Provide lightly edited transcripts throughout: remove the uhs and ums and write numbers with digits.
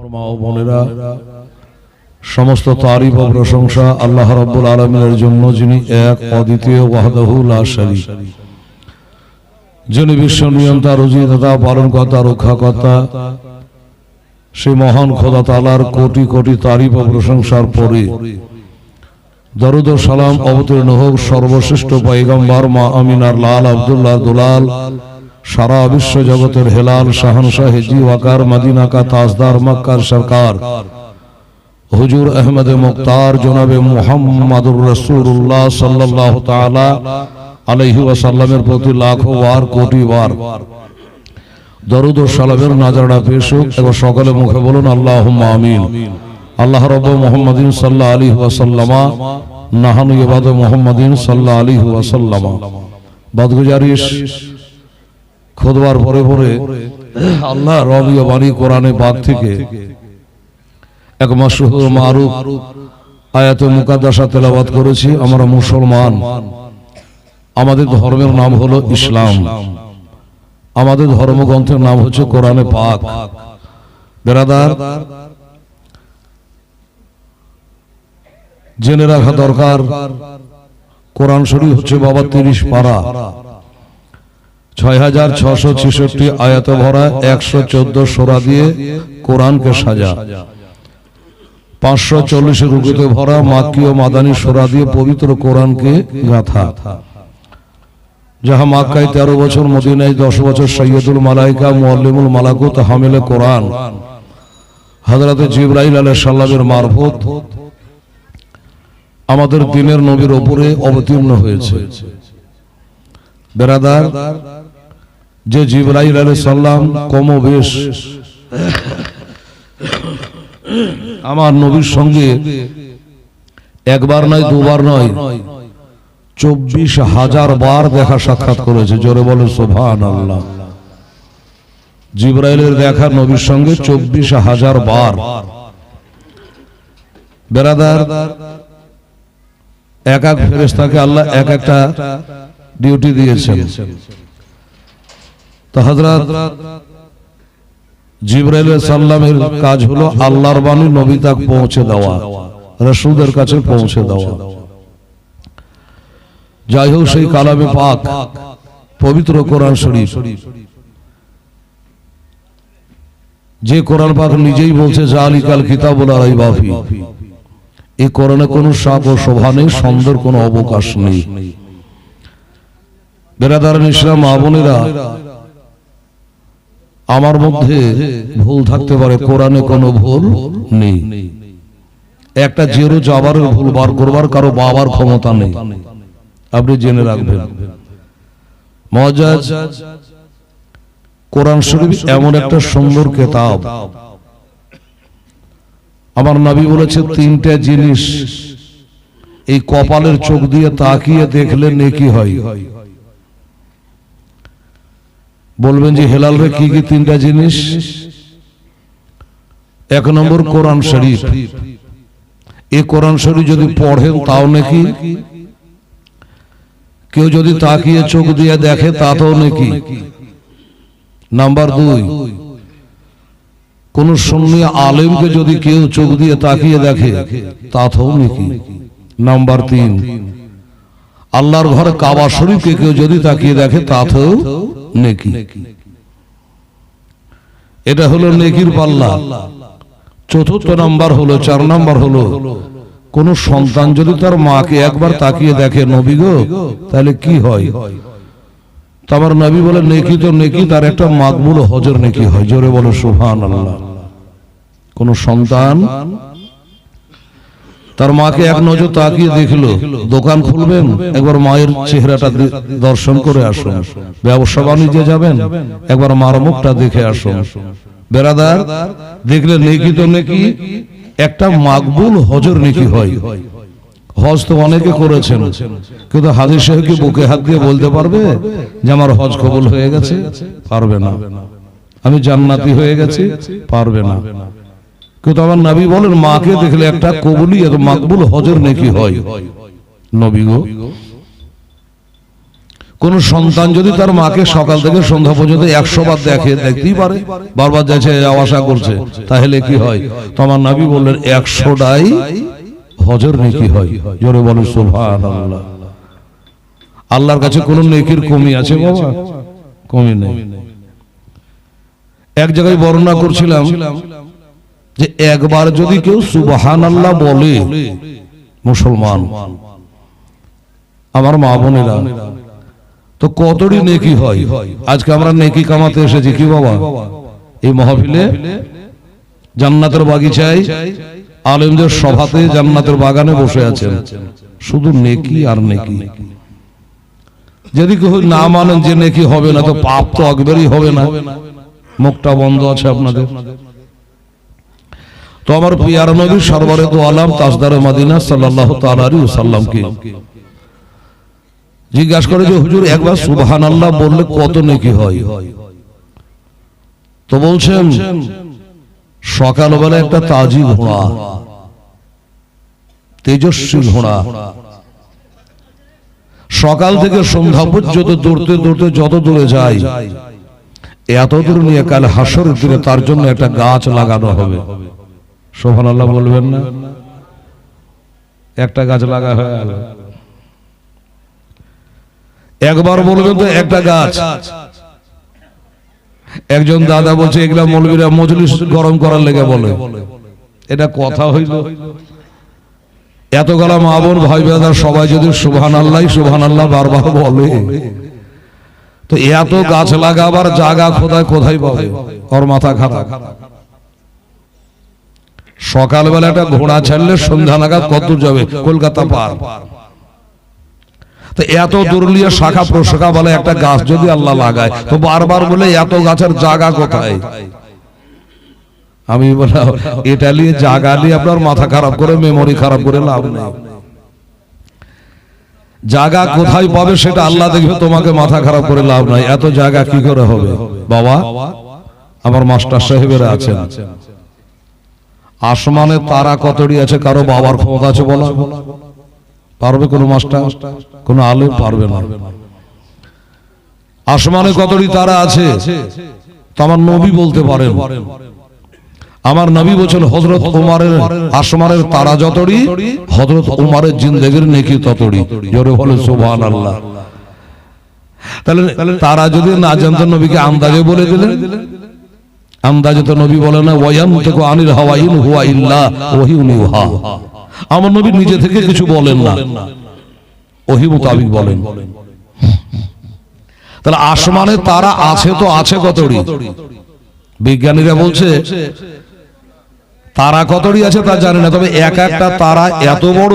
আমার মা ও বোনেরা, সমস্ত তারিফ ও প্রশংসা আল্লাহ রাব্বুল আলামিনের জন্য, যিনি এক অদ্বিতীয় ওয়াহদাহু লা শারীক, যিনি বিশ্ব নিয়ন্তা, রুজিদাতা, পালনকর্তা, রক্ষাকর্তা। সেই মহান খোদা তাআলার কোটি কোটি তারিফ ও প্রশংসার পরে দরুদ ও সালাম অবতীর্ণ হোক সর্বশ্রেষ্ঠ পয়গম্বর মা আমিনার লাল আব্দুল্লাহ দুলাল, সারা বিশ্ব জগতের হেলাল, শাহানশাহ হেজি ওয়াকার, মদিনা কা তাজদার, মক্কার সরকার হুজুর আহমদ মুখতার জনাবে মুহাম্মাদুর রাসূলুল্লাহ সাল্লাল্লাহু তাআলা আলাইহি ওয়াসাল্লামের প্রতি লাখো বার কোটি বার দরুদ ও সালামের নাজারা পেশ হোক। এবং সকলে মুখে বলুন আল্লাহুম্মা আমিন। আল্লাহ রাব্বু মুহাম্মাদিন সাল্লাল্লাহু আলাইহি ওয়াসাল্লামা নাহানু ইবাদু মুহাম্মাদিন সাল্লাল্লাহু আলাইহি ওয়াসাল্লামা। বদগুজারিশ খুতবার পরে পরে আল্লাহ রবিও বাণী কোরআনে পাক থেকে এক মাশহুর মারুফ আয়াতে মুকাদ্দাসা তেলাওয়াত করেছি। আমরা মুসলমান, আমাদের ধর্মের নাম হলো ইসলাম, আমাদের ধর্মগ্রন্থের নাম হচ্ছে কোরআনে পাক। বেরাদার, জেনে রাখা দরকার, কোরআন শরীফ হচ্ছে বাবা 30 পারা, 6666 আয়াতে ভরা, 114 সূরা দিয়ে কোরআনকে সাজা, 540 রুকুতে ভরা, মাক্কি ও মাদানী সূরা দিয়ে পবিত্র কোরআনকে গাঁথা। যাহা মক্কায় 13 বছর, মদিনায় 10 বছর, সৈয়দুল মালাইকা মুআল্লিমুল মালাকুত হামিলে কোরআন হযরত জিবরাইল আলাইহিস সালামের মারফত আমাদের দ্বীনের নবীর উপরে অবতীর্ণ হয়েছে। বেরাদার, যে জিবরাইল আলাইহিস সালাম কমবেশ আমার নবীর সঙ্গে একবার নয়, দুবার নয়, 24,000 বার দেখা সাক্ষাৎ করেছে। জোরে বলে সুবহানাল্লাহ। জিবরাইলের দেখা নবীর সঙ্গে 24,000 বার। বেরাদার, এক এক ফেরেশতাকে আল্লাহ এক একটা ডিউটি দিয়েছেন। তো হযরত জিবরাইল আলাইহিস সালামের কাজ হলো আল্লাহর বাণী নবী তাক পৌঁছে দেওয়া, রাসূলদের কাছে পৌঁছে দেওয়া। যাই হোক, সেই কালামে পাক পবিত্র কোরআন শরীফ, যে কোরআন পাক নিজেই বলছে জালিকাল কিতাবুল লা রাইবা ফি, এই কোরআনে কোনো শাক ও শোভা নেই, সন্দেহের কোনো অবকাশ নেই। বেরাদার ইসলাম, মা বোনেরা, আমার মধ্যে ভুল থাকতে পারে, কোরআনে কোনো ভুল নেই। একটা জেরো জাবারের ভুল বার করবার কারো বাবার ক্ষমতা নেই, আপনি জেনে রাখবেন। মুআজ্জাজ কোরআন শরীফ এমন একটা সুন্দর কিতাব, আমার নবী বলেছে 3টা জিনিস এই কপালের চোখ দিয়ে তাকিয়ে দেখলে নেকি হয়। বলবেন যে হেলাল রে কি কি 3টা জিনিস? 1 নম্বর কোরআন শরীফ। এই কোরআন শরীফ যদি পড়েন তাও নেকি, কেউ যদি তাকিয়ে চোখ দিয়ে দেখে তাতেও নেকি। নাম্বার 2, কোন সুন্নি আলেমকে যদি কেউ চোখ দিয়ে তাকিয়ে দেখে তাতেও নেকি। নাম্বার 3, আল্লাহর ঘর কাবা শরীফকে কেউ যদি তাকিয়ে দেখে তাতেও নেকি। এটা হলো নেকির পাল্লা। চতুর্থ নাম্বার হলো, 4 নাম্বার হলো, কোন সন্তান যদি তার মাকে একবার তাকিয়ে দেখে নবী গো, তাহলে কি হয়? আমার নবী বলে নেকি তো নেকি, তার একটা মাকবুল হজের নেকি হয়। জোরে বলো সুবহানাল্লাহ। কোন সন্তান তার মাকে এক নজর তাকিয়ে দেখলো, দোকান খুলবেন, একবার মায়ের চেহারাটা দর্শন করে আসুন। ব্যবসা বাণিজ্যে যাবেন, একবার মার মুখটা দেখে আসুন। বেরাদার, দেখলে নেকি তো নেকি, একটা মাকবুল হজের নেকি হয়। হজ তো অনেকে করেছেন, কিন্তু হাজী সাহেব কি বুকে হাত দিয়ে বলতে পারবে যে আমার হজ কবুল হয়ে গেছে? পারবে না। আমি জান্নাতি হয়ে গেছি? পারবে না। কিন্তু আমার নবী বলেন মাকে দেখলে একটা কবুলি মাকবুল হজের নেকি হয়। নবী গো, কোন সন্তান যদি তার মাকে সকাল থেকে সন্ধ্যা পর্যন্ত 100 বার দেখে, দেখতেই পারে, বারবার যাচ্ছে, আশা করছে, তাহলে কি হয়? তোমার নবী বললেন 100টাই হজের নেকি হয়। জোরে বলো সুবহানাল্লাহ। আল্লাহর কাছে কোন নেকির কমি আছে বাবা? কমি নেই। এক জায়গায় বর্ণনা করছিলাম যে একবার যদি কেউ সুবহানাল্লাহ বলে মুসলমান, আমার মা বোনেরা, তো কতটি নেকি হয়। আজকে আমরা নেকি কামাতে এসেছি কি বাবা? এই মাহফিলে জান্নাতের বাগিচায় আলেমদের সভাতে জান্নাতের বাগানে বসে আছেন, শুধু নেকি আর নেকি। যদি কেউ না মানেন যে নেকি হবে না, তো পাপ তো একবারই হবে না। মুখটা বন্ধ আছে আপনাদের। তো আমার পিয়ার নবী সরওয়ারে দো আলম তাজদারে মদিনা সাল্লাল্লাহু তাআলা আলাইহি ওয়াসাল্লামকে জিজ্ঞাসা করে যে হুজুর একবার সুবহানাল্লাহ বললে কত নেকি হয়? তো বলছেন সকালবেলা একটা তাজি ঘোড়া, তেজস্বী ঘোড়া, সকাল থেকে সন্ধ্যা পর্যন্ত দৌড়তে দৌড়তে যত দূরে যায়, এত দূর নিয়ে কাল হাসরের দিনে তার জন্য একটা গাছ লাগানো হবে। সুবহানাল্লাহ বলবেন না? একটা গাছ লাগা হয়ে গেল। একবার বলবেন তো একটা গাছ। একজন দাদা বলছে এগুলা মৌলবীরা মজলিস গরম করার লেগে বলে। এটা কথা হইল? এতগুলা মা বোন ভাই ব্রাদার সবাই যদি সুবহানাল্লাহ সুবহানাল্লাহ বারবার বলে, তো এত গাছ লাগাবার জায়গা কোথায় কোথায় পাবে? ওর মাথা খারাপ। সকালবেলা একটা ঘোড়া ছাড়লে সন্ধ্যা নাগাদ কত যাবে? কলকাতা পার। তো এত দূরলিয়া শাখা প্রশাখা বলে একটা গাছ যদি আল্লাহ লাগায়, তো বারবার বলে এত গাছের জায়গা কোথায়? আমি বললাম এটা নিয়ে জায়গা নিয়ে আপনার মাথা খারাপ করে মেমোরি খারাপ করে লাভ নেই। জায়গা কোথায় পাবে সেটা আল্লাহ দেখবে, তোমাকে মাথা খারাপ করে লাভ নাই। এত জায়গা কি করে হবে? বাবা আমার মাস্টার সাহেবেরা আছেন, আসমানে তারা কতটি আছে কারো বাবার ক্ষমতা আছে বলা পারবে? কোন মাস্টার, কোন আলেম পারবে না। আসমানে কতটি তারা আছে তো আমার নবী বলতে পারেন। আমার নবী বলেছেন হযরত ওমরের আসমানের তারা যতটি, হযরত ওমরের জিন্দেগীর নেকি ততটি। জোরে বলে সুবহানাল্লাহ। তাহলে তারা যদি না জানতেন, নবীকে আন্দাজে বলে দিলেন। আন্দাজে তো নবী বলে না ওয়ায়ানতিকু আনিল হাওয়া ইন হুয়া ইল্লা ওয়াহিয়ুন ইউহা। আমার নবী নিজে থেকে কিছু বলেন না, ওহী মোতাবেক বলেন। তাহলে আসমানে তারা আছে তো আছে কতটি? বিজ্ঞানীরা বলছে তারা কতটি আছে তা জানে না, তবে এক একটা তারা এত বড়,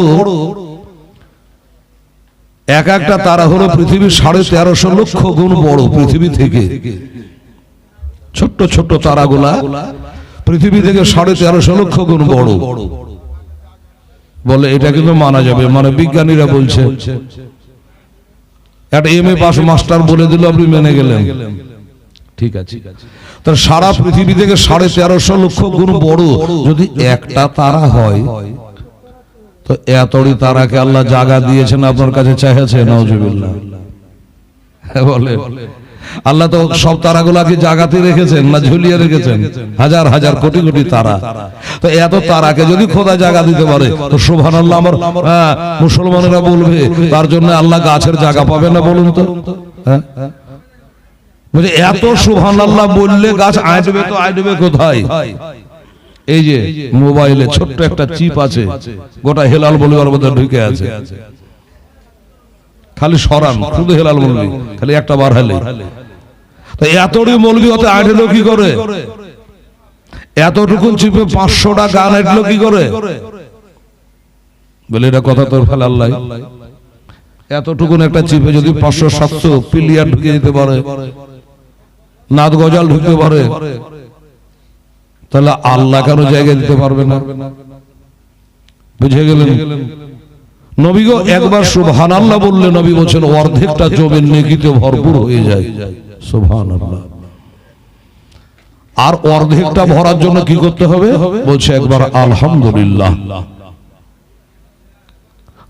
এক একটা তারা হলো পৃথিবীর 1350 লক্ষ গুণ বড়। পৃথিবী থেকে ছোট্ট ছোট্ট তারাগুলা পৃথিবী থেকে 1350 লক্ষ গুণ বড়। বলে এটা কিন্তু মানা যাবে, মানে বিজ্ঞানীরা বলছে। একটা এমএ পাস মাস্টার বলে দিল, আপনি মেনে গেলেন, ঠিক আছে। তার সারা পৃথিবী থেকে 1350 লক্ষ গুণ বড় যদি একটা তারা হয়, তো এতটি তারাকে আল্লাহ জায়গা দিয়েছেন, আপনার কাছে চাইছে নাউজুবিল্লাহ। বলে আল্লাহ তো সব তারাগুলাকে জায়গাতে রেখেছেন না ঝুলিয়ে রেখেছেন? হাজার হাজার কোটি কোটি তারা। তো এত তারাকে যদি খোদা জায়গা দিতে পারে, তো সুবহানাল্লাহ আমার মুসলমানেরা বলবে তার জন্য আল্লাহ গাছের জায়গা পাবে না? বলুন তো। এত সুবহানাল্লাহ বললে গাছ আঁটবে তো আঁটবে কোথায়? এই যে মোবাইলে ছোট্ট একটা চিপ আছে, গোটা হেলাল বলবার মধ্যে ঢুকে আছে। খালি সরান, শুধু হেলাল বলবি, খালি একটা বার হেলে। তো এতটি মৌলবি হতে আঁটলো কি করে? এতটুকু চিপে 500টা গান আঁটলো কি করে? বলে এটা কথা তোর ফেলে আল্লাহ। এতটুকুন একটা চিপে যদি 500-700 পিলিয়ার ঢুকে যেতে পারে, নাদ গজাল ঢুকতে পারে, তাহলে আল্লাহ কেন জায়গা দিতে পারবে না? বুঝে গেলেন? নবী গো একবার সুবহানাল্লাহ বললে নবী বলেন অর্ধেকটা জমির নেকিতে ভরপুর হয়ে যায়। সুবহানাল্লাহ। আর অর্ধেকটা ভরার জন্য কি করতে হবে? বলছে একবার আলহামদুলিল্লাহ।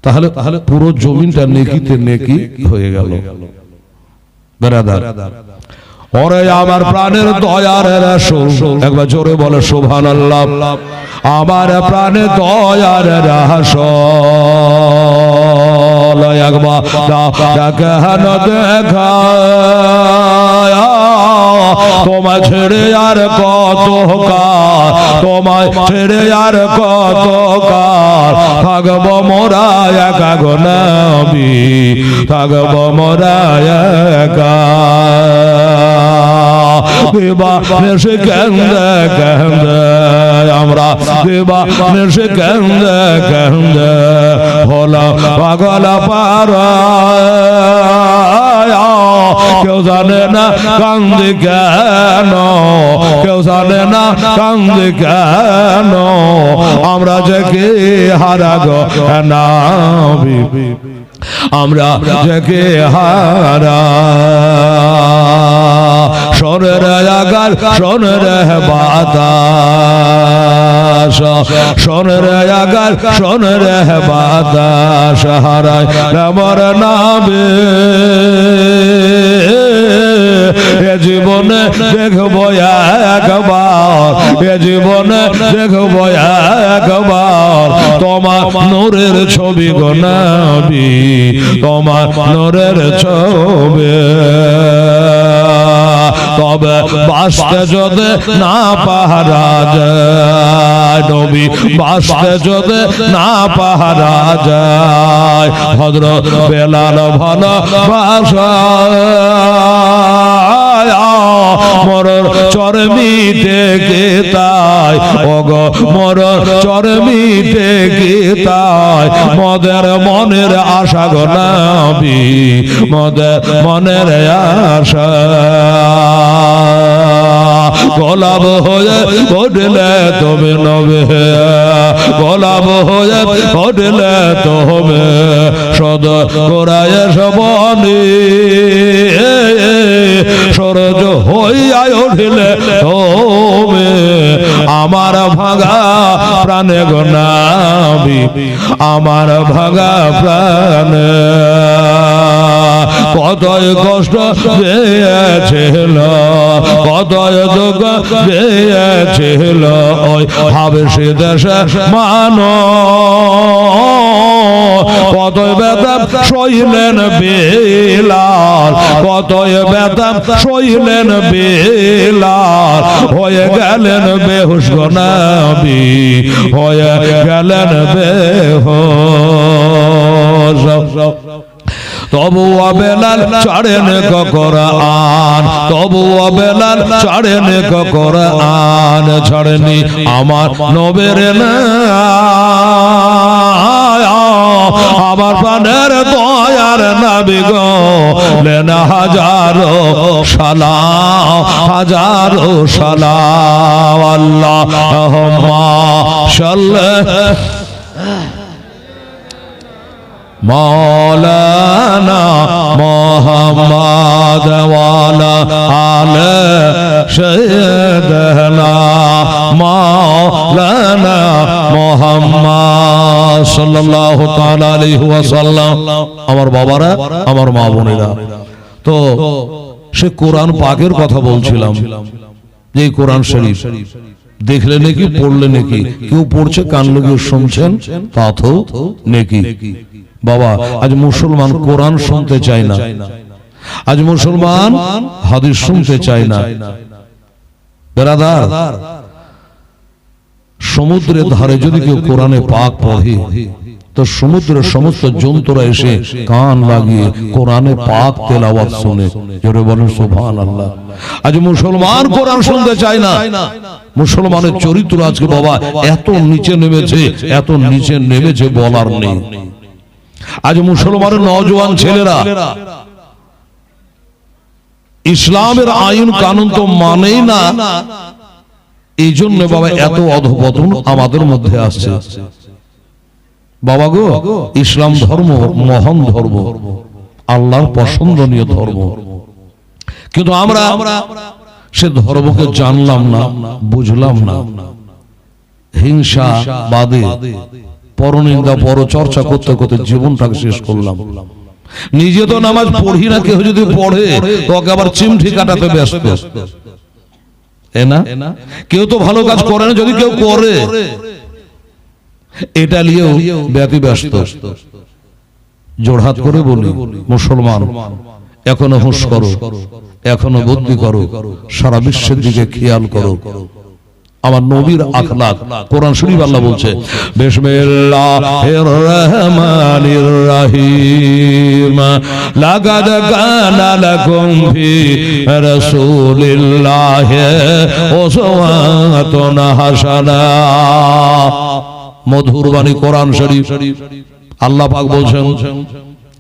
তাহলে পুরো জমিনটা নেকিতে নেকি হয়ে গেল। বেরাদার, ওরে আমার প্রাণের দয়ার রাসূল, একবার জোরে বলে সুবহানাল্লাহ। আমার প্রাণের দয়ার রাসূল, একবার কেন দেখা তোমায় ছেড়ে আর কত কাল, তোমায় ছেড়ে আর কত কাল থাকব মোরা একা গো নবী, থাকব মোরা একা। দিবানিশি কান্দে কান্দে আমরা, দিবানিশি কান্দে কান্দে হলাম পাগল পারা। কেউ জানে না কান্দি কেন, কেউ জানে না কান্দি কেন, আমরা যে কি হারা গো নবী, আমরা যে কি হারা। শোনে রে আগার, শোনে রে বাতাস, শোনে রে আগার, শোনে রে বাতাস, হারায় আমার নবী এ জীবনে দেখবো একবার, এ জীবনে দেখবো একবার তোমার নূরের ছবি গো নবী, তোমার নূরের ছবি। তবে বাঁচতে যদি না পারা যায় নবী, বাঁচতে যদি না পারা যায়, হযরত বেলাল ভালোবাসা মরর চরমিতে কে তাই, ওগো মরর চরমিতে কে তাই, মদের মনের আশা গো নবী, মদের মনের আশা। গোলাপ হয়ে ঘটলে তুমি নবে, গোলাপ হয়ে ঘটলে তুমি সদ গোড়ায় সবনি, সরজ হইয়া উঠিলে তুমি আমার ভাঙা প্রাণে গো নবী, আমার ভাঙা প্রাণে। কতই কষ্ট দিয়েছিল, কতই দুঃখ দিয়েছিল ওই হাবশী দেশে মানুষ, কতই ব্যথা সইলেন বিলাল, কতই ব্যথা সইলেন বিলাল, হয়ে গেলেন বেহুশ গো নবী, হয়ে গেলেন বেহুশ। তবুও বেলাল ছাড়েন কোরআন, তবুও বেলাল ছাড়েন কোরআন, ছাড়েনি আমার নবীর না, আমার প্রাণের দয়ার নবী গো লেন হাজারো সালাম, হাজারো সালাম। আল্লাহুম্মা সাল্লি মাওলানা মুহাম্মদ ওয়ালা আলে সাইয়্যিদানা মাওলানা মুহাম্মদ সাল্লাল্লাহু তাআলা আলাইহি ওয়াসাল্লাম। আমার বাবারা, আমার মা বোনেরা, তো সে কোরআন পাকের কথা বলছিলাম, যে কোরআন শরীফ দেখলে নাকি, পড়লে নাকি, কেউ পড়ছে কান লাগিয়ে শুনছেন তা তো নাকি। বাবা, আজ মুসলমান কোরআন শুনতে চায় না, আজ মুসলমান হাদিস শুনতে চায় না। বেরাদার, সমুদ্রের ধারে যদি কেউ কোরআনে পাক পড়ে, তো সমুদ্রের সমস্ত জন্তুরা এসে কান লাগিয়ে কোরআনে পাক তেলাওয়াত শুনে। জোরে বলেন সুবহানাল্লাহ। আজ মুসলমান কোরআন শুনতে চায় না। মুসলমানের চরিত্র আজকে বাবা এত নিচে নেমেছে, এত নিচে নেমেছে বলার নেই। আজ মুসলমানের নওজোয়ান ছেলেরা ইসলামের আইন কানুন তো মানেই না, এই জন্য বাবা এত অধঃপতন আমাদের মধ্যে আসছে। বাবা গো, ইসলাম ধর্ম মহান ধর্ম, আল্লাহর পছন্দনীয় ধর্ম, কিন্তু আমরা সে ধর্মকে জানলাম না, বুঝলাম না। হিংসা বাদে পরনিন্দা পরচর্চা করতে করতে জীবনটাকে শেষ করলাম। নিজে তো নামাজ পড়ি না, কেউ যদি পড়ে তোকে আবার চিমঠি কাটাতে ব্যস্ত, না? কেউ তো ভালো কাজ করে না, যদি কেউ করে এটা নিয়েও ব্যতিব্যস্ত। জোড়হাত করে বলি, মুসলমান এখনো হুঁশ করো, এখনো বুদ্ধি করো, সারা বিশ্বের দিকে খেয়াল করো। আমার নবীর আখলাক, কোরআন শরীফ আল্লাহ বলছে বিসমিল্লাহির রহমানির রহিম লাকাদ কানা লাকুম ফি রাসূলিল্লাহি উসওয়াতুন হাসানাহ। মধুর বাণী কোরআন শরীফ। আল্লাহ পাক বলছেন,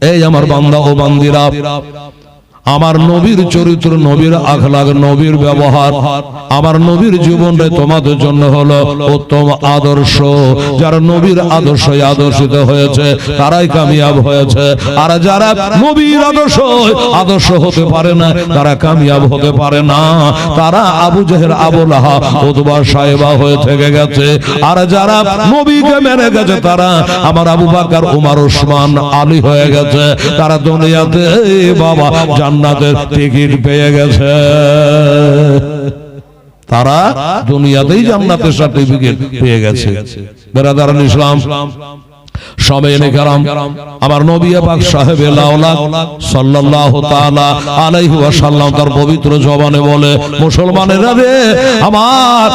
এই আমার বান্দা ও বান্দিরা, আমার নবীর চরিত্র, নবীর আখলাক, নবীর ব্যবহার, আমার নবীর জীবনটা তোমাদের জন্য হলো উত্তম আদর্শ। যারা নবীর আদর্শে আদর্শিত হয়েছে তারাই কামিয়াব হয়েছে, আর যারা নবীর আদর্শ হতে পারে না তারা কামিয়াব হতে পারে না। তারা আবু জেহেল, আবু লাহাব, উতবা, সাইবা হয়ে থেকে গেছে। আর যারা নবীকে মেনে গেছে তারা আমার আবু বকর, উমর, ওসমান, আলী হয়ে গেছে। তারা দুনিয়াতে বাবা জান্নাতের টিকিট পেয়ে গেছে। তারা দুনিয়াতেই জান্নাতের সার্টিফিকেট পেয়ে গেছে। বেরাদারান ইসলাম, সামনে کرام, আমার নবী পাক সাহেবে লাওলাদ সাল্লাল্লাহু তাআলা আলাইহি ওয়াসাল্লাম তার পবিত্র জবানে বলে, মুসলমানেরা রে, আমার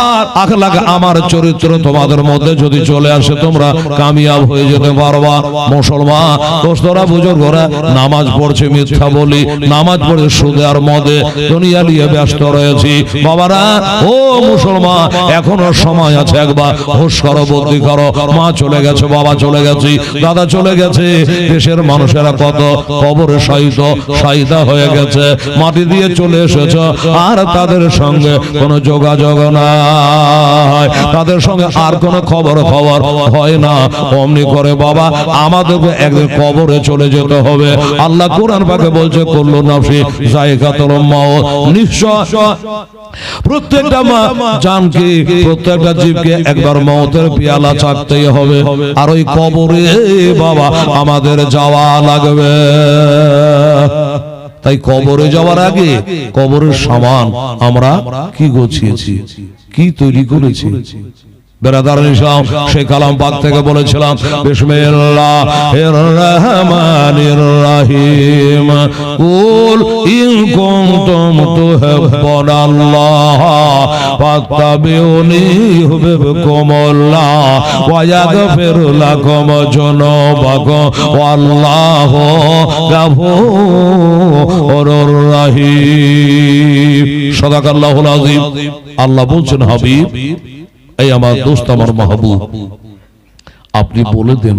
আখলাক, আমার চরিত্র তোমাদের মধ্যে যদি চলে আসে তোমরা কামিয়াব হয়ে যেতে পারবা। মুসলমান দোস্তরা, বুজুর্গরা, নামাজ পড়ছে মিথ্যা বলি, নামাজ পড়ে সুদে আর মদে দুনিয়া নিয়ে ব্যস্ত রয়েছি। বাবারা ও মুসলমান, এখনো সময় আছে, একবার হুঁশ করো, বুদ্ধি করো। মা চলে গেছে, বাবা চলে গেছে, দাদা চলে গেছে, দেশের মানুষেরা কত কবরে শায়িদা হয়ে গেছে, মাটি দিয়ে চলে এসেছে, আর তাদের সঙ্গে কোনো যোগাযোগ নাই, তাদের সঙ্গে আর কোনো খবর হয় না। অমনি করে বাবা আমাদেরকে একদিন কবরে চলে যেতে হবে। আল্লাহ কোরআন পাকে বলছে, কুল্লু নাফসি যায়কাতুল মাউত, নিশ্চয় প্রত্যেকটা জানকে, প্রত্যেকটা জীবকে একবার মওতের পেয়ালা চাকতেই হবে, আর ওই কবরে বাবা আমাদের যাওয়া লাগবে। তাই কবরে যাওয়ার আগে কবরের সামান আমরা কি গোছিয়েছি, কি তৈরি করেছি। বেরাদারান ইসলাম, সেই কালাম পাক থেকে বলেছিলাম বিসমিল্লাহির রহমানির রহিম কুল ইন কুনতুম তুহিব্বুনাল্লাহ ফাত্তাবিউনি ইউহিব্বুকুমুল্লাহ ওয়া ইয়াগফির লাকুম যুনুবাকুম ওয়াল্লাহু গাফুরুর রহিম। সাদাকাল্লাহুল আযীম। আল্লাহ বলছেন, হাবিব, এই আমার দোস্ত, আমার মাহবুব, আপনি বলে দেন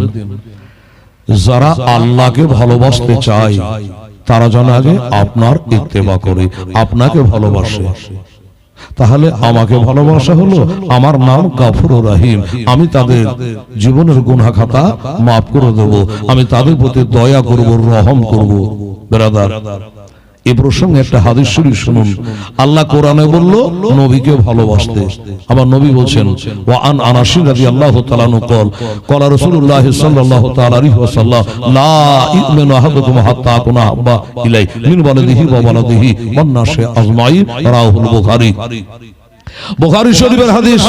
যারা আল্লাহকে ভালোবাসতে চায় তারা যেন আগে আপনার ইত্তেবা করে, আপনাকে ভালোবাসে। তাহলে আমাকে ভালোবাসা হলো, আমার নাম গাফুরুর রহিম, আমি তাদের জীবনের গুনাহ খাতা মাফ করে দেব, আমি তাদের প্রতি দয়া করব, রহম করব। বেরাদার, এই প্রসঙ্গে একটা হাদিস শরীফ শুনুন। আল্লাহ কোরআনে বলল নবীকে ভালোবাসতে। আমার নবী বলছেন, ওয়া আন আনাস রাদিয়াল্লাহু তাআলা আনহু قال قال رسول الله صلى الله تعالى عليه وسلم لا يؤمن احدكم حتى اكون احب اليه من ولده وولده والناس اجمعين রাওয়াহুল বুখারী। বুখারী শরীফের হাদিস।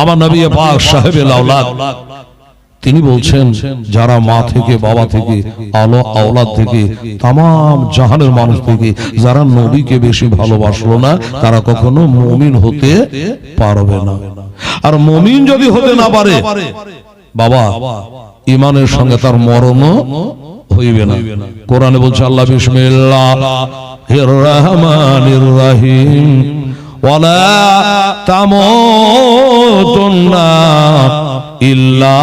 আমার নবী পাক সাহেবে লাওলাদ তিনি বলছেন, যারা মা থেকে, বাবা থেকে, আলো আওলাদ থেকে, তামাম জাহানের মানুষ থেকে যারা নবীকে বেশি ভালোবাসলো না তারা কখনো মুমিন হতে পারবে না। আর মুমিন যদি হতে না পারে বাবা, ঈমানের সঙ্গে তার মরণও হইবে না। কোরআনে বলছে আল্লাহ বিসমিল্লাহির রহমানির রহিম ওয়ালা তামুতুন্না ইল্লা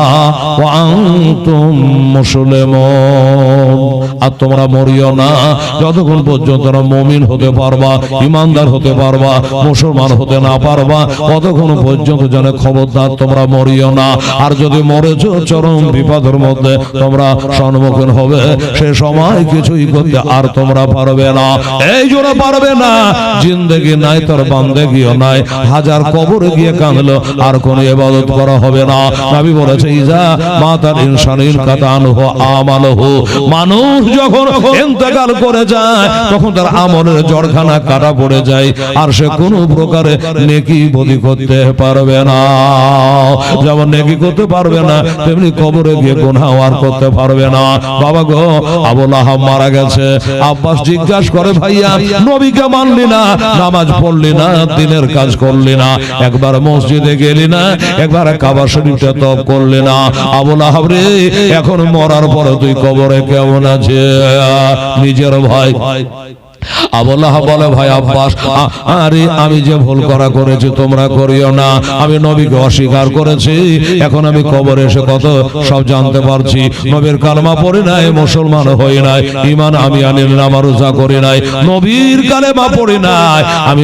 ওয়া আনতুম মুসলিমুন। আর তোমরা মরিও না যতক্ষণ পর্যন্ত তোমরা মুমিন হতে পারবা, ইমানদার হতে পারবা, মুসলমান হতে না পারবা, ততক্ষণ পর্যন্ত যেন খবরদার তোমরা মরিও না। আর যদি মরেছো চরম বিপদের মধ্যে তোমরা সম্মুখীন হবে, সে সময় কিছুই করতে আর তোমরা পারবে না। এই জন্য পারবে না, জিন্দেগি নাই তোর বান্দেগিও নাই, হাজার কবরে গিয়ে কাঁদলো আর কোনো ইবাদত করা হবে না। নবী বলেছে ইজা মাতার ইনসানিন কাতানহু আমালহু, মানুষ যখন ইন্তেকাল করে যায় তখন তার আমলের জড়খানা কাটা পড়ে যায়, আর সে কোনো প্রকারে নেকি বদি করতে পারবে না। যেমন নেকি করতে পারবে না তেমনি কবরে গিয়ে গুনাহ আর করতে পারবে না। বাবা গো, আবু লাহাব মারা গেছে। আব্বাস জিজ্ঞাসা করে ভাইয়া নবীকে মানলি না, নামাজ পড়লি না, দিনের কাজ করলি না, একবার মসজিদে গেলি না, একবার কাবা শরীফে তওয়াফ করলি না। আবু লাহাব রে, এখন মরার পরে তুই কবরে কেমন আছে? নিজের ভাই আবু লাহাব বলে ভাই আব্বাস, আরে আমি যে ভুল করেছি তোমরা করিও না, আমি নবীকে অস্বীকার করেছি, এখন আমি কবরে এসে কত সব জানতে পারছি। নবীর কালেমা পড়ি নাই, মুসলমান হই নাই, ঈমান আমি আনি নামাজ রোজা করি নাই, নবীর কালেমা পড়ি নাই, আমি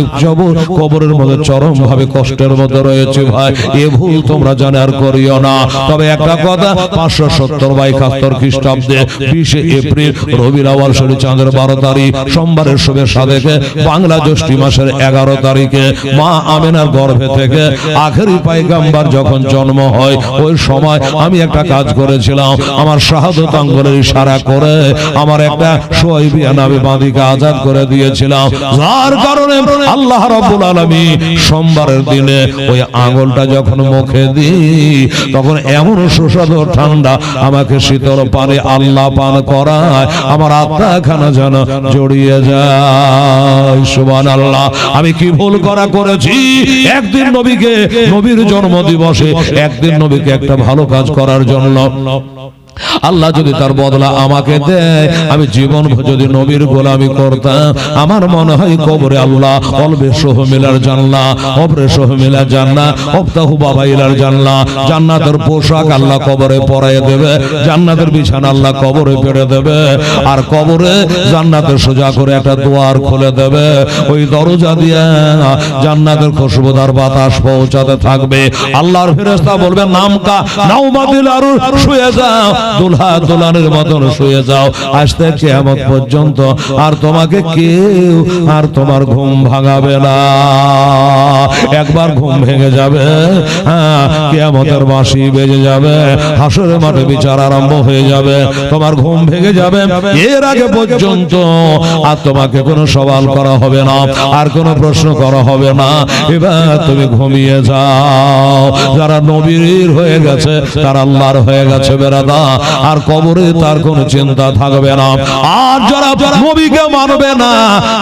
কবরের মধ্যে চরম ভাবে কষ্টের মধ্যে রয়েছে। ভাই এ ভুল তোমরা জানে আর করিও না। তবে একটা কথা, 570 খ্রিস্টাব্দে 20 এপ্রিল রবিউল আউয়াল শরীফ চাঁদের 12 তারিখ সোমবার শুভেচ্ছা দেখে বাংলা জ্যৈষ্ঠ মাসের 11 তারিখে মা আমেনার গর্ভে থেকে আখেরি পয়গম্বর যখন জন্ম হয়, ওই সময় আমি একটা কাজ করেছিলাম। আমার শাহাদাত আঙ্গুলের ইশারা করে আমার একটা সুহাইবিয়া নামে বাঁদিকে আজাদ করে দিয়েছিলাম, যার কারণে আল্লাহ রাব্বুল আলামিন সোমবারের দিনে ওই আঙ্গুলটা যখন মুখে দিই তখন এমন সুস্বাদু ঠান্ডা আমাকে শীতল পানি আল্লাহ পান করায় আমার আত্মাখানা যেন জড়িয়ে যায়। সুবহানাল্লাহ। আমি কি ভুল করেছি? একদিন নবীকে, নবীর জন্ম দিবসে একদিন নবীকে একটা ভালো কাজ করার জন্য আল্লাহ যদি তার বদলা আমাকে দেয়, আমি জীবন যদি নবীর গোলামি করতাম, আমার মনে হয় কবরে আল্লাহ অলবে সোহমিলার জান্নাহ, অবরে সোহমিলার জান্নাহ, অফতাহু বাবাইলার জান্নাহ, জান্নাতের পোশাক আল্লাহ কবরে পরাইয়ে দেবে, জান্নাতের বিছানা আল্লাহ কবরে পেড়ে দেবে, আর কবরে জান্নাতের সোজা করে একটা দুয়ার খুলে দেবে, ওই দরজা দিয়ে জান্নাতের খুশবুদার বাতাস পৌঁছাতে থাকবে। আল্লাহর ফেরেশতা বলবে নামকা নাউমাতিল আরু, শুয়ে যাও, দুলহা দুলানের মতন শুয়ে যাও, আজকে কিয়ামত পর্যন্ত আর তোমাকে কেউ আর তোমার ঘুম ভাঙাবে না। একবার ঘুম ভেঙে যাবে, কিয়ামতের বাঁশি বেজে যাবে, হাসরের মাঠে বিচার আরম্ভ হয়ে যাবে, তোমার ঘুম ভেঙে যাবে। এর আগে পর্যন্ত আর তোমাকে কোনো সওয়াল করা হবে না, আর কোনো প্রশ্ন করা হবে না। এবার তুমি ঘুমিয়ে যাও। যারা নবীর হয়ে গেছে তারা আল্লাহর হয়ে গেছে বেরাদা, আর কবরে তার কোনো চিন্তা থাকবে না। আর যারা নবীকে মানবে না,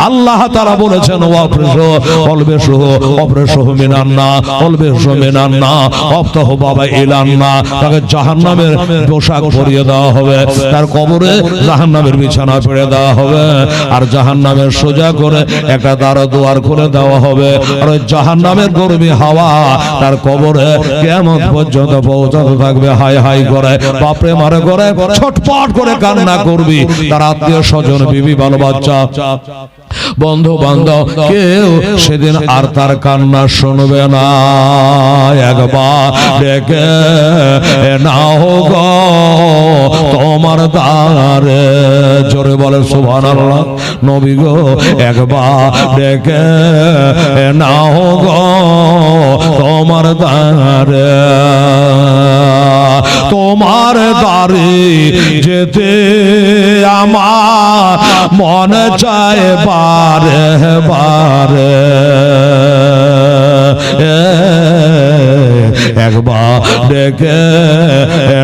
আল্লাহ তাআলা বলেছেন ওয়াফরিসু অলবেসু অফরেসু মিনান্না অলবেসু মিনান্না অফতাহু বাবা ইলান্না, তাকে জাহান্নামের পোশাক পরিয়ে দেওয়া হবে, তার কবরে জাহান্নামের বিছানা পেড়ে দেওয়া হবে, আর জাহান্নামের সোজা করে একটা দুয়ার খুলে দেওয়া হবে, আর ওই জাহান্নামের গরমি হাওয়া তার কবরে কিয়ামত পর্যন্ত পৌঁছাতে থাকবে। হাই হাই করে বাপরে মারে করে ছটপট করে কান্না করবি, তার আত্মীয় স্বজন বিবি বাল বাচ্চা বন্ধু বান্ধব কেউ সেদিন আর তার কান্না শুনবে না। একবার ডেকে নাও গো তোমার দ্বারে, জোরে বলে সুবহানাল্লাহ। নবী গো একবার ডেকে নাও গো তোমার দ্বারে, তোমার দ্বারে যেতে আমার মনে চায় বারে বারে, একবার ডেকে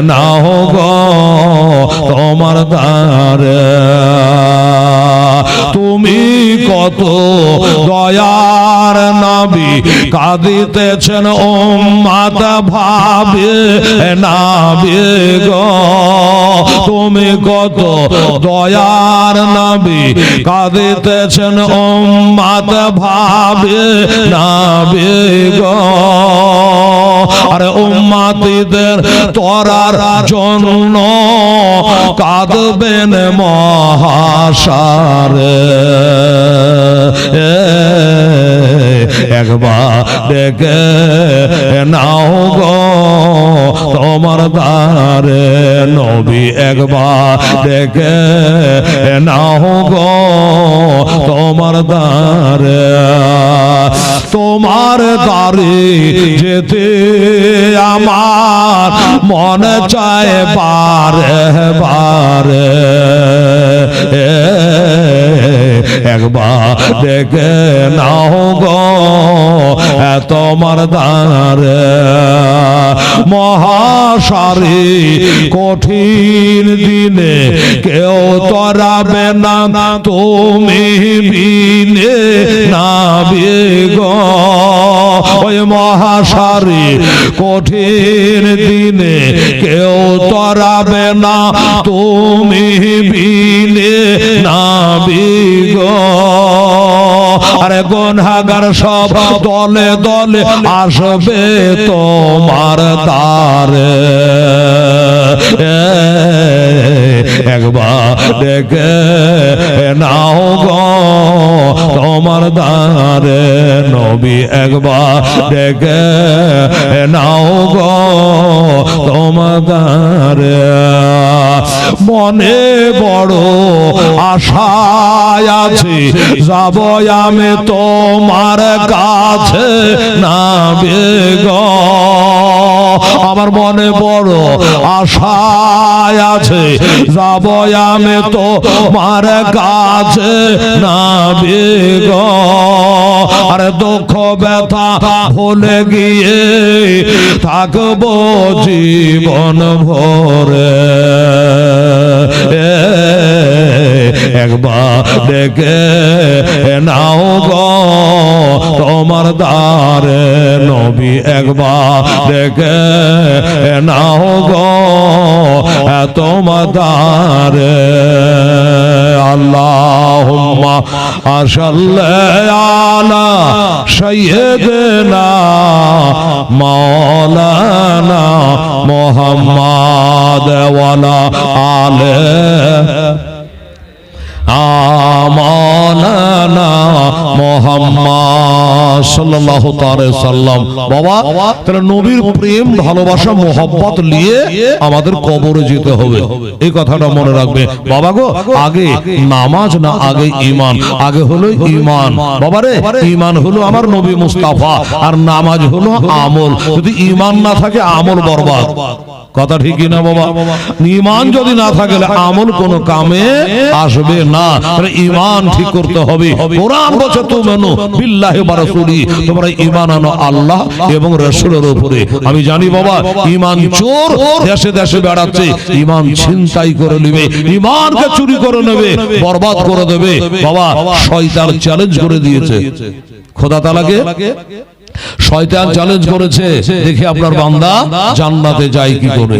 নাও গো তোমার দ্বারে। তুমি কত দয়ার নবী, কাঁদিতেছেন উম্মত ভাবে নাবি গো, তুমি কত দয়ার নবী, কাঁদিতেছেন উম্মত ভাবে নাবি গো, আরে উম্মতিদের তরার জন্য কাঁদবেন মহাশারে। একবার ডেকে নাও গো তোমার দ্বারে, নবী একবার ডেকে নাও গো তোমার দ্বারে। তোমার দ্বারে যেতে আমার মনে চায় বারে বারে, একবার দেখে নাও গো তোমার দ্বারে। মহাসারি কঠিন দিনে কেউ তরাবে না তুমি বিনে নাবে গো। ওই মহাসারি কঠিন দিনে কেউ তরাবে না তুমি বিনে নাবে গো। আরে গুনাহগার সব দলে দলে আসবে তোমার দ্বারে, একবার দেখে নাও গো তোমার দ্বারে নবী, একবার দেখে নাও গো তোমার দ্বারে। মনে বড় আশায় আছি যাব আমি তোমার কাছে নাবে গো। আমার মনে বড় আশায় আছে যাব আমি তোমার কাছে নাবে গো। আরে দুঃখ ব্যথা ভুলে গিয়ে থাকবো জীবন ভরে, একবার দেখে নাও গো তোমার দ্বারে নবী, একবার দেখে নাও গো তোমার দ্বারে। আল্লাহুম্মা সাল্লি আলা সাইয়্যিদিনা মাওলানা মুহাম্মাদ ওয়া আলা আলিহি আমানা মুহাম্মদ সাল্লাল্লাহু তাআলা সাল্লাম। বাবা তাহলে নবীর প্রেম ভালোবাসা মোহব্বত নিয়ে আমাদের কবরে যেতে হবে, এই কথাটা মনে রাখবে বাবা গো। আগে নামাজ না, আগে ঈমান। আগে হলো ঈমান বাবারে, ঈমান হলো আমার নবী মুস্তাফা, আর নামাজ হলো আমল। যদি ঈমান না থাকে আমল বরবাদ, কথা ঠিক না বাবা? ঈমান যদি না থাকে আমল কোনো কামে আসবে না। ঈমান ঠিক করতে হবে। কোরআন বলছে তুমিনু বিল্লাহি ওয়া রাসূলি, তোমরা ঈমান আনো আল্লাহ এবং রাসূলের উপরে। আমি জানি বাবা ঈমান চোর দেশে দেশে বেড়াচ্ছে, ঈমান ছিনতাই করে নেবে, ঈমানকে চুরি করে নেবে, বরবাদ করে দেবে। বাবা শয়তান চ্যালেঞ্জ করে দিয়েছে খোদা তাআলাকে, শয়তান চ্যালেঞ্জ করেছে দেখি আপনার বান্দা জান্নাতে যায় কি করে।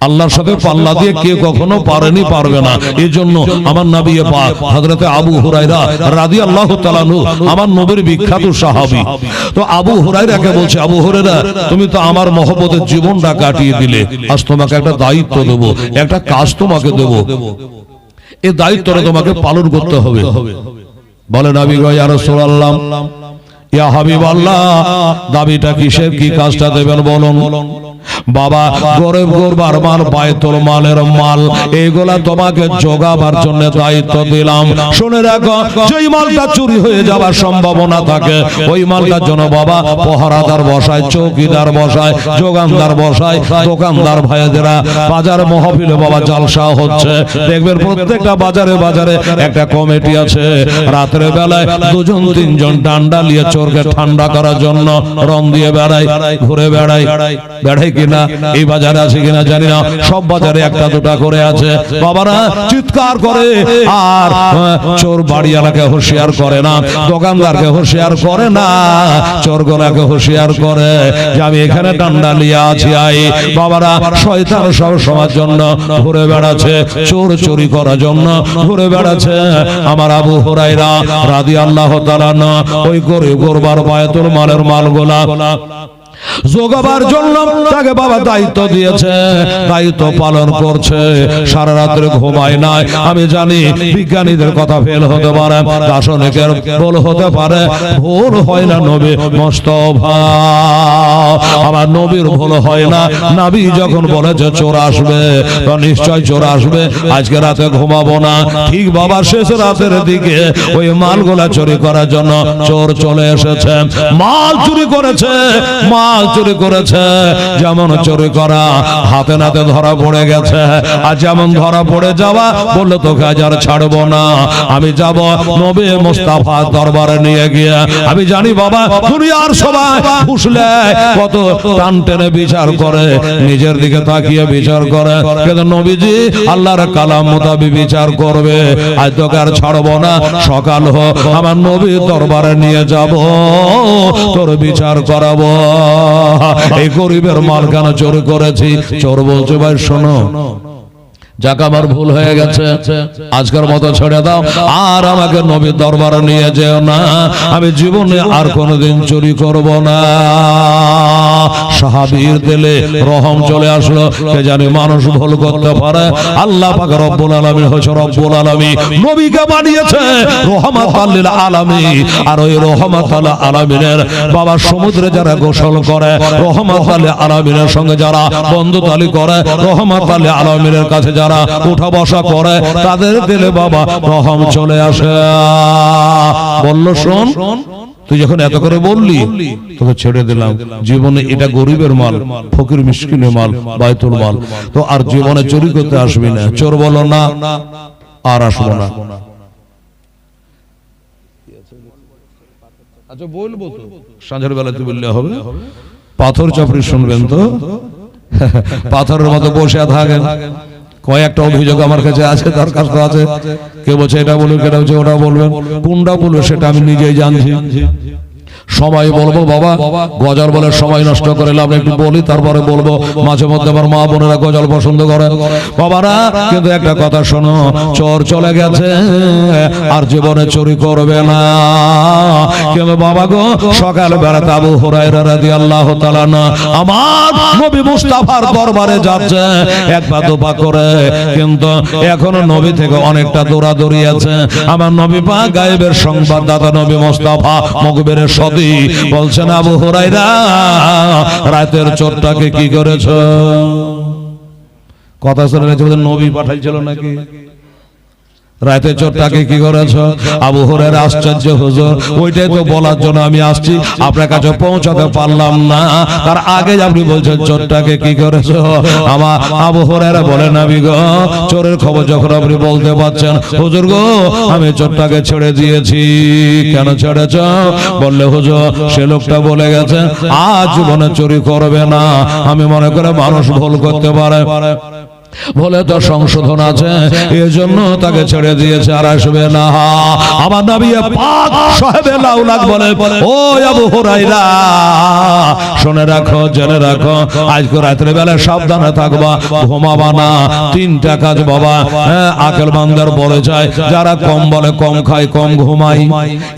আল্লাহর সাথে পাল্লা দিয়ে কে কখনো পারেনি, পারবে না। এই জন্য আমার নবী পাক হযরতে আবু হুরায়রা রাদিয়াল্লাহু তাআলা আনহু আমার নবীর বিখ্যাত সাহাবী। তো আবু হুরায়রাকে বলছে, আবু হুরায়রা তুমি তো আমার মহব্বতের জীবনটা কাটিয়ে দিলে, আজ তোমাকে একটা দায়িত্ব দেব, একটা কাজ তোমাকে দেব, এই দায়িত্বটা তোমাকে পালন করতে হবে। বলে নবী গো ইয়া রাসূলুল্লাহ, ইয়া হাবিবাল্লাহ, দাবিটা কিসের, কি কাজটা দেবেন বলুন। বাবা গরিব গরবার মাল, বায়তুল মালের মাল, এইগুলা তোমাকে জোগাবার জন্য দায়িত্ব দিলাম। শুনে রাখো, যেই মালটা চুরি হয়ে যাওয়ার সম্ভাবনা থাকে ওই মালটার জন্য বাবা পহরাদার বসায়, চৌকিদার বসায়, যোগানদার বসায়, দোকানদার ভাইদেরা বাজার মহফিলে বাবা জালসা হচ্ছে, দেখবেন প্রত্যেকটা বাজারে বাজারে একটা কমিটি আছে। রাতের বেলায় দুজন তিনজন ডান্ডা নিয়ে চোরকে ঠান্ডা করার জন্য রং দিয়ে বেড়ায়, ঘুরে বেড়ায় কিনা, এই বাজারে আছে কিনা জানি না, সব বাজারে একটা দুটা করে আছে। বাবারা চিৎকার করে, আর চোর বাড়িওয়ালাকে হুঁশিয়ার করে না, দোকানদারকে হুঁশিয়ার করে না, চোরগুলাকে হুঁশিয়ার করে যে আমি এখানে ডান্ডা নিয়ে আছি। আই বাবারা শয়তান সব সময়ের জন্য ঘুরে বেড়াচ্ছে, চোর চুরি করার জন্য ঘুরে বেড়াচ্ছে। আমার আবু হুরায়রা রাদিয়াল্লাহু তাআলা ওই গরিব গরবার বায়তুল মালের মালগুলা যোগাবার জন্য তাকে বাবা দায়িত্ব দিয়েছে, দায়িত্ব পালন করছে, সারা রাত্রে ঘুমায় নাই। আমি জানি বিজ্ঞানীদের কথা ফেল হতে পারে, দার্শনিকের ভুল হতে পারে, ভুল হয় না নবী মোস্তফা, আমার নবীর ভুল হয় না। নবী যখন বলেছে চোর আসবে তো নিশ্চয় চোর আসবে, আজকে রাতে ঘুমাবো না। ঠিক বাবা শেষ রাতের দিকে ওই মালগুলা চুরি করার জন্য চোর চলে এসেছে, মাল চুরি করেছে, মাল চুরি করেছে। যেমন চুরি করা হাতে নাতে ধরা পড়ে গেছে, আর যেমন ধরা পড়ে যাওয়া, বললো তোকে আজ আর ছাড়বো না, আমি যাব নবী মুস্তাফা দরবারে নিয়ে গিয়ে। আমি জানি বাবা দুনিয়ার সবাই ফুসলে কত টান টেনে বিচার করে, নিজের দিকে তাকিয়ে বিচার করে, কিন্তু নবীজি আল্লাহর কালাম মোতাবেক বিচার করবে। আজ তোকে আর ছাড়বো না, সকাল হোক আমার নবীর দরবারে নিয়ে যাব, তোর বিচার করাবো। এই গরিবের মাল কেন চোর করেছি? চোর বলছে ভাই শোনো, যাক আমার ভুল হয়ে গেছে, আজকের মতো ছেড়ে দাও, আর আমাকে নবীর দরবারে নিয়ে যেও না, আমি জীবনে আর কোনোদিন চুরি করব না। সাহাবীর দিলে রহম চলে আসলো, কে জানে মানুষ ভুল করতে পারে, আল্লাহ পাক রব্বুল আলামিন হচ্ছে রব্বুল আলামিন, নবীকে বানিয়েছে রহমাতাল লিল আলামিন। আর ওই রহমাতাল আলামিনের বাবা সমুদ্রে যারা গোসল করে, রহমাতাল আলামিনের সঙ্গে যারা বন্ধুতালি করে, রহমাতাল আলামিনের কাছে যারা উঠা বসা করে, তাদের দিলে বাবা রহম চলে আসে। বলল শোন, তুই যখন এত করে বললি তোকে ছেড়ে দিলাম, জীবনে এটা গরিবের মাল, ফকির মিসকিনের মাল, বাইতুল মাল, তো আর জীবনে চুরি করতে আসবি না। চোর বলো না, আর আসবো না। আচ্ছা বলবো তো, সন্ধ্যার বেলাতে বললে হবে। পাথর চাপড়ি শুনবেন তো, পাথরের মতো বসে থাকেন। কয়েকটা অভিযোগ আমার কাছে আছে, দরখাস্ত আছে, কে বলছে এটা বলুন, কেটা বলছে ওটা বলবেন, কোনটা বলবো সেটা আমি নিজেই জানছি। সময় বলবো বাবা, গজল বলে সময় নষ্ট করে লাভ, একটু বলি তারপরে বলবো। মাঝে মধ্যে আমার মা বোনেরা গজল পছন্দ করে বাবারা, কিন্তু একটা কথা শোনো, চোর চলে গেছে আর জীবনে চুরি করবে না। কিন্তু বাবা গো, সকাল বেলাতে আবু হুরায়রা রাদিয়াল্লাহু তাআলা না আমার নবী মুস্তাফার দরবারে যাচ্ছে এক পা দু পা করে, কিন্তু এখনো নবী থেকে অনেকটা দৌড়াদৌড়ি আছে। আমার নবী পাক গায়েবের সংবাদদাতা নবী মুস্তাফা মুখবিরের সদী বলছেন, আবু হুরায়রা রাতের চোরটাকে কি করেছো? কথা শুনে নবী পাঠাইছিল নাকি? রাতে চোরটাকে কি করেছ? আবু হুরায়রা আশ্চর্য, হুজুর ওইটাই তো বলার জন্য আমি আসছি, আপনার কাছে পৌঁছাতে পারলাম না, তার আগে আপনি বলছেন চোরটাকে কি করেছ। আমার আবু হুরায়রা বলেন, নবী গো, চোরের খবর যখন আপনি বলতে পারছেন, হুজুর গো আমি চোরটাকে ছেড়ে দিয়েছি। কেন ছেড়েছ? বললে হুজুর সে লোকটা বলে গেছে আজ জীবনে চুরি করবে না। আমি মনে করে মানুষ ভুল করতে পারে, বলে তো সংশোধন আছে, এজন্য তাকে ছেড়ে দিয়েছে, আর আসবে না। আমার নবী পাক সাহেবে লাউলাক বলে, ও আবু হুরায়রা শুনে রাখো, জেনে রাখো, আজকে রাতের বেলা সাবধানে থাকবা, ঘুমাবা না। তিনটা কাজ বাবা আকলমানদের বলে যায়, যারা কম বলে, কম খায়, কম ঘুমায়,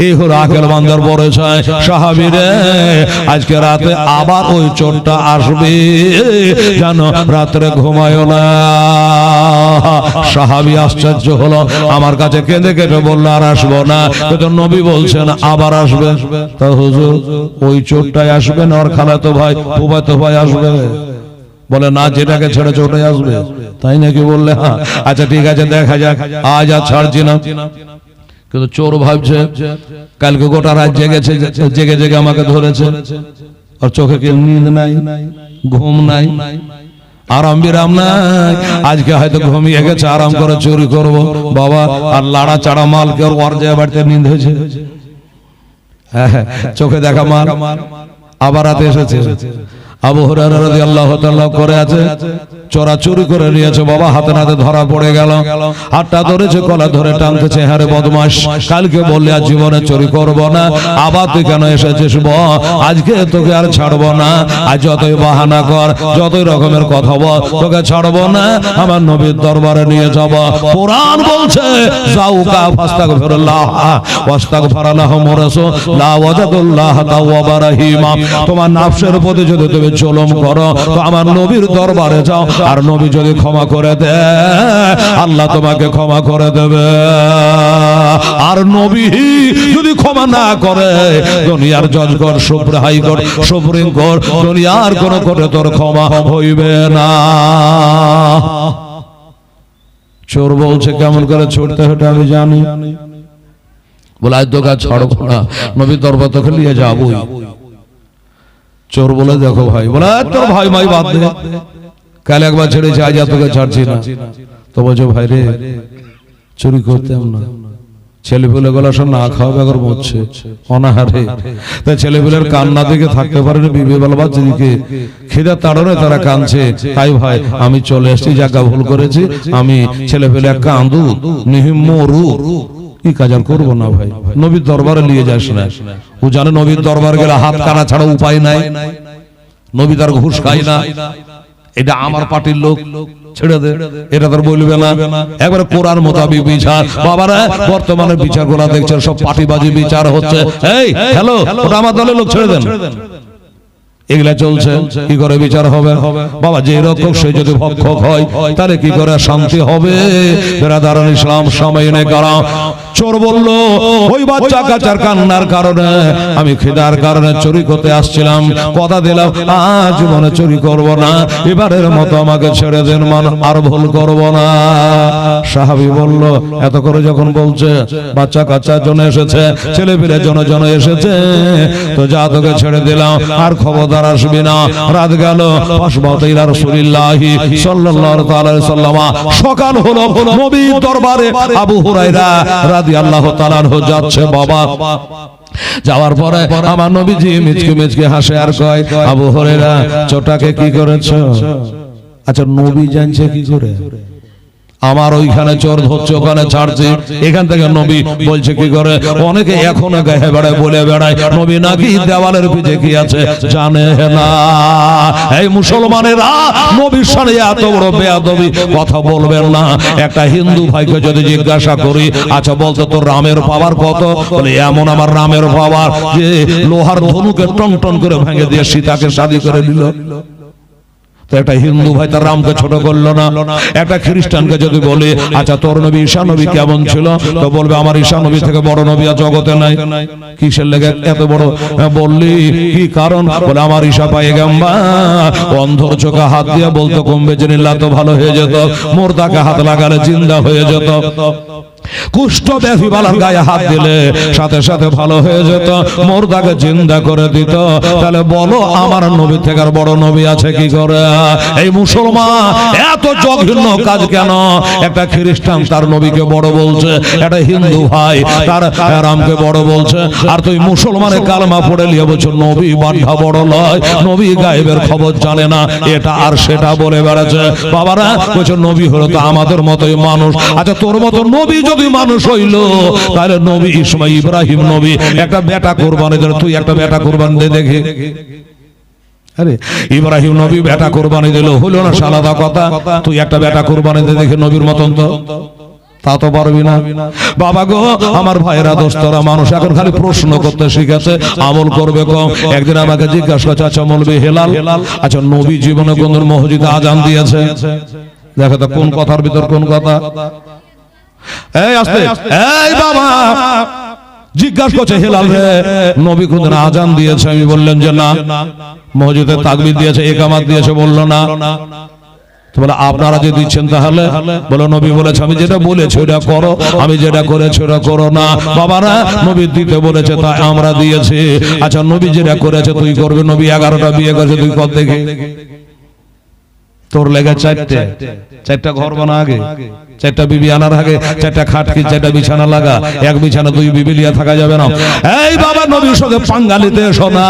এই হলো আকলমানদের বলে যায়। সাহাবীরে আজকে রাতে আবার ওই চোরটা আসবে, জানো রাত্রে ঘুমায়ও না। সাহাবী আশ্চর্য হলো, আমার কাছে কেঁদে কেটে বলল আর আসবো না, কিন্তু নবী বলছেন আবার আসবে। তা হুজুর ওই চোরটাই আসবে না, ওর খালাতো ভাই ফুফাতো ভাই আসবে? বলে না, যেটাকে ছেড়েছে ওটাই আসবে। তাই নাকি? বললে হ্যাঁ। আচ্ছা ঠিক আছে, দেখা যাক, আজ আর ছাড়ছি না। কিন্তু চোর ভাবছে কালকে গোটা রাত জেগেছে, জেগে জেগে আমাকে ধরেছে, আর চোখে কি নিদ নাই, ঘুম নাই, আরাম বিরাম নাই, আজকে হয়তো ঘুমিয়ে গেছে, আরাম করে চুরি করব বাবা। আর লাড়া চাড়া মাল কে ওর যে বাড়িতে নিন্দ হয়েছে, চোখে দেখা মাল আবার রাতে এসেছে, আবু হুরায়রা রাদিয়াল্লাহু তাআলা করে আছে, চোরাচুরি করে নিয়েছে বাবা, হাতে নাতে ধরা পড়ে গেল, হাতটা ধরেছে, কলা ধরে টানতেছে, হ্যাঁ রে বদমাশ, কালকে বললে আর জীবনে চুরি করব না, আবার তুই কেন এসেছিস? আজকে তোকে আর ছাড়বো না, আজ যতই বাহানা কর, যতই রকমের কথা বল, তোকে ছাড়বো না, আমার নবীর দরবারে নিয়ে যাব। কোরআন বলছে যাউকা ফাস্তাগফিরুল্লাহ ওয়াস্তাগফারালাহুম রাসূলুল্লাহ ওয়াজাদুল্লাহ তাওয়াবার রহিমা। তোমার নফসের প্রতি যদি তুমি জুলুম করো তো আমার নবীর দরবারে যাও, আর নবী যদি ক্ষমা করে দেয় আল্লাহ তোমাকে ক্ষমা করে দেবে, আর নবী যদি ক্ষমা না করে দুনিয়ার জজ কোর্ট, হাইকোর্ট, সুপ্রিম কোর্ট, দুনিয়ার কোন কোর্টে তোর ক্ষমা হইবে না। চোর বলছে কেমন করে ছুটতে হতে আমি জানি, বলে আজ তোকে ছাড়বো না, নবীর দরবার তোকে নিয়ে যাবই। চোর বলে দেখো ভাই, বলে তোর ভাই মাই বাদ দে, কাল একবার ছেড়েছে, আজ তোকে ছাড়ছি না। তো বলছো ভাই রে চুরি করতাম না, ছেলেপুলে গুলো সব না খাওয়া বেগর মরছে অনাহারে, তাই ছেলেপুলের কান্না দেখে থাকতে পারে না, বিবি বলবা যেদিকে খিদে তাড়নে তারা কাঁদছে, তাই ভাই আমি চলে এসেছি, জায়গা ভুল করেছি, আমি ছেলেপুলে কান্দু নিহিমরু কি কাজ আর করবো না ভাই, নবীর দরবারে নিয়ে যাস না। ও জানে নবীর দরবার গেলে হাত কানা ছাড়া উপায় নাই, নবী তার ঘুষ খায় না, এটা আমার পার্টির লোক, ছেড়ে দে, এটা তোর বলবে না। একবারে কোরআন মোতাবিক বিচার বাবারা, বর্তমানে বিচার করা দেখছেন সব পার্টিবাজি বিচার হচ্ছে। এই হ্যালো, ওটা আমার দলের লোক, ছেড়ে দেন, এগুলা চলছে, কি করে বিচার হবে বাবা? যে রক্ষক সে যদি ভক্ষক হয় তাহলে কি করে শান্তি হবে? বেরাদারান ইসলাম সামনে গাড়া। চোর বলল ওই বাচ্চা কাচার কান্নার কারণে আমি খিদার কারণে চুরি করতে আসছিলাম, কথা দিলাম আজ জীবনে চুরি করব না, এবারের মতো আমাকে ছেড়ে দেন, মান আর ভুল করব না। সাহাবী বলল এত করে যখন বলছে, বাচ্চা কাচ্চার জন্য এসেছে, ছেলে পেলের জন্য এসেছে, তো যা তোকে ছেড়ে দিলাম, আর খবরদার আসবি না। রাত গেল, রাসূলুল্লাহি সাল্লাল্লাহু আলাইহি সাল্লাম, সকাল হলো, নবীর দরবারে আবু হুরায়রা রাদিয়াল্লাহু তাআলা আনহু যাচ্ছে বাবা। যাওয়ার পরে আমার নবীজি মিচকে মিচকে হাসে আর কয়, আবু হুরায়রা চোরটাকে কি করেছো? আচ্ছা নবী জানছে কি করে? আমার ওইখানে চোর ধরছে, ওখানে ছাড়ছে, এখান থেকে নবী বলছে কি করে? অনেকে এখনো গায়ে বেড়ায় বলে বেড়ায় নবী নাকি দেওয়ালের পিছে কি আছে জানে না। এই মুসলমানেরা নবীর সামনে এত বড় বেয়াদবি কথা বলবেন না। একটা হিন্দু ভাইকে যদি জিজ্ঞাসা করি, আচ্ছা বলতো তোর রামের পাওয়ার কত? বলে এমন আমার রামের পাওয়ার যে লোহার ধনুকে টন টন করে ভেঙে দিয়ে সীতাকে শাদী করে দিল। তো একটা হিন্দু ভাই তার রামকে ছোট করলো না। একটা খ্রিস্টানকে যদি বলে আচ্ছা তোর নবী ঈসা নবী কেমন ছিল, তো বলবে আমার ঈসা নবী থেকে বড় নবী আর জগতে নাই। কিসের লেগে এত বড় বললি? কি কারণ? বলে আমার ঈসা পায়গাম্বার অন্ধর চোখে হাত দিয়ে বলতো কমবে জিনিল্লাহ, তো ভালো হয়ে যেত, মুর্দাকে হাত লাগালে জিন্দা হয়ে যেত, কুষ্ঠ ব্যাধি বালার গায়ে হাত দিলে সাথে সাথে ভালো হয়ে যেত, মুর্দাকে জিন্দা করে দিত। তাহলে বলো আমার নবী থেকে আর বড় নবী আছে কি করে? এই মুসলমান এত জঘন্য কাজ কেন? একটা খ্রিস্টান তার নবীকে বড় বলছে, একটা হিন্দু ভাই তার রামকে বড় বলছে, আর তুই মুসলমানের কালমা পড়ে নিয়ে বলছো নবী বান্ধা বড় নয়, নবী গায়েবের খবর জানে না, এটা আর সেটা বলে বেড়াচ্ছে। বাবারা বলছো নবী হলো তো আমাদের মতোই মানুষ। আচ্ছা তোর মতো নবী যদি মানুষ হইল, তাহলে নবী ইসমাঈল ইব্রাহিম নবী একটা বেটা কুরবানি দিল, তুই একটা বেটা কুরবানি দে দেখে। আরে ইব্রাহিম নবী বেটা কুরবানি দিল, হলো না সালাদা কথা? তুই একটা বেটা কুরবানি দে দেখে নবীর মতন, তো তা তো পারবি না। বাবা গো আমার ভাইরা দোস্তরা, মানুষ এখন খালি প্রশ্ন করতে শিখেছে, আমল করবে কম। একদিন আমাকে জিজ্ঞাসা করছে, আচ্ছা মৌলভী হেলাল, আচ্ছা নবী জীবনে কোন মসজিদে আজান দিয়েছে? দেখো তো কোন কথার ভিতর কোন কথা। এই আসতে, এই বাবা জিজ্ঞাসা করছে হেলাল রে নবী কোনদিন আজান দিয়েছে? আমি বললেন যে না। মসজিদে তাকবীর দিয়েছে, ইকামত দিয়েছে? বললো না। বলে আপনারা যে দিচ্ছেন তাহলে? বলো নবী বলেছে আমি যেটা বলেছি ওটা করো, আমি যেটা করেছি ওটা করো না। বাবারা নবী দিতে বলেছে তাই আমরা দিয়েছি। আচ্ছা নবী যেটা করেছে তুই করবে, নবী 11টা বিয়ে করেছে, তুই কর দেখে। তোর লেগে চারটা ঘর বানা আগে, চারটা বিবি আনার আগে চারটা খাটকি চারটা বিছানা লাগা, এক বিছানা দুই বিবি লিয়া থাকা যাবে না। এই বাবা নবীর সঙ্গে পাঙ্গালিতে শোনা,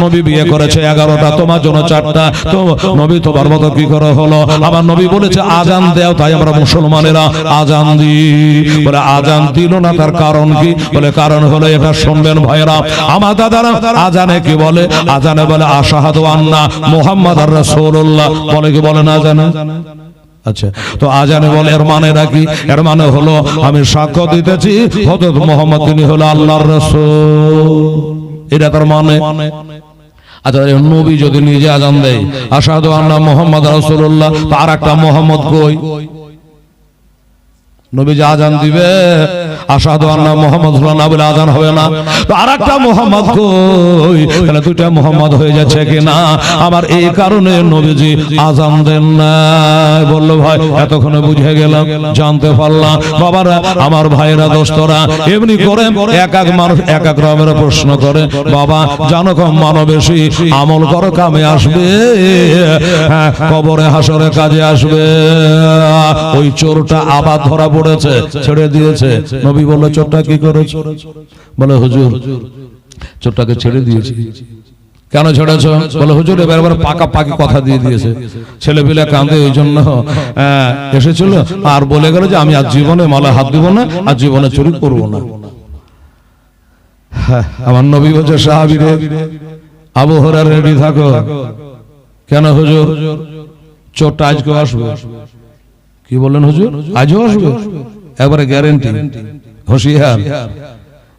নবী বিয়ে করেছে 11টা, তোমার জন্য 4টা, তো নবী তোমার মতো কি করে হলো? আমার নবী বলেছে আজান দেও, তাই আমরা মুসলমানেরা আজান দিই। বলে আজান দিল না, তার কারণ কি? বলে কারণ হলো এটা শুনবেন ভাইরা, আমার দাদারা আজানে কি বলে? আজানে বলে আশহাদু আন্না মুহাম্মাদার রাসূলুল্লাহ, বলে কি বলে না আজানে? আচ্ছা, তো আজানে বলে এর মানেটা কি? এর মানে হলো আমি সাক্ষ্য দিতেছি হযরত মুহাম্মদ তিনি হলো আল্লাহর রাসূল, এটা তার মানে। আচ্ছা, নবী যদি নিজে আজান দেয় আশহাদু আন্না মুহাম্মাদ রাসূলুল্লাহ, তো আরেকটা মুহাম্মদ কই? নবী যে আজান দিবে আশহাদু আন্না মুহাম্মাদ রাসূলুল্লাহ না বলে আজান হবে না, তো আরেকটা মুহাম্মদ কই? তাহলে দুইটা মুহাম্মদ হয়ে যাচ্ছে কি না? আমার এই কারণে নবীজি আজান দেন না। বলল ভাই এতক্ষণে বুঝে গেলাম, জানতে পারলাম। বাবারা আমার ভাইরা দোস্তরা, এমনি করে এক এক মানুষ এক এক রকমের প্রশ্ন করে। বাবা জানো কম মানো বেশি, আমল করো কামে আসবে, কবরে হাসরে কাজে আসবে। ওই চোরটা আবার ধরা পড়েছে, ছেড়ে দিয়েছে। নবী বলল চোরটা কি করেছ? বলে হুজুর চোরটাকে ছেড়ে দিয়েছি। কেন ছেড়েছ? বলে হুজুর এবার পাকা পাকি কথা দিয়ে দিয়েছে, ছেলে পিলে কাঁদে, ওই জন্য এসেছিল, আর বলে গেল যে আমি আজ জীবনে মালা হাত দিব না, আর জীবনে চুরি করব না। আমার নবী বলছে সাহাবীরে আবু হুরায়রা রেডি থাকো। কেন হুজুর? চোরটা আজকে আসবে। কি বললেন হুজুর? আজও আসবে? এবারে গ্যারেন্টি, হুঁশিয়ার।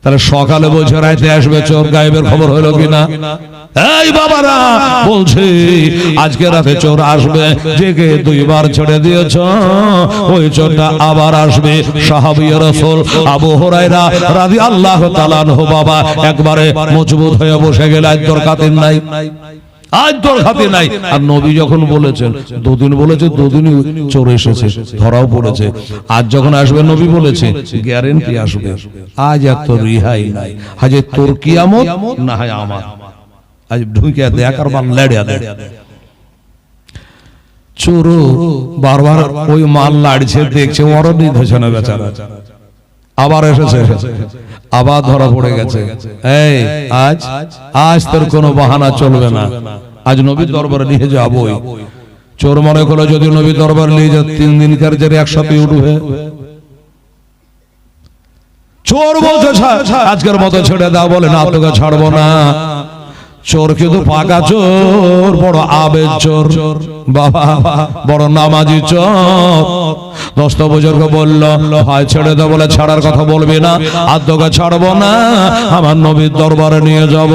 তাহলে সকালে বলছে রাতে আসবে চোর, গায়েবের খবর হলো কিনা? এই বাবারা বলছে আজকে রাতে চোর আসবে, জেগে দুইবার ছেড়ে দিয়েছ, ওই চোরটা আবার আসবে। সাহাবী রাসূল আবু হুরায়রা রাদিয়াল্লাহু তাআলা আনহু বাবা একবারে মজবুত হয়ে বসে গেল, আজ তোর খাতির নাই, আজ তোর খাতির নাই। আর নবী যখন বলেছেন দুদিন, বলেছে দুদিনই চোর এসেছে, ধরাও পড়েছে। আজ যখন আসবে নবী বলেছে গ্যারেন্টি আসবে, আজ আর তোর রিহাই নাই। আজ তোর কিয়ামত না হয় আমার, আজ ঢুকে দেখ আর মাল লেড়ে দে। চোর বারবার ওই মাল লাড়ছে, দেখছে, অরণি ধরছে না বেচারা, আবার এসেছে, আবার ধরা পড়ে গেছে। এই আজ আজ তোর কোনো বাহানা চলবে না, আজ নবীর দরবারে নিয়ে যাবই। চোর মনে করলো যদি নবীর দরবারে নিয়ে যায় 3 দিনকার জেরে একসাথে উঠবে। চোর বলছে আজকের মতো ছেড়ে দাও, বলে না তোকে ছাড়বো না। চোর কিন্তু পাকা চোর, বড় আবেদ চোর, বাবা বড় নামাজি চোর। দোস্ত বুজুর্গ বলল ভাই ছেড়ে দাও, বলে ছাড়ার কথা বলবি না, আর তোকে ছাড়বো না, আমার নবীর দরবারে নিয়ে যাব।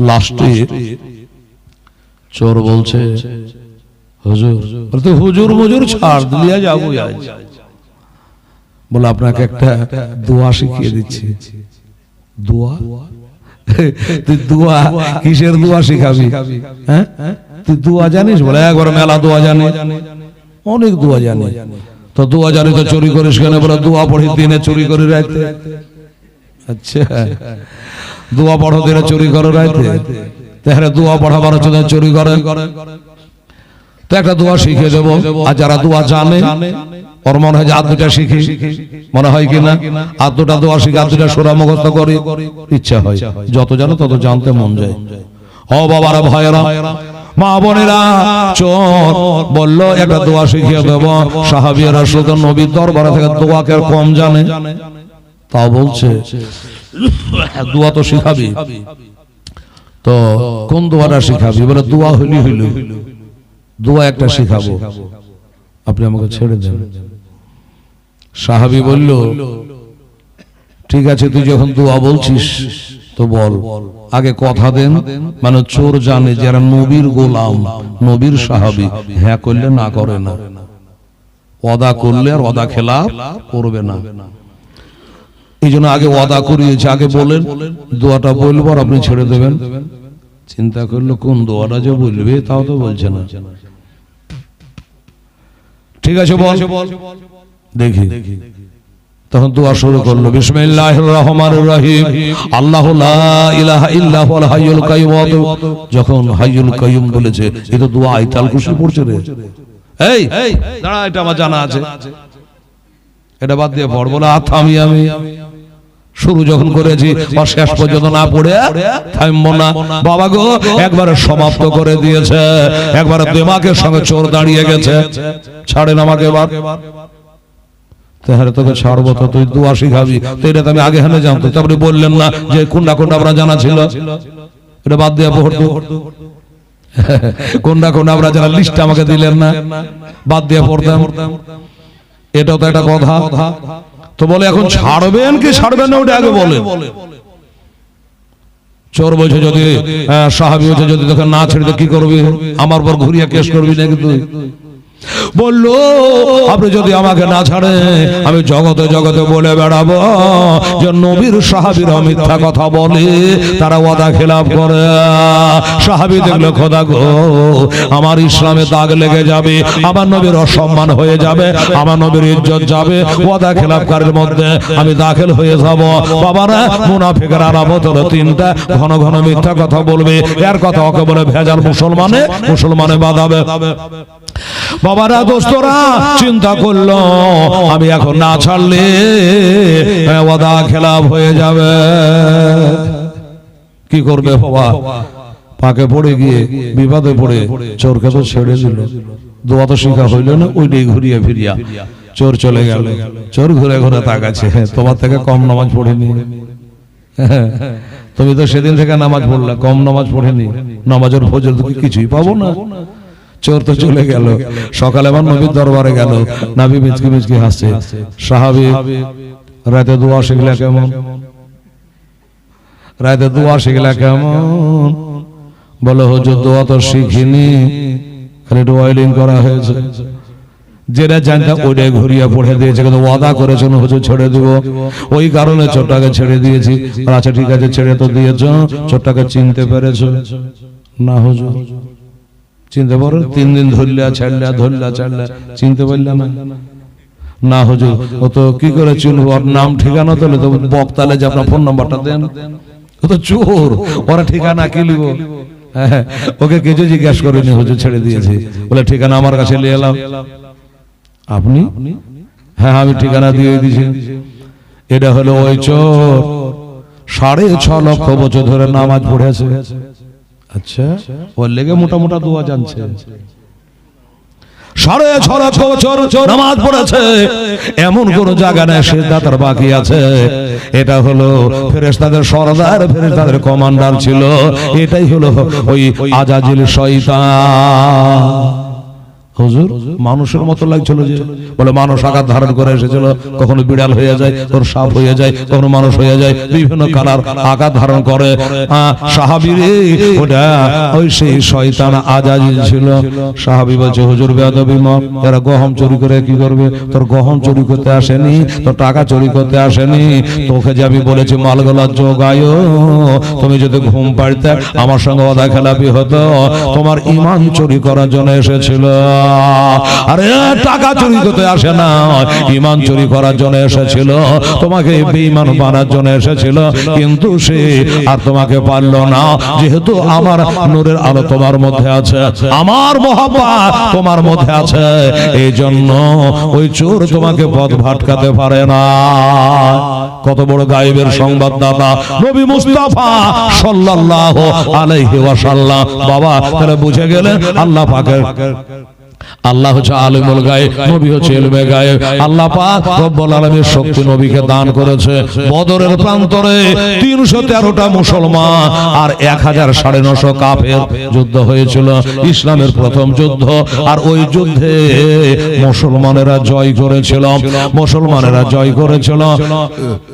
লাস্টে চোর বলছে হুজুর, তুই হুজুর মুজুর ছাড়, দিয়ে যাবো আজ। বলে আপনাকে একটা দোয়া শিখিয়ে দিচ্ছি। দোয়া? তুই দোয়া কিসের দোয়া শিখাবি? হ্যাঁ তুই দোয়া জানিস? বলে একবার মেলা দোয়া জানি, অনেক দোয়া জানি। তো দোয়া জানি তো চুরি করিস কেন? বলে দোয়া পড়ি দিনে চুরি করে রাখতে। আচ্ছা, দোয়া পড়ো দিনে চুরি করে রাখতে, তাহলে দোয়া পড়াবার জন্য চুরি করে। তো একটা দোয়া শিখে দেবো, আর যারা দোয়া জানে ওর মনে হয় যে আর দুটা শিখি, মনে হয় কিনা আর দুটা দোয়া শিখে আর দুটা সূরা মুখস্থ করি, ইচ্ছা হয়। যত জানো তত জানতে মন যায়। ও বাবারা ভাইয়েরা মা বোনেরা, চোর বললো একটা দোয়া শিখিয়ে দেব। সাহাবী রাসূল নবীর দরবারে থেকে দোয়াকে কম জানে, তাও বলছে দোয়া তো শিখাবি। তো কোন দোয়াটা শিখাবি? বলে দোয়া হইলি হইল, দোয়া একটা শিখাবো, আপনি আমাকে ছেড়ে দেন। সাহাবী বলল ঠিক আছে, তুই যখন দোয়া বলছিস তো বল, আগে কথা দেন। মানে চোর জানে যারা নবীর গোলাম, নবীর সাহাবী, হ্যাঁ করলে না করে না, ওয়াদা করলে আর ওয়াদা খেলাফ করবে না। এই জন্য আগে ওয়াদা করিয়েছে, আগে বলেন দোয়াটা বলবো আর আপনি ছেড়ে দেবেন। চিন্তা করলো কোন দোয়াটা যে বলবে, তাও তো বলছে না। ঠিক আছে বল, দেখি। তখন দোয়া শুরু করলো, বিসমিল্লাহির রহমানির রহিম, আল্লাহু লা ইলাহা ইল্লা হুয়াল হাইয়ুল কাইয়্যুম। যখন হাইয়ুল কাইয়্যুম বলেছে, এটা দোয়া আয়াতুল কুরসি পড়ছে রে। এই দাঁড়া, এটা আমার জানা আছে, এটা বাদ দিয়ে পড়। বলে থামি, আমি শুরু যখন করেছি আর শেষ পর্যন্ত না পড়ে থামবো না। বাবা গো একবারে সমাপ্ত করে দিয়েছে, একবারে দিমাগের সঙ্গে চোর দাঁড়িয়ে গেছে। ছাড়েন আমাকে এবার, তাহলে তোকে ছাড়বো তো, তুই দোয়া শিখাবি। তো এটা তো আমি আগে হানে জানতো, তারপরে বললেন না যে কোনটা কোনটা আমরা জানা ছিল, এটা বাদ দিয়ে পড়তো। কোনটা কোনটা আমরা জানা লিস্ট আমাকে দিলেন না, বাদ দিয়ে পড়তাম। এটাও তো একটা কথা। তো বলে এখন ছাড়বেন কি ছাড়বেন না, ওটা আগে বলে। চোর বলছে যদি সাহাবী বলছে যদি তোকে না ছেড়ে তো কি করবি, আমার পর ঘুরিয়ে কেস করবি নাকি তুই? বললো আপনি যদি আমাকে না ছাড়ে আমি জগতে জগতে বলে বেড়াবো যে নবীর সাহাবীরা মিথ্যা কথা বলে, তারা ওয়াদা খেলাফ করে। সাহাবী দেখলো খোদা গো আমার ইসলামে দাগ লেগে যাবে, আমার নবীর অসম্মান হয়ে যাবে, আমার নবীর ইজ্জত যাবে, ওয়াদা খেলাফকারীর মধ্যে আমি দাখিল হয়ে যাব। বাবারা মুনাফিকের আলামত হলো তিনটা, ঘন ঘন মিথ্যা কথা বলবে, এর কথা ওকে বলে ভেজাল মুসলমানে বাঁধাবে। বাবারা দোস্তরা চিন্তা করলো আমি এখন না ছাড়লে ওয়াদা খেলাফ হয়ে যাবে, কি করবে বাবা? পাকে পড়ে গিয়ে বিপদে পড়ে চোরকে তো ছেড়ে দিল, দোয়া তো শিখা হইল না, ওইটাই ঘুরিয়ে ফিরিয়া চোর চলে গেল। চোর ঘুরে ঘুরে তাকাচ্ছে, তোমার থেকে কম নামাজ পড়েনি, তুমি তো সেদিন থেকে নামাজ পড়লা, কম নামাজ পড়েনি, নামাজের ফজর তো কিছুই পাবো না। চোর তো চলে গেল। সকালে আমার নবীর দরবারে গেল, নবী মিচকি মিচকি হাসছে। সাহাবী রাতে দোয়া শিখলা কেমন, রাতে দোয়া শিখলা কেমন? বলে হুজুর দোয়া তো শিখিনি, খালি ওয়াইলিং করা হয়েছে। যেটা জানতাম ওইটাই ঘুরিয়ে পড়ে দিয়েছে, কিন্তু ওয়াদা করেছেন হুজুর ছেড়ে দিব, ওই কারণে চোরটাকে ছেড়ে দিয়েছি। আচ্ছা ঠিক আছে ছেড়ে তো দিয়েছ, চোরটাকে চিনতে পেরেছ না হুজুর? চিনতে পারো? 3 দিন ধরলা ছাড়লা, ধরলা ছাড়লা, চিনতে পারলা না? না হুজুর ও তো কি করে চিনবো, ওর নাম ঠিকানা তো বক্তালে যে আপনার ফোন নাম্বারটা দেন, ও তো চোর, ওরা ঠিকানা কি লিব? ওকে কিছু জিজ্ঞেস করিনি, হুজুর ছেড়ে দিয়েছি। বলে ঠিকানা আমার কাছে নিয়ে এলাম। আপনি? হ্যাঁ আমি ঠিকানা দিয়ে দিয়েছি। এটা হলো ওই চোর, 6.5 লক্ষ বছর ধরে নামাজ পড়েছে। আচ্ছা ওর লেগে মোটা মোটা দোয়া জানছে, 6.5 লক্ষ বছর নামাজ পড়েছে, এমন কোন জায়গা নেই সিজদা তার বাকি আছে। এটা হলো ফেরেশতাদের সরদার, ফেরেশতাদের কমান্ডার ছিল, এটাই হলো ওই আজাজিল শয়তান। হুজুর মানুষের মতো লাগছিল যে, বলে মানুষ আকার ধারণ করে এসেছিল, কখনো বিড়াল হয়ে যায়, কখনো সাপ হয়ে যায়, কখনো মানুষ হয়ে যায়, বিভিন্ন কালার আকার ধারণ করে। সাহাবী রে ওটা ওই সেই শয়তান আজাজিল ছিল। সাহাবী বলছে হুজুর বেয়াদবি মাফ, এরা গহম চুরি করে কি করবে? তোর গহম চুরি করতে আসেনি, তোর টাকা চুরি করতে আসেনি, তোকে যে আমি বলেছি মালগুলা জোগায়, তুমি যদি ঘুম পাড়তে আমার সঙ্গে ওয়াদা খেলাপি হতো, তোমার ঈমান চুরি করার জন্য এসেছিল। আরে টাকা চুরি করতে আসে না, ঈমান চুরি করার জন্য এসেছিল, তোমাকে বেঈমান বানার জন্য এসেছিল, কিন্তু সে আর তোমাকে পারলো না, যেহেতু আমার নূরের আলো তোমার মধ্যে আছে, আমার মহব্বত তোমার মধ্যে আছে, এই জন্য ওই চোর তোমাকে পথ ভাটকাতে পারে না। কত বড় গায়েবের সংবাদদাতা নবী মুস্তাফা সাল্লাল্লাহু আলাইহি ওয়াসাল্লাম। বাবা তাহলে বুঝে গেলেন আল্লাহ পাকের, আল্লাহ হচ্ছে আলিমুল গায়েব, নবী হচ্ছে ইলমে গায়েব। আল্লাহ পাক রব্বুল আলামিন শক্তি নবীকে দান করেছে। বদরের প্রান্তরে 313টা মুসলমান আর 1900 কাফের যুদ্ধ হয়েছিল, ইসলামের প্রথম যুদ্ধ। আর ওই যুদ্ধে মুসলমানেরা জয় করেছিল, মুসলমানেরা জয় করেছিল।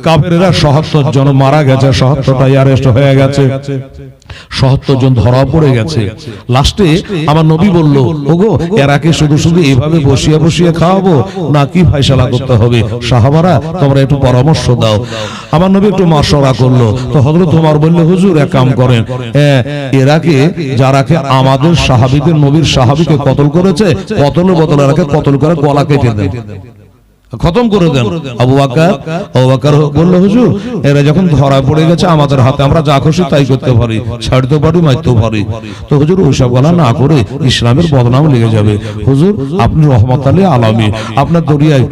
কাফেররা 77 জন মারা গেছে, 77টাই অ্যারেস্ট হয়ে গেছে, 77 জন ধরা পড়ে গেছে। লাস্টে আমার নবী বলল, ওগো এরা কি শুধু শুধু এইভাবে বসিয়ে বসিয়ে খাওয়াবো, না কি ফয়সালা করতে হবে? সাহাবারা তোমরা একটু পরামর্শ দাও। আমার নবী একটু মাশওয়ারা করলো। তো হযরত ওমর বলল, হুজুর এক কাম করেন, এরাকে যারাকে আমাদের সাহাবীদের নবীর সাহাবীকে কতল করেছে, কতলের বদলে এরাকে কতল করে গলা কেটে দেন। খতম করে দেন। আবু বকর বলল, হুজুর এরা যখন ধরা পড়ে গেছে আমাদের হাতে, আমরা যা খুশি তাই করতে পারি, ছাড়তে পারি, মারতে পারি। তো হুজুর ওইসব বলা না করে ইসলামের বদনাম লেগে যাবে। হুজুর আপনি রহমত আলামিন, আপনার দরিয়ায়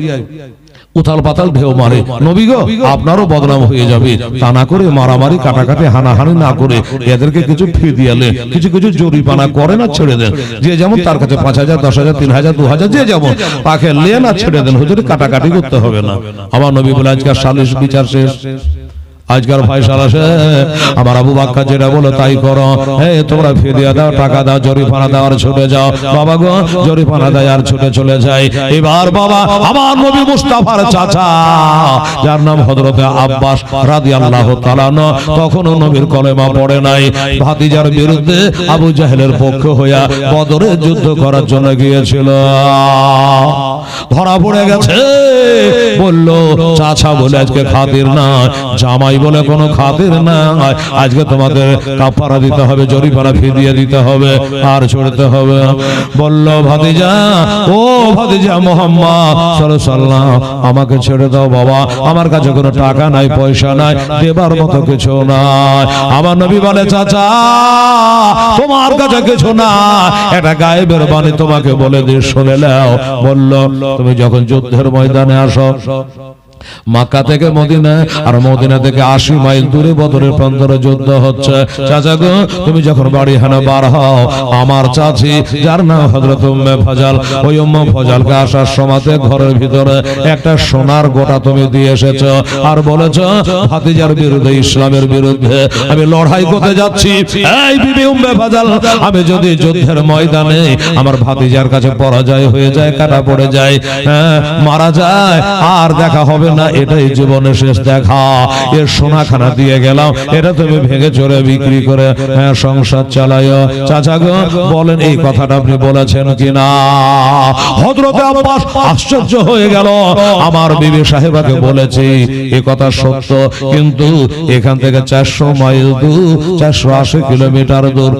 উথাল পাতাল ঢেউ মারে, নবী গো আপনারও বদনাম হয়ে যাবে। তা না করে মারামারি কাটাকাটি হানাহানি না করে এদেরকে কিছু ফি দিয়ালে, কিছু কিছু জরিমানা করেন আর ছেড়ে দেন। যে যেমন তার কাছে 5,000, 10,000, 3,000, 2,000 যে যেমন তাকে লেন আর ছেড়ে দেন। হুজুর কাটাকাটি করতে হবে না। আমার নবী বলে আজকাল সালিশ বিচার শেষ, আজকাল ফয়সালা শেষ। আমার আবু বকর যেটা বলো তাই করো। তোমরা ফিরিয়ে দাও, টাকা দাও, জরিমানা দাও আর ছুটে যাও। বাবা গো জরিমানা দেয় আর ছুটে চলে যায়। এবার বাবা আমার নবী মুস্তাফার চাচা, যার নাম হযরত আব্বাস রাদিয়াল্লাহু তাআলা আনহু, তখনও নবীর কলেমা পড়ে নাই। ভাতিজার বিরুদ্ধে আবু জাহেলের পক্ষ হইয়া বদরে যুদ্ধ করার জন্য গিয়েছিল। ধরা পড়ে গেছে, বলল চাচা বলে আজকে খাতির না, জামাই বলে কোনো খাতির না, আজকে তোমাদের কাফারা দিতে হবে, জরিমানা ফিরিয়ে দিতে হবে আর ছড়তে হবে। বলল ভাতিজা, ও ভাতিজা মুহাম্মদ সাল্লাল্লাহু আলাইহি ওয়াসাল্লাম, আমাকে ছেড়ে দাও বাবা, আমার কাছে কোনো টাকা নাই, পয়সা নাই, দেবার মতো কিছু নাই। আমার নবী বলে চাচা তোমার কাছে কিছু না, একটা গায়েবের বাণী তোমাকে বলে দিয়ে শুনে নাও। বলল তুমি যখন যুদ্ধের ময়দানে আসো, মক্কা থেকে মদিনা আর মদিনা থেকে 80 মাইল দূরে বদরের প্রান্তরে যুদ্ধ হচ্ছে। চাচা গো তুমি যখন বাড়ি হানা বার হও, আমার চাচি যার নাম হযরত উম্মে ফজল, ওই উম্মে ফজলকে আসার সময়তে ঘরের ভিতরে একটা সোনার গোটা তুমি দিয়ে এসেছো আর বলেছো ভাতিজার বিরুদ্ধে, ইসলামের বিরুদ্ধে আমি লড়াই করতে যাচ্ছি। এই বিবি উম্মে ফজল, আমি যদি যুদ্ধের ময়দানে আমার ভাতিজার কাছে পরাজয় হয়ে যায়, কাটা পড়ে যায়, মারা যায়, আর দেখা হবে না, এটাই জীবনের শেষ দেখা। এর সোনাখানা দিয়ে গেলাম, এটা তুমি ভেঙে চড়ে বিক্রি করে সংসার চালায়। চাচা গো বলেন এই কথাটা আপনি বলেছেন কিনা? হযরত আব্বাস আশ্চর্য হয়ে গেল। আমার বিবি সাহেবাকে বলেছি এই কথা সত্য, কিন্তু এখান থেকে 400 মাইল দূর, 480 কিলোমিটার দূর,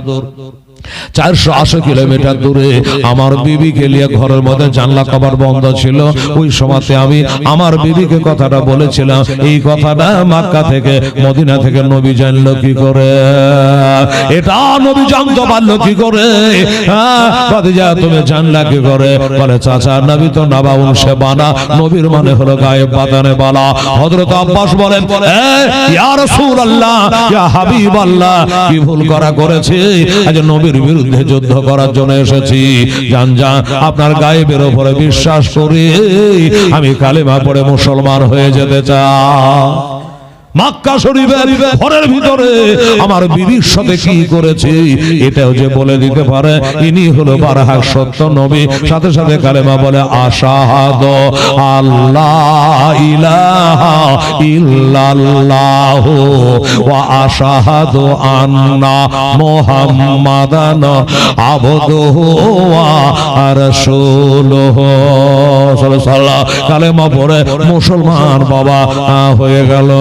480 কিলোমিটার দূরে আমার বিবিকে নিয়ে ঘরের মধ্যে জানলা কবাট বন্ধ ছিল। ওই সময়তে আমি আমার বিবিকে কথাটা বলেছিলাম। এই কথাটা মক্কা থেকে মদিনা থেকে নবী জানলো কি করে? এটা নবী জানতে পারলো কি করে? ভাতিজা তুমি জানলা কি করে? বলে চাচা নবী তো নাবাউন সে বানা, নবীর মানে হলো গায়েব বাদানে বালা। হযরত আব্বাস বলেন ইয়া রাসূলুল্লাহ, ইয়া হাবিবাল্লাহ, কি ভুল করেছি, আজ নবীর বিরুদ্ধে যুদ্ধ করার জন্য এসেছি। জান আপনার গায়েবের উপরে বিশ্বাস করি আমি কালেমা পড়ে মুসলমান হয়ে যেতে চাই। মক্কা শরীফের ঘরের ভিতরে আমার বিবির সাথে কি করেছে এটাও যে বলে দিতে পারে, ইনি হলো বারহাক সত্য নবী। সাথে সাথে কালেমা বলে আশহাদু আল্লাহ ইলাহা ইল্লাল্লাহু ওয়া আশহাদু আন্না মুহাম্মাদান আবদুহু ওয়া রাসূলুহু। সাল্লাল্লাহু কালেমা পড়ে মুসলমান বাবা হয়ে গেল।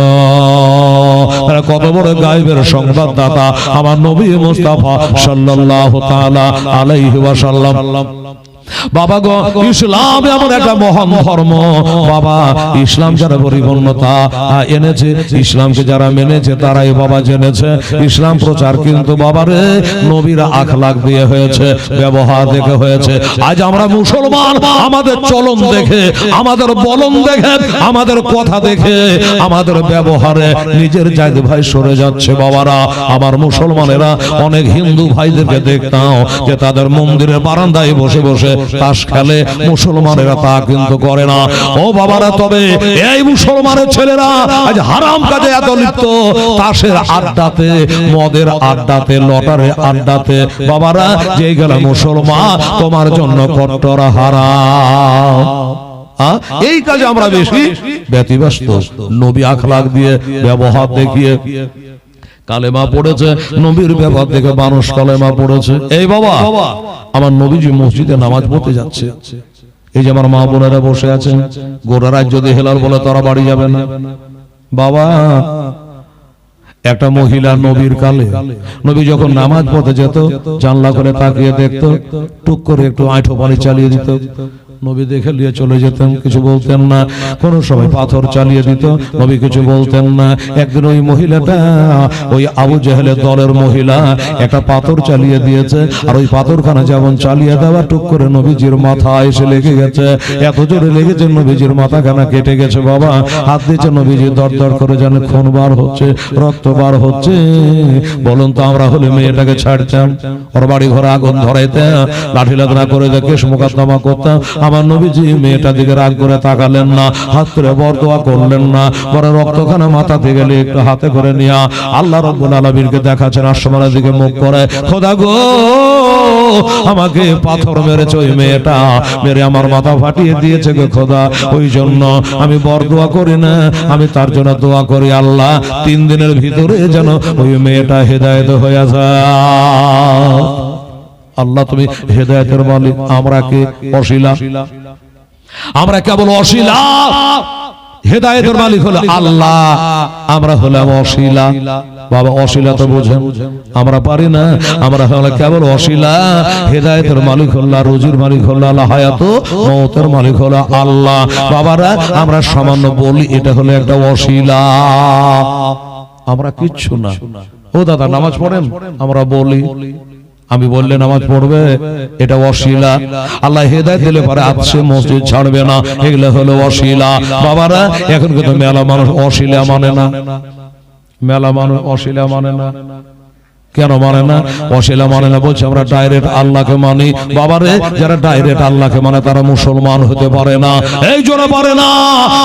কত বড় গায়েবের সংবাদদাতা আমার নবী মুস্তাফা সাল্লাল্লাহু তাআলা আলাইহি ওয়াসাল্লাম। বাবা গো ইসলাম এমন একটা মহান ধর্ম বাবা, ইসলাম যারা পরিপূর্ণতা এনেছে, ইসলামকে যারা মেনেছে তারাই বাবা জেনেছে ইসলাম প্রচার। কিন্তু বাবারে নবীর আখলাক দিয়ে হয়েছে, ব্যবহার দেখে হয়েছে। আজ আমরা মুসলমান আমাদের চলন দেখে, আমাদের বলন দেখে, আমাদের কথা দেখে, আমাদের ব্যবহারে নিজের জায়গা ভাই সরে যাচ্ছে। বাবারা আমার মুসলমানেরা অনেক হিন্দু ভাইদেরকে দেখতাম যে তাদের মন্দিরের বারান্দায় বসে বসে তাস খেলে, মুসলমানেরা তা কিন্তু করে না। ও বাবারা, তবে এই মুসলমানের ছেলেরা আজ হারাম কাজে এত লিপ্ত, তাসের আড্ডাতে, মদের আড্ডাতে, লটারের আড্ডাতে। বাবারা যে গেল মুসলমান তোমার জন্য কট্টর হারাম। এই কাজে আমরা বেশি ব্যতিব্যস্ত। নবী আখলাক দিয়ে ব্যবহার দেখিয়ে কালেমা পড়েছে, নবীর ব্যবহার দেখে মানুষ কালেমা পড়েছে। এই বাবা আমার নবীজি মসজিদে নামাজ পড়তে যাচ্ছে, এই যে আমার মা বোনেরা বসে আছেন, গোটা রাত যদি হেলাল বলে তারা বাড়ি যাবে না। বাবা একটা মহিলা নবীর কালে, নবী যখন নামাজ পড়তে যেত জানলা করে তাকিয়ে দেখতো, টুক করে একটু আঁঠো পানি চালিয়ে দিত। নবী দেখে নিয়ে চলে যেতেন, কিছু বলতেন না। কোন সময় পাথর চালিয়ে দিত, নবী কিছু বলতেন না। একদিন ওই মহিলাটা, ওই আবু জেহেলের দলের মহিলা, একটা পাথর চালিয়ে দিয়েছে, আর ওই পাথরখানা যেমন চালিয়ে দেওয়া টুক করে নবীজির মাথা এসে লেগে গেছে। এত জোরে লেগেছে নবীজির মাথাখানা কেটে গেছে। বাবা হাত দিয়েছে, নবীজি দর দর করে যেন খুন বার হচ্ছে, রক্ত বার হচ্ছে। বলুন তো আমরা হলে মেয়েটাকে ছাড়তাম? ওর বাড়ি ঘরে আগুন ধরাইতে, লাঠি লাদনা করে কেস মোকদ্দমা করতাম। আমার নবীজি মেয়েটা দিকে রাগ করে তাকালেন না, হাত করে বরদোয়া করলেন না, পরে রক্তখানা মাথা থেকে গেলে একটু হাতে করে নিয়ে আল্লাহ রাব্বুল আলামিনকে দেখাচ্ছেন, আসমানের দিকে মুখ করে, খোদা গো আমাকে পাথর মেরেছে ওই মেয়েটা, মেরে আমার মাথা ফাটিয়ে দিয়েছে গো খোদা। ওই জন্য আমি বরদোয়া করি না, আমি তার জন্য দোয়া করি, আল্লাহ 3 দিনের ভিতরে যেন ওই মেয়েটা হেদায়েত হয়ে যায়। আল্লাহ তুমি হেদায়েতের মালিক, আমরা কে অশিলা? আমরা কেবল অশিলা। হেদায়েতের মালিক হলো আল্লাহ, আমরা হলাম অশিলা। বাবা অশিলা তো বোঝেন, আমরা পারি না, আমরা হলো কেবল অশিলা। হেদায়েতের মালিক হলো, রুজির মালিক হলো আল্লাহ, হায়াত মওতের মালিক হলো আল্লাহ। বাবারা আমরা সামান্য বলি, এটা হলো একটা অশিলা, আমরা কিচ্ছু না। ও দাদা নামাজ পড়েন? আমরা বলি, আমি বললে নামাজ পড়বে, এটা অশিলা। আল্লাহ হেদায়েত দিলে পরে আজকে মসজিদ ছাড়বে না, এগুলো হলো অশিলা। বাবারা এখন কিন্তু মেলা মানুষ অশিলা মানে না, মেলা মানুষ অশিলা মানে না। কেন মানে না? অশিলা মানে না বলছে আমরা ডাইরেক্ট আল্লাহকে মানি। বাবারে যারা ডাইরেক্ট আল্লাহকে মানে তারা মুসলমান হতে পারে না, এই জন্য পারে না।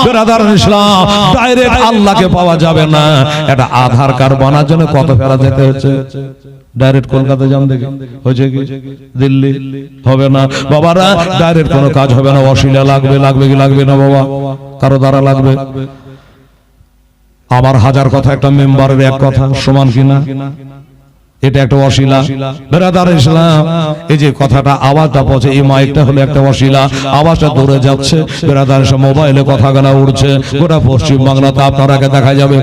বেরাদার ইসলাম, ডাইরেক্ট আল্লাহকে পাওয়া যাবে না। এটা আধার কার্ড বানার জন্য কত ফেরা যেতে হচ্ছে। ডাইরেক্ট কলকাতা যান দেখে হয়েছে কি, দিল্লি হবে না। বাবারা ডাইরেক্ট কোনো কাজ হবে না, অশিলা লাগবে। লাগবে কি লাগবে না বাবা? কারো দ্বারা লাগবে। আমার 1000 কথা একটা মেম্বারের এক কথা সমান কিনা? এটা একটা অশিলা। বেরাদার ইসলাম, এই যে কথাটা আওয়াজটা পৌঁছে, এই মাইকটা হলো একটা অশিলা, আওয়াজটা দূরে যাচ্ছে। বেরাদার ইসলাম মোবাইলে কথাগুলো উঠছে, গোটা পশ্চিম বাংলাতে আপনারাকে দেখা যাবে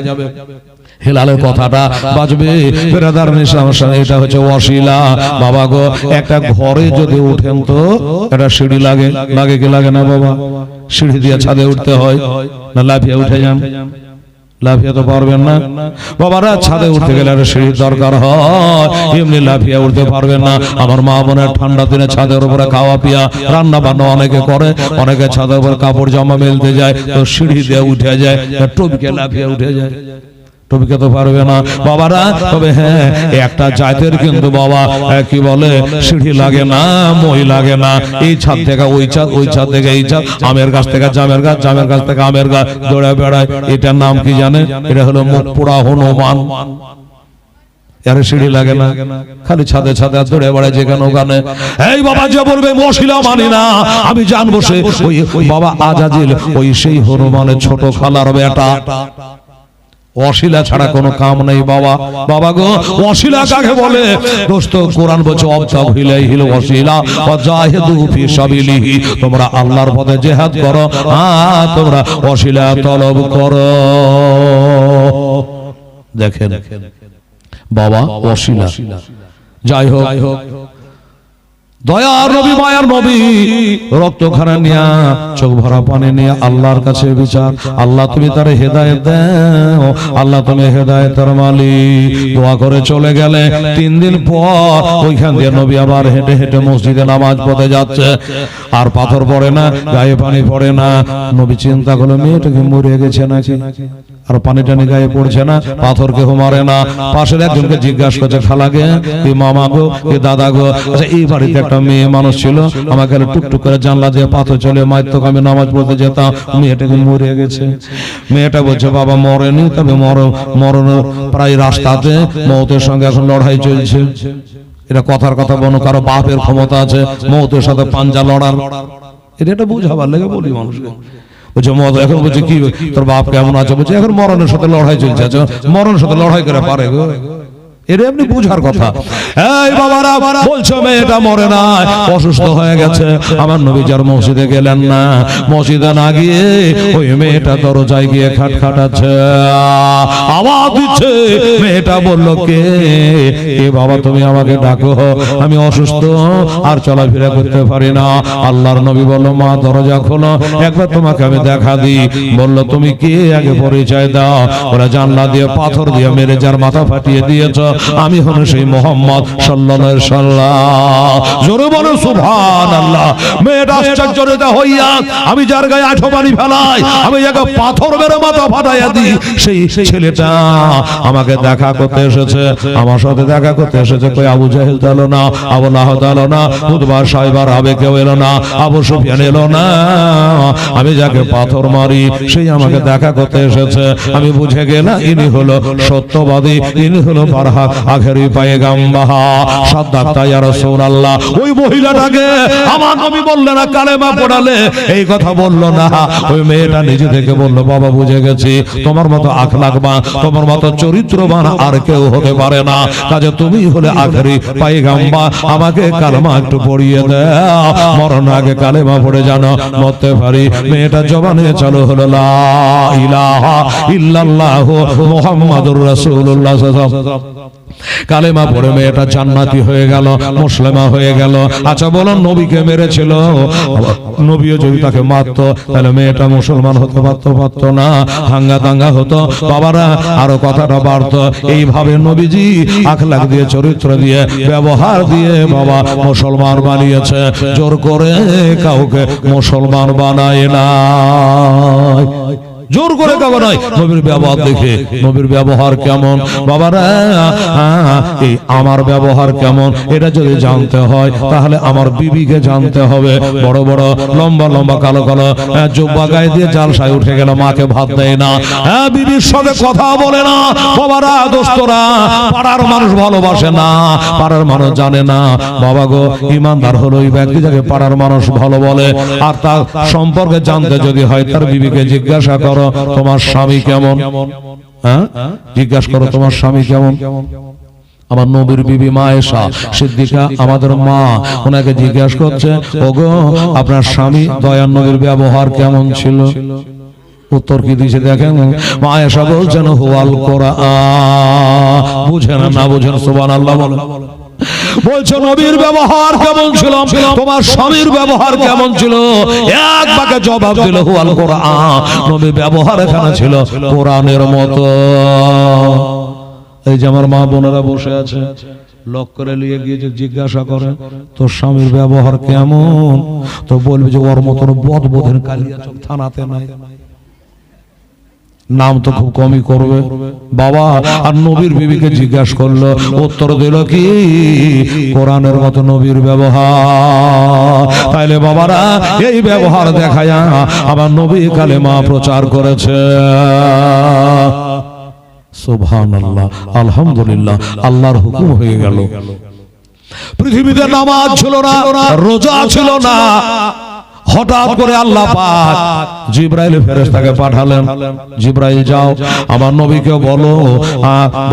হেলালের কথাটা বাজবে। বেরাদার ইসলাম, এটা হচ্ছে অশিলা। বাবা গো একটা ঘরে যদি উঠেন তো একটা সিঁড়ি লাগে, লাগে কি লাগে না বাবা? সিঁড়ি দিয়ে ছাদে উঠতে হয় না লাফিয়ে উঠে যান? লাফিয়ে তো পারবেন না বাবারা, ছাদে উঠতে গেলে একটা সিঁড়ির দরকার হয়, এমনি লাফিয়ে উঠতে পারবেন না। আমার মা বোনের ঠান্ডা দিনে ছাদের উপরে খাওয়া পিয়া রান্না বান্না অনেকে করে, অনেকে ছাদের উপরে কাপড় জামা মেলতে যায়, তো সিঁড়ি দিয়ে উঠে যায়, টুপকে লাফিয়ে উঠে যায়। টুপকে তো পারবে না বাবারা। তবে হ্যাঁ একটা জাতের কিন্তু বাবা কি বলে, সিঁড়ি লাগে না, মই লাগে না। এই ছাদ থেকে ওই ছাদ, ওই ছাদ থেকে এই ছাদ, আমের গাছ থেকে জামের গাছ, জামের গাছ থেকে আমের গাছ, দৌড়ে বেড়ায়। এটার নাম কি জানে? এটা হলো মুখ পোড়া হনুমান। এর সিঁড়ি লাগে না, খালি ছাদে ছাদে দৌড়ে বেড়ায় যেখানে ওখানে। এই বাবা যে বলবে মশিলা মানি না, আমি জানবো সে ওই বাবা আজাজিল, ওই সেই হনুমানের ছোট খালার বেটা। অশিলা ছাড়া কোনো কাম নেই বাবা। বাবা গো অশিলা কাকে বলে? দোস্ত কোরআন বলছে অবতাহিল ওয়াসিলা ওয়াজাহিদু ফি সাবিলিহি, তোমরা আল্লাহর পথে জিহাদ করো, তোমরা অশিলা তলব করো। দেখেন বাবা অশিলা। যাই হোক, দয়ার নবী মায়ার নবী রক্তখানা নিয়া, চোখ ভরা পানি নিয়ে আল্লাহর কাছে বিচার, আল্লাহ তুমি তার হেদায়েত দাও, আল্লাহ তুমি হেদায়েতের মালিক। দোয়া করে চলে গেলে 3 দিন পর ওইখান দিয়ে নবী আবার হেঁটে হেঁটে মসজিদে নামাজ পড়তে যাচ্ছে। আর পাথর পড়ে না, গায়ে পানি পড়ে না। নবী চিন্তা করলো মেয়েটা কি মরে গেছে নাকি, আর পানি টানি গায়ে পড়ছে না, পাথর কেউ মারে না। পাশের একজনকে জিজ্ঞাসা করছে, খালাকে কি মামা গো কি দাদা গো, আচ্ছা এই বাড়িতে একটা মেয়ে মানুষ ছিল, আমাকে টুকটুক করে জানলা দিয়ে পাথর চলে মাইত, আমি নামাজ পড়তে যেতাম, মেয়েটাকে মরে গেছে। মেয়েটা বলছে বাবা মরেনি, তবে মরণ প্রায় রাস্তাতে, মওতের সঙ্গে এখন লড়াই চলছে। এটা কথার কথা বলো, কারো বাপের ক্ষমতা আছে মওতের সাথে পাঞ্জা লড়ার? এটা বুঝাবার লেগে বলি মানুষকে। বলছে মত এখন বলছে কি তোর বাপ কেমন আছে? বলছে এখন মরণের সাথে লড়াই চলছে। মরণের সাথে লড়াই করে পারে গো? এর এমনি বুঝার কথা। এই বাবারা বলছো মেয়েটা মরে না, অসুস্থ হয়ে গেছে। আমার নবী যার মসজিদে গেলেন না, মসজিদে না গিয়ে ওই মেয়েটা দরজায় গিয়ে খাটখাটাচ্ছে, আওয়াজ দিচ্ছে। মেয়েটা বলল, কে বাবা তুমি আমাকে ডাকো, আমি অসুস্থ আর চলাফেরা করতে পারি না। আল্লাহর নবী বলল, মা দরজা খোলো, একবার তোমাকে আমি দেখা দিই। বলল, তুমি কে আগে পরিচয় দাও। ওরা জানলা দিয়ে পাথর দিয়ে মেরে যার মাথা ফাটিয়ে দিয়েছ, আমি হলো সেই মোহাম্মদ সাল্লাল্লাহু আলাইহি সাল্লাম। জোরে বলো সুবহানাল্লাহ। মেয়েটা আশ্চর্যজনিত হইয়া, আমি যার গায়ে আঠো পানি ফেলাই, আমি যাকে পাথর মেরে মাথা ফাটাইয়া দিই, সেই ছেলেটা আমাকে দেখা করতে এসেছে, আমার সাথে দেখা করতে এসেছে। কই আবু জাহেল এলো না, আবু লাহাব এলো না, উতবা সাইবা রাবে কেউ এলো না, আবু সুফিয়ান এলো না। আমি যাকে পাথর মারি সেই আমাকে দেখা করতে এসেছে। আমি বুঝে গেলাম ইনি হলো সত্যবাদী, ইনি হলো বারহাক আখেরি পায়গাম্বার সাদ্দাতা ইয়া রাসূলুল্লাহ। ওই মহিলাটাকে আমার নবী বললেন না কালেমা পড়ালে, এই কথা বললো না। ওই মেয়েটা নিজে থেকে বলল, বাবা বুঝে গেছি তোমার মতো আখলাকবান, তোমার মতো চরিত্রবান আর কেউ হতে পারে না, কাজে তুমি হলে আখেরি পায়গাম্বার। আমাকে কালেমা একটু পড়িয়ে দাও, মরণ আগে কালেমা পড়ে জানো মরতে পারি। মেয়েটা জবানে চালু হলো, লা ইলাহা ইল্লাল্লাহু মুহাম্মাদুর রাসূলুল্লাহ সাল্লাল্লাহু আলাইহি ওয়াসাল্লাম। কালেমা পড়ে মেয়েটা জান্নাতি হয়ে গেল, মুসলিমা হয়ে গেল। আচ্ছা বলো, নবীকে মেরেছিল, নবীও যদি তাকে মারতো তাহলে মেয়েটা মুসলমান হতে পারতো না, হাঙ্গা দাঙ্গা হতো। বাবারা আরো কথাটা বাড়তো। এইভাবে নবীজি আখলাক দিয়ে, চরিত্র দিয়ে, ব্যবহার দিয়ে বাবা মুসলমান বানিয়েছে, জোর করে কাউকে মুসলমান বানায় না, জোর করে কাবা নয়। নবীর ব্যবহার দেখে, নবীর ব্যবহার কেমন বাবারা, এই আমার ব্যবহার কেমন এটা যদি জানতে হয় তাহলে আমার বিবিকে জানতে হবে। বড় বড় লম্বা লম্বা কালো কালো জুব্বা গায়ে দিয়ে জালসায় উঠে গেল, মাকে ভাত দেয় না, বিবির সঙ্গে কথা বলে না। বাবারা দোস্তরা, পাড়ার মানুষ ভালোবাসে না, পাড়ার মানুষ জানে না। বাবা গো, ইমানদার হলো ওই ব্যক্তি যাকে পাড়ার মানুষ ভালো বলে। আর তার সম্পর্কে জানতে যদি হয় তার বিবিকে জিজ্ঞাসা করো, তোমার স্বামী কেমন, জিজ্ঞাসা করো তোমার স্বামী কেমন। আমার নবীর বিবি মা আয়েশা সিদ্দিকা, আমাদের মা, ওনাকে জিজ্ঞাসা করছে, ওগো আপনার স্বামী দয়ার নবীর ব্যবহার কেমন ছিল। উত্তর কি দিয়েছে দেখেন, মা আয়েশা বলছেন, হুয়াল কোরআন। বুঝেন না বুঝেন সুবহানাল্লাহ বলেন। বলছো নবীর ব্যবহার কেমন ছিল, তোমার স্বামীর ব্যবহার কেমন ছিল, এক বাক্যে জবাব দিল, হুয়াল কোরআন। নবীর ব্যবহার এখানে ছিল কোরআনের মতো। এই যে আমার মা বোনেরা বসে আছে, লক করে নিয়ে গিয়ে যে জিজ্ঞাসা করে তোর স্বামীর ব্যবহার কেমন, তো বলবে যে ওর মতন বদবোধের কালিয়াচক থানাতে নাই। নাম তো খুব কমই করবে বাবা। আর নবীর বিবিকে জিজ্ঞাসা করলো, উত্তর দিল কি, কোরআনের মতো নবীর ব্যবহার। তাইলে বাবারা এই ব্যবহার দেখায় আবার নবী কালেমা প্রচার করেছে। সুবহানাল্লাহ, আলহামদুলিল্লাহ, আল্লাহর হুকুম হয়ে গেল। পৃথিবীতে নামাজ ছিল না, রোজা ছিল না, হঠাৎ করে আল্লাহ পাক জিবরাইল ফেরেশতাকে পাঠালেন, জিবরাইল যাও আমার নবীকে বলো,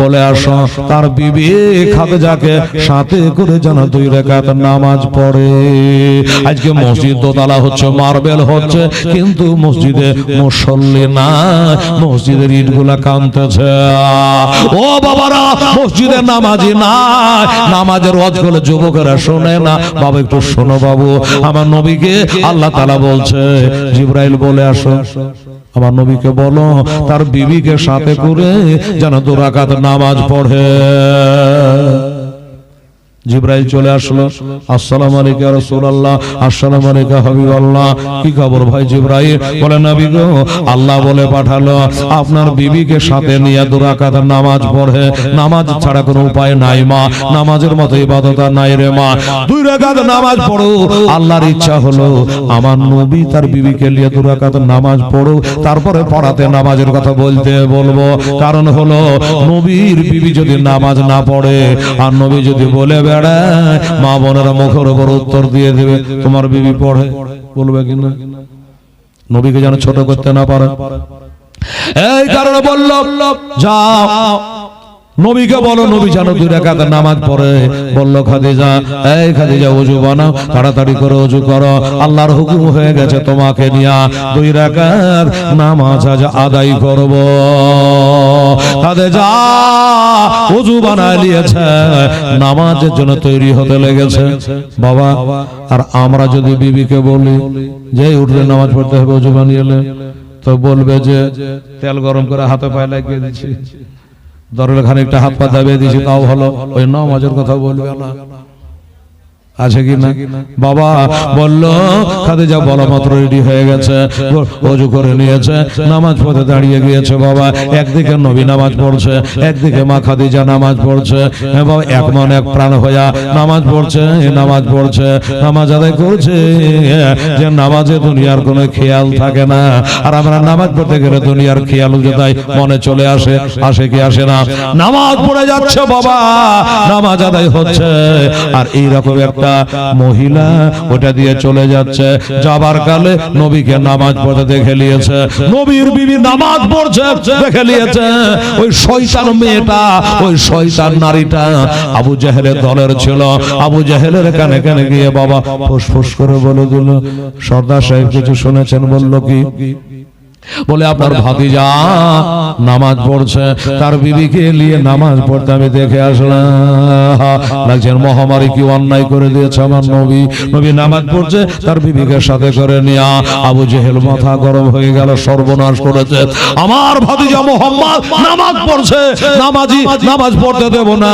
বলে আসো তার বিবি খাদিজাকে সাথে করে যেন 2 রাকাত নামাজ পড়ে। আজকে মসজিদ দোতলা হচ্ছে, মার্বেল হচ্ছে, কিন্তু মসজিদে মুসল্লি না, মসজিদের ইটগুলা কাঁদতেছে। ও বাবারা, মসজিদে নামাজি নাই, নামাজের ওয়াজ করলে যুবকেরা শোনে না। বাবা একটু শোনো বাবু, আমার নবীকে আল্লাহ তাআলা বলছে, জিবরাইল বলে আসো আমার নবীকে বলো তার বিবিকে সাথে করে যেন 2 রাকাত নামাজ পড়ে। জিবরাইল চলে আসলো, আসসালামু আলাইকা ইয়া রাসূলুল্লাহ, আসসালামু আলাইকা হাবিবাল্লাহ। কি খবর ভাই জিবরাইল? বলে নবী গো, আল্লাহ বলে পাঠালো আপনার বিবিকে সাথে নিয়ে 2 রাকাত নামাজ পড়ে। নামাজ ছাড়া কোনো উপায় নাই মা, নামাজের মতো ইবাদত আর নাই রে মা, 2 রাকাত নামাজ পড়ো। আল্লাহর ইচ্ছা হলো আমার নবী তার বিবিকে নিয়ে 2 রাকাত নামাজ পড়ো, তারপরে পড়াতে নামাজের কথা বলবো। কারণ হলো নবীর বিবি যদি নামাজ না পড়ে আর নবী যদি বলে মা বোনেরা মুখের উপর উত্তর দিয়ে দেবে তোমার বিবি পড়ে, বলবে কিনা, নবীকে যেন ছোট করতে না পারে। এই কারণে বলল যাও নবীকে বলো নবী যেন 2 রাকাত নামাজ পড়ে। বলল খাদিজা, এই খাদিজা ওযু বানাও, তাড়াতাড়ি করে ওযু করো, আল্লাহর হুকুম হয়ে গেছে তোমাকে নিয়ে 2 রাকাত নামাজ আজ আদায় করব। খাদিজা ওযু বানায় নিয়েছে, নামাজের জন্য তৈরি হতে লেগেছে। বাবা, আর আমরা যদি বিবিকে বলি যে উঠলে নামাজ পড়তে হবে, ওযু বানিয়ে নে, তো বলবে যে তেল গরম করে হাতে পায়ে লাগিয়ে দিচ্ছি, দরকার খানিকটা হাত পা দাবিয়ে দিয়েছি তাও হলো, ওই নামাজের কথা বলবে না। আছে কি না? বাবা বলল খাদিজা বলা মাত্র রেডি হয়ে গেছে, ওযু করে নিয়েছে, নামাজ পড়তে দাঁড়িয়ে গিয়েছে। বাবা একদিকে নবী নামাজ পড়ছে, একদিকে মা খাদিজা নামাজ পড়ছে। বাবা এক মন এক প্রাণ হইয়া নামাজ পড়ছে, নামাজ পড়ছে, নামাজ আদায় করছে, যে নামাজে দুনিয়ার কোনো খেয়াল থাকে না। আর আমরা নামাজ পড়তে গেলে দুনিয়ার খেয়াল যদি মনে চলে আসে, আসে কি আসে না? নামাজ পড়ে যাচ্ছে বাবা, নামাজ আদায় হচ্ছে, আর এইরকম একটা মহিলা ওটা দিয়ে চলে যাচ্ছে। যাবার কালে নবীকে নামাজ পড়তে দেখে নিয়েছে, নবীর বিবি নামাজ পড়ছে দেখে নিয়েছে। ওই শয়তান মেয়েটা, ওই শয়তান নারীটা আবু জেহেলের দলের ছিল। আবু জেহেলের কানে কানে গিয়ে বাবা ফুসফুস করে বলে দিল, সর্দার সাহেব কিছু শুনেছেন? বলল কি? বলে আপনার ভাতিজা নামাজ পড়ছে, তার বিবিকে নিয়ে নামাজ পড়তে আমি দেখে আসলাম। লাগছেন মহামারী কি অন্যায় করে দিয়েছে আমার নবী। নবী নামাজ পড়ছে, তার বিবিকে সাথে করে নিয়ে আবু জেহেল মাথা গরম হয়ে গেল, সর্বনাশ করেছে। আমার ভাতিজা মোহাম্মদ নামাজ পড়ছে, নামাজি নামাজ পড়তে দেব না।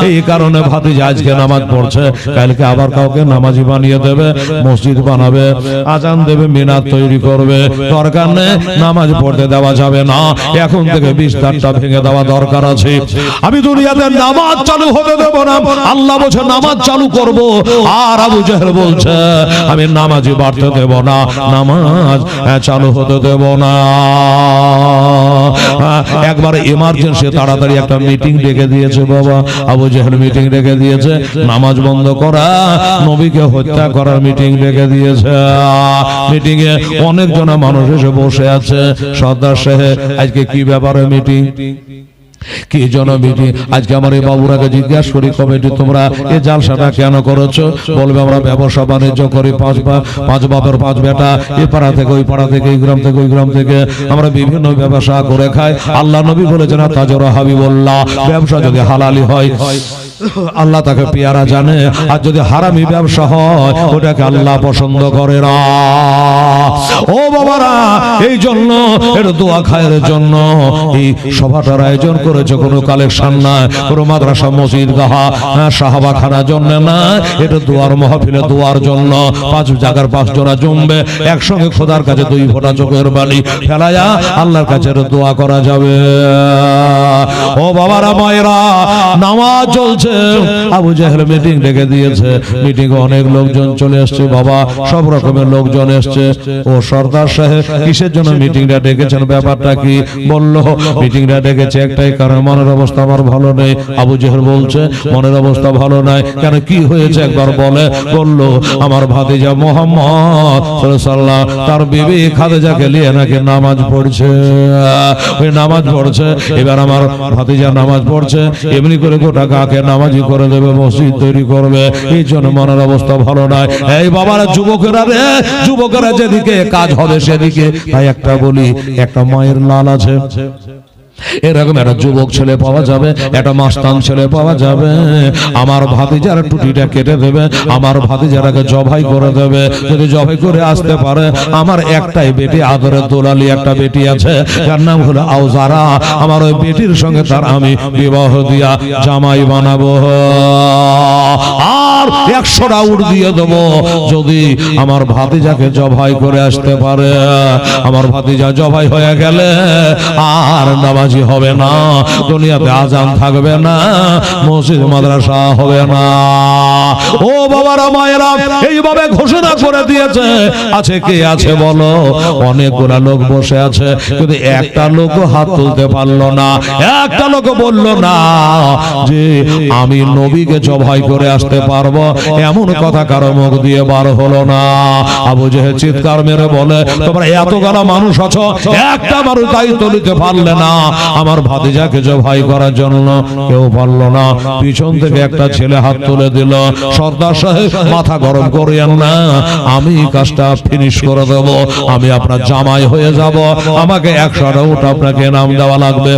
এই কারণে ভাতিজা আজকে নামাজ পড়ছে, কালকে আবার কাউকে নামাজি বানিয়ে দেবে, মসজিদ বানাবে, আজান দেবে, মিনার তৈরি করবে। দরকার নেই, নামাজ পড়তে দেওয়া যাবে না। এখন থেকে বিস্তারটা ভেঙে দেওয়া দরকার আছে। আমি দুনিয়াতে নামাজ চালু হতে দেব না, আল্লাহ বলছে নামাজ চালু করব। আর আবু জেহেল বলছে আমি নামাজি বাড়তে দেব না, নামাজ চালু হতে দেব না। একবার ইমার্জেন্সি তাড়াতাড়ি একটা মিটিং ডেকে দিয়েছে বাবা। আবু জেহেল মিটিং ডেকে দিয়েছে, নামাজ বন্ধ করা, নবীকে হত্যা করার মিটিং ডেকে দিয়েছে। মিটিং এ অনেকজন মানুষ এসে বসে আছে। সর্দার সাহেব আজকে কি ব্যাপারে মিটিং? কি জন মিটিং? আজকে আমার এই বাবুরাকে জিজ্ঞাসা করি, কমিটি তোমরা এই জালসাটা কেন করেছো? বলবে আমরা ব্যবসা বাণিজ্য করি, পাঁচ বাপের 5 বেটা, এই পাড়া থেকে ওই পাড়া থেকে, এই গ্রাম থেকে ওই গ্রাম থেকে আমরা বিভিন্ন ব্যবসা করে খাই। আল্লাহ নবী বলেছেন তাজরা হাবিবুল্লাহ, ব্যবসা যদি হালালি হয় আল্লাহ তাকে পেয়ারা জানে, আর যদি হারামি ব্যবসা হয় ওটাকে আল্লাহ পছন্দ করে না। ও বাবারা, এই জন্য এর দোয়া খায়ের জন্য এই সভাটার আয়োজন করেছে। কোনো কালেকশন না, কোনো মাদ্রাসা মসজিদ গাহা সাহাবা খানার জন্য না, এটা দোয়ার মাহফিলে দোয়ার জন্য। 5 জায়গার 5 জনা জমবে, একসঙ্গে খোদার কাছে 2 ফোঁটা চোখের পানি ফেলায়া আল্লাহর কাছে দোয়া করা যাবে। ও বাবারা মায়েরা, নামাজ চলছে, আবু জেহেল মিটিং ডেকে দিয়েছে। মিটিং এ অনেক লোকজন চলে আসছে বাবা, সব রকমের লোকজন এসছে। ও সর্দার সাহেব কিসের জন্য মিটিংটা ডেকেছেন, ব্যাপারটা কি? বলল মিটিংটা ডেকেছে একটাই কারণ, মনের অবস্থা আমার ভালো নেই। আবু জেহেল বলছে মনের অবস্থা ভালো নাই কেন, কি হয়েছে একবার বলে? বলল আমার ভাতিজা মোহাম্মদ সাল্লাল্লাহু তার বিবি খাদিজাকে নিয়ে নাকি নামাজ পড়ছে, ওই নামাজ পড়ছে। এবার আমার ভাতিজা নামাজ পড়ছে, এমনি করে গোটা গাকে নামাজি করে দেবে, মসজিদ তৈরি করবে, এই জন্য মনের অবস্থা ভালো নাই। এই বাবারা, যুবকেরা রে, যুবকেরা যেদিকে কাজ হবে সেদিকে। তাই একটা বলি, একটা মায়ের লাল আছে, এরকম একটা যুবক ছেলে পাওয়া যাবে, একটা মাস্তান ছেলে পাওয়া যাবে। আমার ভাতিজার টুটিটা কেটে দেবে, আমার ভাতিজারাকে জবাই করে দেবে। যদি জবাই করে আসতে পারে, আমার একটাই বেটি, আদরের দোলালি একটা বেটি আছে, যার নাম হলো আউজারা। আমার ওই বেটির সঙ্গে তার আমি বিবাহ দিয়া জামাই বানাবো, আর 100টা উট দিয়ে দেবো যদি আমার ভাতিজাকে জবাই করে আসতে পারে। আমার ভাতিজা জবাই হয়ে গেলে আর নামাজ হবে না, দুনিয়াতে আজান থাকবে না, মসজিদ মাদ্রাসা হবে না। ও বাবারা মায়েরা, এইভাবে ঘোষণা করে দিয়েছে। আছে কে আছে বলো? অনেকগুলা লোক বসে আছে, কিন্তু একটা লোক হাত তুলতে পারলো না। একটা লোক বলল না যে আমি নবীকে জবাই করে করে আসতে পারবো, এমন কথা কারো মুখ দিয়ে বার হলো না। আবু জেহেল চিৎকার মেরে বলে, তোমরা এত গালা মানুষ আছো, একটা মানুষ দায়িত্ব নিতে পারলে না আমার ভাতিজাকে জবাই করার জন্য? কেউ পারলো না। পিছন থেকে একটা ছেলে হাত তুলে দিল, সর্দার সাহেব মাথা গরম করিয়েন না, আমি কাজটা ফিনিশ করে দেব, আমি আপনার জামাই হয়ে যাব, আমাকে 100টা উট আপনাকে নাম দেওয়া লাগবে।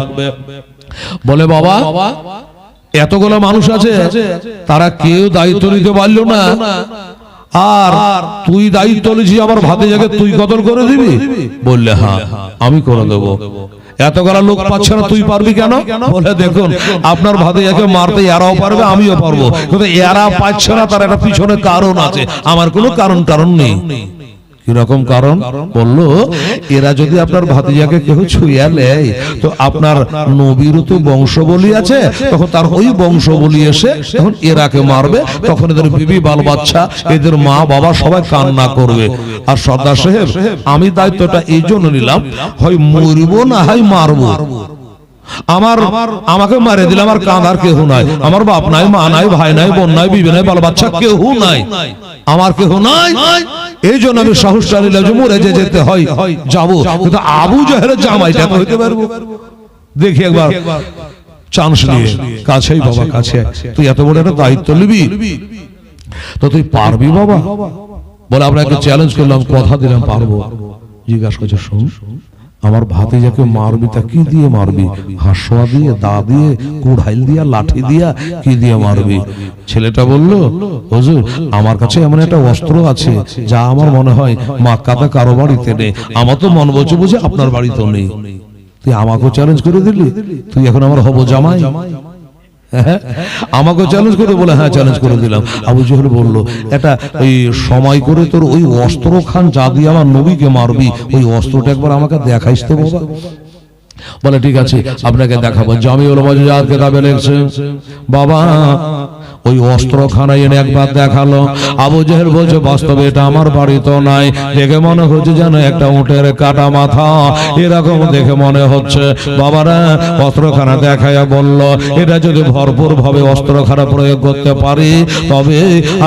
বলে বাবা এতগুলো মানুষ আছে, তারা কেউ দায়িত্ব নিতে পারলো না, আর তুই দায়িত্ব নিয়েছিস আমার ভাতিজাকে তুই কতল করে দিবি? বললে হ্যাঁ আমি করে দেবো। এতগুলো লোক পাচ্ছে না, তুই পারবি কেন? বলে দেখুন আপনার ভাতিজাকে মারতে এরাও পারবে, আমিও পারবো, কিন্তু এরা পাচ্ছে না, তার একটা পিছনে কারণ আছে, আমার কোনো কারণ নেই। কিরকম কারণ? বললো এরা যদি আপনার ভাতিজাকে কেউ ছুঁয়া নেয় তো আপনার নবীর তো বংশবলি আছে, তখন তার ওই বংশবলি এসে তখন এরাকে মারবে, তখন এদের বিবি বাল বাচ্চা এদের মা বাবা সবাই কান্না করবে। আর সর্দার সাহেব আমি দায়িত্বটা এই জন্য নিলাম, হয় মরবো না হয় মারবো, আমাকে মারে দিলে আমার কাঁদার কেউ নাই, আমার বাপ নাই, মা নাই, ভাই নাই, বোন নাই, বিবি নাই, বাল বাচ্চা কেউ নাই, আমার কেউ নাই, এই জন্য আমি সাহসটা নিলাম যে মরে যেতে হয় যাবো, কিন্তু আবু জেহেলের জামাইটা তো হইতে পারবো। দেখি একবার চান্স নিয়ে, কাছেই বাবা কাছে, তুই এত বড় একটা দায়িত্ব নিবি তো তুই পারবি বাবা? বলে আপনাকে চ্যালেঞ্জ করলাম, কথা দিলাম পারবো। জিজ্ঞাসা করছে শোন আমার ভাতিজাকে মারবি তা কি দিয়ে মারবি? হাঁসোয়া দিয়ে, দা দিয়ে, কুড়াইল দিয়া, লাঠি দিয়া, কি দিয়ে মারবি? ছেলেটা বলল হুজুর আমার কাছে এমন একটা অস্ত্র আছে যা আমার মনে হয় মক্কাতে কারো বাড়িতে নেই, আমার তো মন বলছে বুঝে আপনার বাড়িতেও নেই, তুই আমাকেও চ্যালেঞ্জ করে দিলি, তুই এখন আমার হবো জামাই? আমাকে চ্যালেঞ্জ করে? বলে হ্যাঁ চ্যালেঞ্জ করে দিলাম। আবু জেহেল বলল এটা ওই সময় করে তোর ওই অস্ত্র খান যা দিয়ে আমার নবীকে মারবি, ওই অস্ত্রটা একবার আমাকে দেখাইস তো বাবা। বলে ঠিক আছে আপনাকে দেখাবো। জামিউল মুজাহিদ কিতাবে লিখছে বাবা ওই অস্ত্রখানা এনে একবার দেখালো। আবু জেহেল বলছে বাস্তবে এটা আমার বাড়িতে নাই, দেখে মনে হচ্ছে যেন একটা উটের কাটা মাথা, এরকম দেখে মনে হচ্ছে। বাবারা অস্ত্রখানা দেখাইয়া বলল এটা যদি ভরপুর ভাবে অস্ত্রখানা প্রয়োগ করতে পারি তবে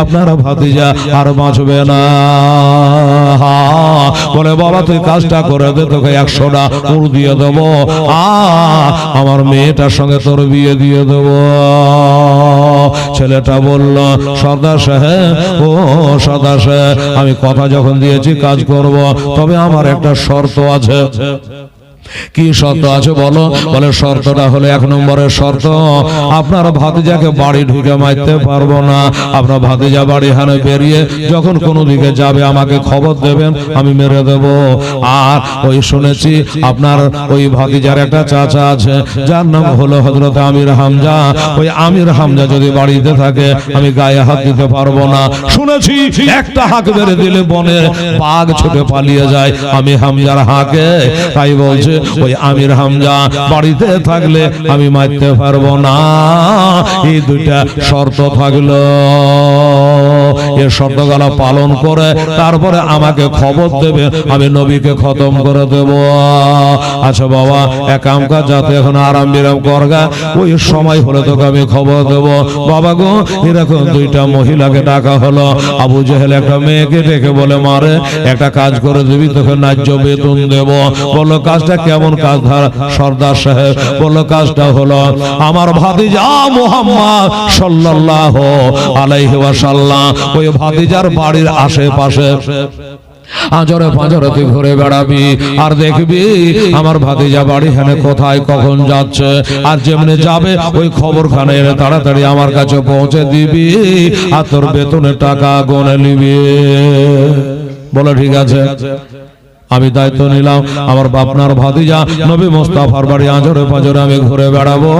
আপনারা ভাতিজা আর বাঁচবে না। বলে বাবা তুই কাজটা করে দে, তোকে 100টা উট দিয়ে দেবো, আমার মেয়েটার সঙ্গে তোর বিয়ে দিয়ে দেবো। ছেলেটা বলল সর্দার সাহেব, ও সর্দার সাহেব আমি কথা যখন দিয়েছি কাজ করব, তবে আমার একটা শর্ত আছে। কি শর্ত আছে বলো? বলে শর্তটা হলো 1 নম্বরের শর্ত আপনার ভাতিজাকে বাড়ি ঢুকে মারতে পারবো না, আপনার ভাতিজা বাড়ি হানে বেরিয়ে যখন কোনো দিকে যাবে আমাকে খবর দেবেন, আমি মেরে দেব। আর ওই শুনেছি আপনার ওই ভাতিজার একটা চাচা আছে যার নাম হলো হযরত আমির হামজা, ওই আমির হামজা যদি বাড়িতে থাকে আমি গায়ে হাত দিতে পারবো না। শুনেছি একটা হাঁক মেরে দিলে বনে বাঘ ছুটে পালিয়ে যায় আমি হামজার হাঁকে, তাই বলছে ওই আমির হামজা বাড়িতে থাকলে আমি মারতে পারবো না। এই দুইটা শর্ত থাকলো, এই শর্তগুলো পালন করে তারপরে আমাকে খবর দেবে, আমি নবীকে খতম করে দেব। আচ্ছা বাবা এক কাম কাজ, যাতে এখন আরাম বিরাম করগা, ওই সময় হলে তোকে আমি খবর দেব। বাবা গো এরকম দুইটা মহিলাকে ডাকা হলো। আবু জেহেল একটা মেয়েকে ডেকে বলে মারে একটা কাজ করে দিবি, তোকে ন্যায্য বেতন দেব। বললো কাজটা কেমন কাজ? সর্দার সাহেব বলল কাজটা হলো আমার ভাতিজা মুহাম্মদ সাল্লাল্লাহু আলাইহি ওয়াসাল্লাম ওই ভাতিজার বাড়ির আশেপাশে আজরে পাঁজরে তুই ঘুরে বেড়াবি আর দেখবি আমার ভাতিজা বাড়ি হানে কোথায় কখন যাচ্ছে, আর যেমনি যাবে ওই খবরখানে এনে তাড়াতাড়ি আমার কাছে পৌঁছে দিবি, আর তোর বেতনের টাকা গনে নিবি। বলো ঠিক আছে। আমি দায়িত্ব নিলাম আমার বাপনার ভাতিজা নবী মুস্তাফার বাড়ি আজরে পাঁজরে আমি ঘুরে বেড়াবো,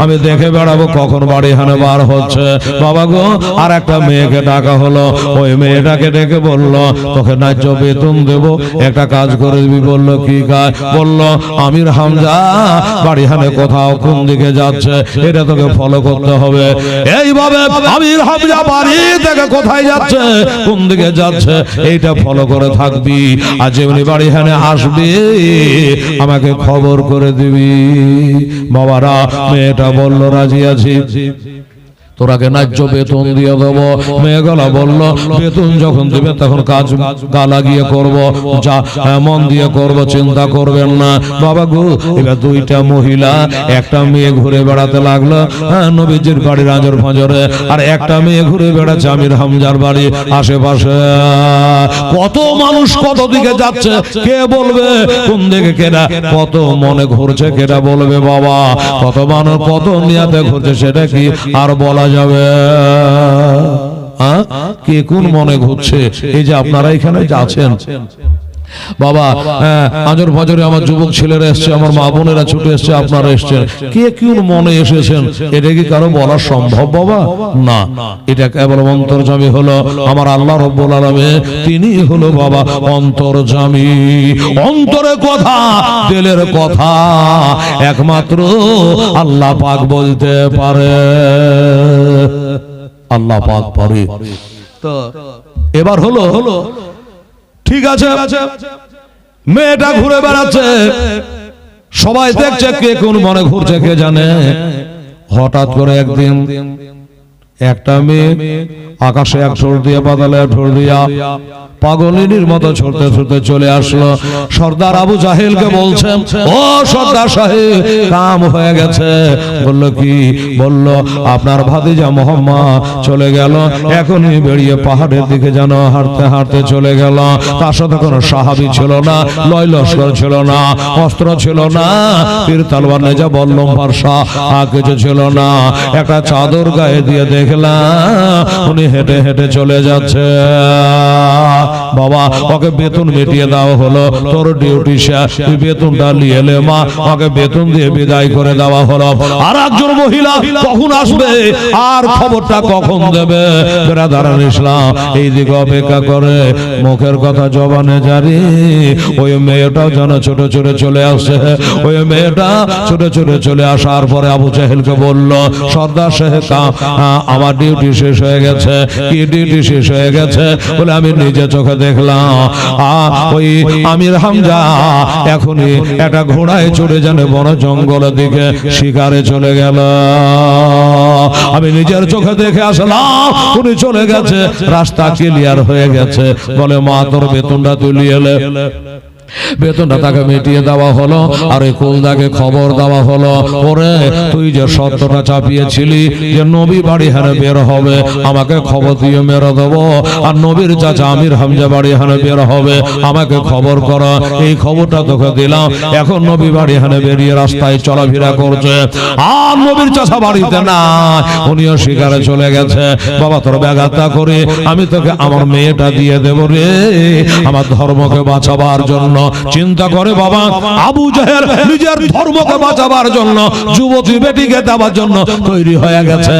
আমি দেখে বেড়াবো কখন বাড়ি হানে বার হচ্ছে। বাবা গো আর একটা মেয়েকে ডাকা হলো, ওই মেয়েটাকে ডেকে বলল তোকে ন্যায্য বেতন দেব, একটা কাজ করে দিবি। বললো কি কাজ? বললো আমির হামজা বাড়ি হানে কোথাও কোন দিকে যাচ্ছে এটা তোকে ফলো করতে হবে। এইভাবে আমির হামজা বাড়ি থেকে কোথায় যাচ্ছে কোন দিকে যাচ্ছে এইটা ফলো করে থাকবি, আর যেমনি বাড়ি হানে আসবে আমাকে খবর করে দিবি। বাবারা মেয়েটা বলল রাজি আছি। তোরাকে ন্যায্য বেতন দিয়ে দেবো। মেয়েগুলা বলল বেতন যখন দেবে তখন কাজ গা লাগিয়ে করবো, যা মন দিয়ে করবো, চিন্তা করবেন না। বাবা গো, এবার দুইটা মহিলা, একটা মেয়ে ঘুরে বেড়াতে লাগলো নবীজির বাড়ির আঁজর ফাঁজরে, আর একটা মেয়ে ঘুরে বেড়াচ্ছে আমির হামজার বাড়ি আশেপাশে। কত মানুষ কত দিকে যাচ্ছে, কে বলবে কোন দিকে কেনা কত মনে ঘুরছে, কেটা বলবে বাবা। কত মানুষ কত নিয়াতে ঘুরছে সেটা কি আর বলা যাবে? কে কোন মনে ঘুরছে? এই যে আপনারা এখানে যাচ্ছেন বাবা, আজর ফজরে আমার যুবক ছেলেরা এসছে, আমার মা বোনেরা ছুটে এসছে, আপনারা এসছেন, কে কোন মনে এসেছেন এটা কি কারো বলা সম্ভব বাবা? না, এটা কেবল অন্তর্যামী হলো আমার আল্লাহ রব্বুল আলামিন, তিনি হলো বাবা অন্তর্যামী। অন্তরের কথা, দিলের কথা একমাত্র আল্লাহ পাক বলতে পারে, আল্লাহ পাক পারে। তো এবার হলো ঠিক আছে, মেয়েটা ঘুরে বেড়াচ্ছে, সবাই দেখছে, কে কোন মনে ঘুরছে কে জানে। হঠাৎ করে একদিন একটা মেয়ে আকাশে এক ঠোঁট দিয়ে বাদলে এক ঠোঁট দিয়া পাগলিনীর মতো ছুটতে ছুটতে চলে আসলো। সর্দার আবু জাহেলকে বলছেন, ও সর্দার সাহেব, কাম হয়ে গেছে। বলল কি? বলল আপনার ভাতিজা মোহাম্মদ চলে গেল, এখনই বেরিয়ে পাহাড়ের দিকে যেন হাঁটতে হাঁটতে চলে গেল। তার সাথে কোনো সাহাবী ছিল না, লয় লস্কর ছিল না, অস্ত্র ছিল না, তীর তলোয়ার নেজা বল্লম ফারসা কিছু ছিল না। একটা চাদর গায়ে দিয়ে দেখলাম উনি হেঁটে হেঁটে চলে যাচ্ছে। বাবা, ওকে বেতন মিটিয়ে দেওয়া হলো, তোর ডিউটি শেষ, তুই বেতনটা নিয়ে এলে মা, ওকে বেতন দিয়ে বিদায় করে দেওয়া হলো। আর একজন মহিলা কখন আসবে আর খবরটা কখন দেবে? বেরাদারান ইসলাম এই দিকে অপেক্ষা করে, মুখের কথা জবানে জারি। ওই মেয়েটাও যেন ছোট ছোট চলে আসে। ওই মেয়েটা ছোট ছোট চলে আসার পরে আবু জাহেলকে বলল, সর্দার সাহেব আমার ডিউটি শেষ হয়ে গেছে। কি ডিউটি শেষ হয়ে গেছে? বলে আমি নিজে চোখে দেখলাম ওই আমির হামজা এখনই একটা ঘোড়ায় চড়ে জানে বন জঙ্গলের দিকে শিকারে চলে গেল। আমি নিজের চোখে দেখে আসলাম উনি চলে গেছে, রাস্তা ক্লিয়ার হয়ে গেছে। বলে মা, তোর বেতনটা তুলি এলে। বেতনটা তাকে মিটিয়ে দেওয়া হলো। আর এই কুলদাকে খবর দেওয়া হলো, ওরে তুই যে সত্যটা চাপিয়েছিলি যে নবী বাড়ি হারে বের হবে, আমাকে খবর দিয়ে মেরে দেবো, আর নবীর চাচা আমির হামজা বাড়ি হারে বের হবে, আমাকে খবর কর। এই খবরটা তোকে দিলাম। এখন নবী বাড়ি হারে বেরিয়ে রাস্তায় চলাফেরা করছে, আর নবীর চাচা বাড়িতে না, উনিও শিকারে চলে গেছে। বাবা, তোর ব্যাঘাতটা করে আমি তোকে আমার মেয়েটা দিয়ে দেবো রে, আমার ধর্মকে বাঁচাবার জন্য। চিন্তা করে বাবা, আবু জাহেল নিজের ধর্মকে বাঁচাবার জন্য, যুবতী বেটিকে দেওয়ার জন্য তৈরি হয়ে গেছে।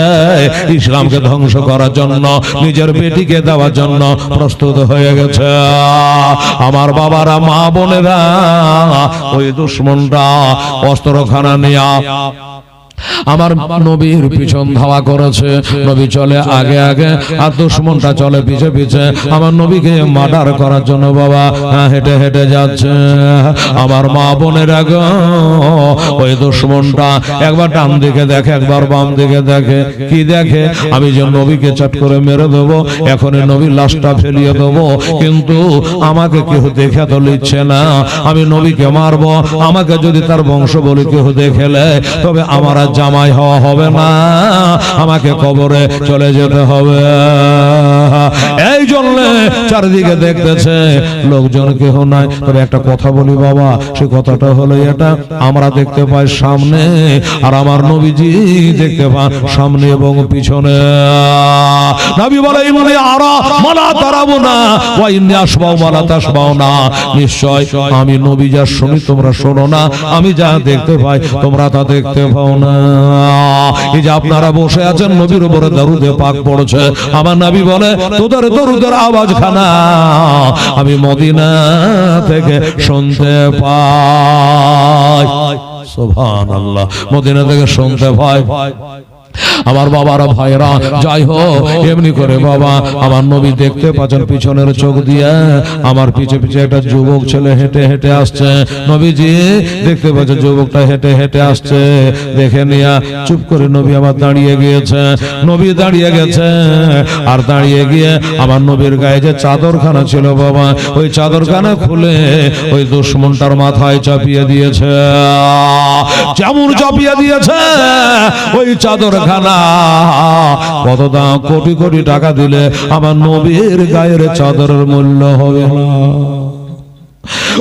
ইসলামকে ধ্বংস করার জন্য, নিজের বেটিকে দেওয়ার জন্য প্রস্তুত হয়ে গেছে। আমার বাবারা, মা বোনেরা, ওই দুশমনরা অস্ত্রখানা নিয়ে আমার নবীর পিছন ধাওয়া করেছে। নবী চলে আগে আগে আর দুশমনটা চলে পিছে পিছে আমার নবীকে মার্ডার করার জন্য বাবা হেঁটে হেঁটে যাচ্ছে। আমার মা বোনের আগে ওই দুশমনটা একবার ডান দিকে দেখে, একবার বাম দিকে দেখে। কি দেখে? আমি যে নবীকে চট করে মেরে দেবো, এখনই নবীর লাশটা ফেলিয়ে দেবো, কিন্তু আমাকে কেউ দেখে তো লিখছে না। আমি নবীকে মারবো, আমাকে যদি তার বংশ বলে কেউ দেখেলে তবে আমার জামাই হওয়া হবে না, আমাকে কবরে চলে যেতে হবে। এই জন্য চারিদিকে দেখতেছে লোকজন কেহ নাই। তবে একটা কথা বলি বাবা, সে কথাটা হলো এটা, আমরা দেখতে পাই সামনে, আর আমার নবীজি দেখতে পান সামনে এবং পিছনে। নবী বলে ইমানে আরা মালা তারাবো না, ওয়া ইন্নী আসমাউ মালা তাসমাউ না। নিশ্চয় আমি নবী যা শুনি তোমরা শোনো না, আমি যা দেখতে পাই তোমরা তা দেখতে পাও না। এই যে আপনারা বসে আছেন, নবীর উপরে দরুদে পাক পড়ছে, আমার নবী বলে তোদের দরুদের আওয়াজ খানা আমি মদিনা থেকে শুনতে পাই। সুবহানাল্লাহ, মদিনা থেকে শুনতে পাই। আমার বাবারা ভাইরা যাই হোক এমনি করে বাবা আমার নবী দেখতে পাচ্ছেন পিছনের চোখ দিয়ে আমার পিছে পিছে একটা যুবক ছেলে হেঁটে হেঁটে আসছে। নবীজি দেখতে পাচ্ছেন যুবকটা হেঁটে হেঁটে আসছে, দেখে নিয়ে চুপ করে নবী আমার দাঁড়িয়ে গিয়েছে। নবী দাঁড়িয়ে গেছে আর দাঁড়িয়ে গিয়ে আমার নবীর গায়ে যে চাদরখানা ছিল বাবা ওই চাদরখানা খুলে ওই দুশমনটার মাথায় চাপিয়ে দিয়েছে। যেমন চাপিয়ে দিয়েছে ওই চাদরখানা কত দাম, কোটি কোটি টাকা দিলে আমার নবীর গায়ের চাদরের মূল্য হবে না।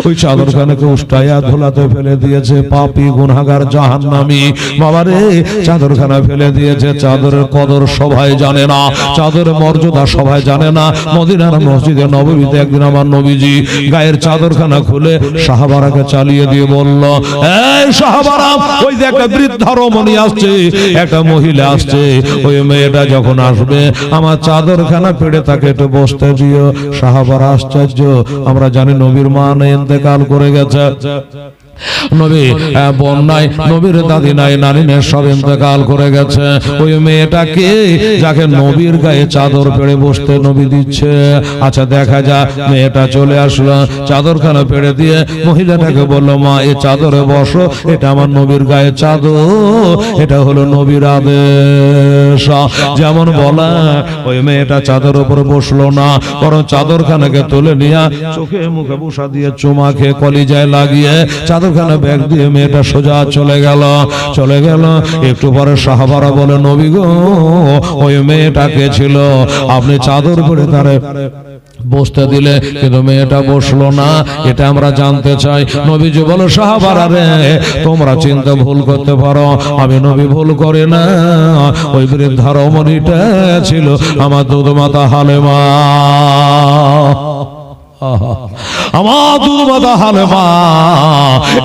ওই চাদরখানাকে উষ্টাইয়া ধুলাতে ফেলে দিয়েছে পাপী গুনাহগার জাহান্নামী। বাবারে চাদরখানা ফেলে দিয়েছে। চাদরের কদর সবাই জানে না, চাদরের মর্যাদা সবাই জানে না। মদিনার মসজিদে নববীতে একদিন আমার নবীজি গায়ের চাদরখানা খুলে সাহাবারাকে চালিয়ে দিয়ে বলল, এই সাহাবারা, ওই যে একটা বৃদ্ধা রমণী আসছে, একটা মহিলা আসছে, ওই মেয়েটা যখন আসবে আমার চাদরখানা পেড়ে তাকে একটু বসতে দিও। সাহাবারা আশ্চর্য, আমরা জানি নবীর মা ইন্তেকাল করে গেছে, নবী বন্যায় নবীর দাদি নাই নানি নাই সব ইন্তেকাল করে গেছে। ওই মেয়েটাকে যাকে নবীর গায়ে চাদর পেড়ে বসতে নবী দিচ্ছে। আচ্ছা দেখা যা, মেয়েটা চলে আসলো, চাদরখানা পেড়ে দিয়ে মহিলাটাকে বললো, মা এই চাদরে বসো, এটা আমার নবীর গায়ে চাদর, এটা হলো নবীর আদেশ। যেমন বলা ওই মেয়েটা চাদর উপর বসলো না, বরং চাদরখানাকে তুলে নিয়ে চোখে মুখে বসা দিয়ে চুমা খেয়ে কলিজায় লাগিয়ে চাদরখানা ব্যাগ দিয়ে মেয়েটা সোজা চলে গেল। একটু পরে সাহাবারা বলে, নবী গো ওই মেয়েটাকে ছিল, আপনি চাদর পরে তারে বসতে দিলে কিন্তু মেয়েটা বসলো না, এটা আমরা জানতে চাই। নবীজি বলো, সাহাবারা রে তোমরা চিন্তা ভুল করতে পারো, আমি নবী ভুল করি না। ওই বৃদ্ধা রমণীটা ছিল আমার দুধমাতা হালেমা, আমার দুধমাতা হালেমা।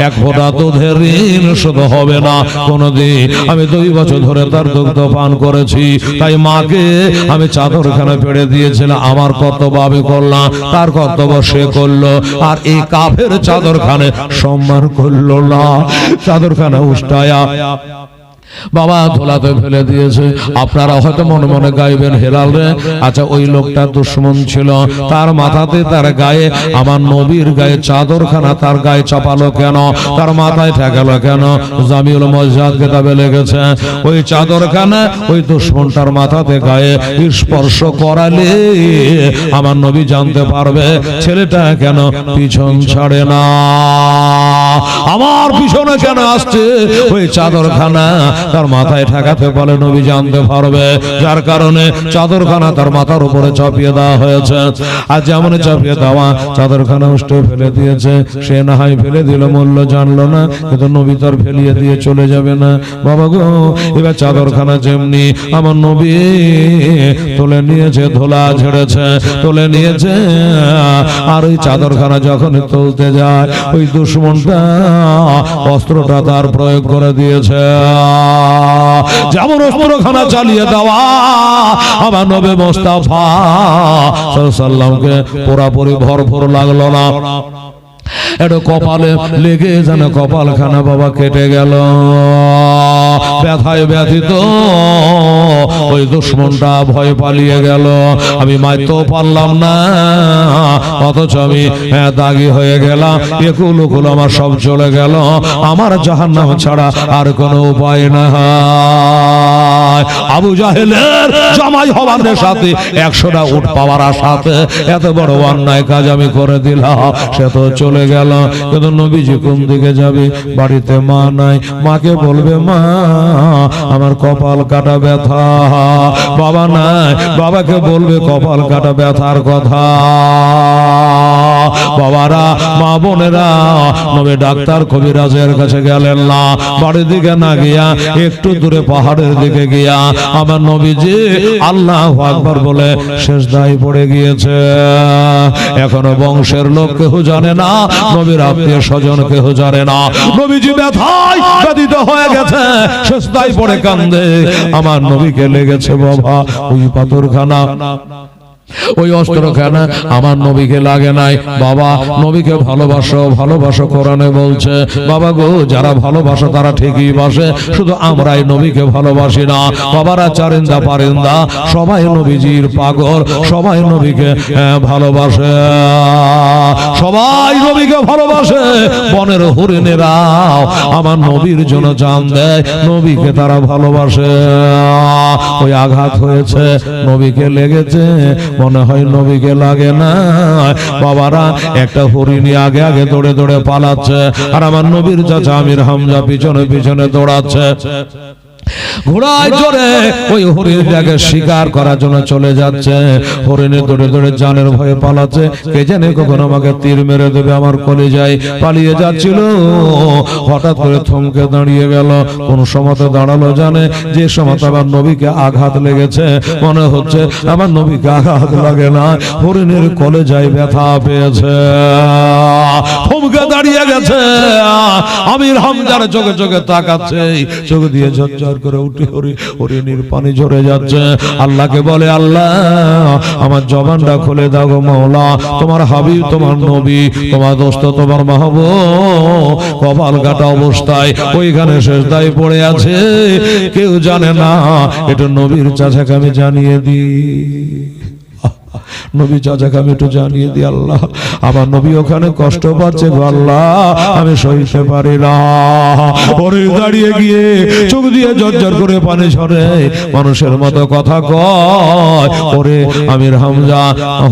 এক ফোঁটা দুধের ঋণ শুধু হবে না কোনদিন। আমি 2 বছর ধরে তার দুগ্ধ পান করেছি, তাই মাকে আমি চাদরখানা পেড়ে দিয়েছিলাম। আমার কর্তব্য আমি করলাম, তার কর্তব্য সে করলো। আর এই কাফের চাদরখানে সম্মান করলো না, চাদরখানা উষ্টায়া বাবা ধোলাতে ফেলে দিয়েছে। আপনারা হয়তো মনে মনে গাইবেন, হেলাল রে, আচ্ছা ওই লোকটা দুশমন ছিল, তার মাথাতে তার গায়ে আমার নবীর গায়ে চাদরখানা তার গায়ে চাপালো কেন, তার মাথায় ঠেকালো কেন? জামিউল মজাদ কিতাবে লেগেছে, ওই চাদরখানা ওই দুশমনটার মাথাতে গায়ে স্পর্শ করালে আমার নবী জানতে পারবে ছেলেটা কেন পিছন ছাড়ে না, আমার পিছনে কেন আসছে। ওই চাদরখানা তার মাথায় ঠেকাতে পারলে নবী জানতে পারবে, যার কারণে চাদরখানা তার মাথার উপরে চাপিয়ে দেওয়া হয়েছে। আর যেমন চাপিয়ে দেওয়া চাদরখানা উষ্টে ফেলে দিয়েছে, সে না হয় ফেলে দিল, মূল্য জানলো না, কিন্তু নবী তার ফেলিয়ে দিয়ে চলে যাবে না। বাবা গো, এবার চাদরখানা যেমনি আমার নবী তুলে নিয়েছে, ধোলা ঝেড়েছে, তুলে নিয়েছে, আর ওই চাদরখানা যখন তুলতে যায় ওই দুশমনটা অস্ত্রটা তার প্রয়োগ করে দিয়েছে। যেমন অস্ত্রখানা চালিয়ে দেওয়া আমার নবী মুস্তাফা সাল্লাল্লাহু আলাইহি ওয়াসাল্লামকে পুরোপুরি ভরপুর লাগলো না, একটু কপালে লেগে যেন কপালখানা বাবা কেটে গেল, ব্যথায় ব্যথিত ওই দুশমনটা ভয় পালিয়ে গেল। আমি মারতেও পারলাম না, অথচ আমি দাগি হয়ে গেলাম, একুল উকুল আমার সব চলে গেল, আমার জাহান্নাম ছাড়া আর কোনো উপায় না। আবু জাহেলের জামাই হওয়ার সাথে 100টা উট পাওয়ার সাথে এত বড় অন্যায় কাজ আমি করে দিলাম, সে তো চলে গেল। কিন্তু নবীজি কোন দিকে যাবে? বাড়িতে মা নাই, মাকে বলবে মা আমার কপাল কাটা ব্যথা, বাবা নাই, বাবাকে বলবে কপাল কাটা ব্যথার কথা। বাবারা, মা বোনেরা, নবী ডাক্তার কবিরাজের কাছে গেলেন না, বাড়ির দিকে না গিয়া একটু দূরে পাহাড়ের দিকে গিয়া আমার নবীজি আল্লাহু আকবার বলে সেজদায় পড়ে গিয়েছে। এখনো বংশের লোক কেউ জানে না, নবীর আত্মীয় স্বজন কেউ জানে না, নবীজি ব্যথায় ব্যথিত হয়ে গেছে, সেজদায় পড়ে কান্দে। আমার নবীকে লেগেছে বাবা ওই পাথরখানা, ওই অস্ত্রখানা আমার নবীকে লাগে নাই। বাবা, নবীকে ভালোবাসো, ভালোবাসো কোরআনে বলছে। বাবা গো, যারা ভালোবাসো তারা ঠিকই বাসে, শুধু আমরাই নবীকে ভালোবাসি না। বাবারা, চারিন্দা পারিন্দা সবাই নবীজির পাগল, সবাই নবীকে ভালোবাসে, সবাই নবীকে ভালোবাসে। বনের হরিণেরাও আমার নবীর জন্য জান দেয়, নবীকে তারা ভালোবাসে। ওই আঘাত হয়েছে, নবীকে লেগেছে, মনে হয় নবীকে লাগে না। বাবারা, একটা হরিণী আগে আগে দৌড়ে দৌড়ে পালাচ্ছে, আর আমার নবীর চাচা আমির হামজা পিছনে পিছনে দৌড়াচ্ছে। ঘোড়ায় চড়ে ওই হরিণটাকে শিকার করার জন্য চলে যাচ্ছে। হরিণে দৌড়ে দৌড়ে জানের ভয়ে পালাচ্ছে, কে জানে কখন আমাকে তীর মেরে দেবে। আমার কলিজায় পালিয়ে যাচ্ছিল, হঠাৎ করে থমকে দাঁড়িয়ে গেল। কোন সময়তে দাঁড়ালো জানে, যে সময়তে আমার নবীকে আঘাত লেগেছে। মনে হচ্ছে আমার নবীকে আঘাত লাগে না, হরিণের কলিজায় ব্যথা পেয়েছে, থমকে দাঁড়িয়ে গেছে। আমির হামজার চোখে চোখে তাকাচ্ছে, চোখ দিয়ে ঝরঝর করে উঠে হরিণীর পানি ঝরে যাচ্ছে। আল্লাহকে বলে, আল্লাহ আমার জবানটা খুলে দাও গো মাওলা, তোমার হাবিব, তোমার নবী, তোমার দোস্ত, তোমার মাহবুব কপাল কাটা অবস্থায় ওইখানে সেজদায় পড়ে আছে, কেউ জানে না। এটা নবীর চাচাকে আমি জানিয়ে দিই, নবী চাচাকে আমি একটু জানিয়ে দিই। আল্লাহ, আমার নবী ওখানে কষ্ট পাচ্ছে গো আল্লাহ, আমি সইতে পারি না। পরে দাঁড়িয়ে গিয়ে চোখ দিয়ে ঝরঝর করে পানি ঝরে, মানুষের মতো কথা কয়। পরে আমির হামজা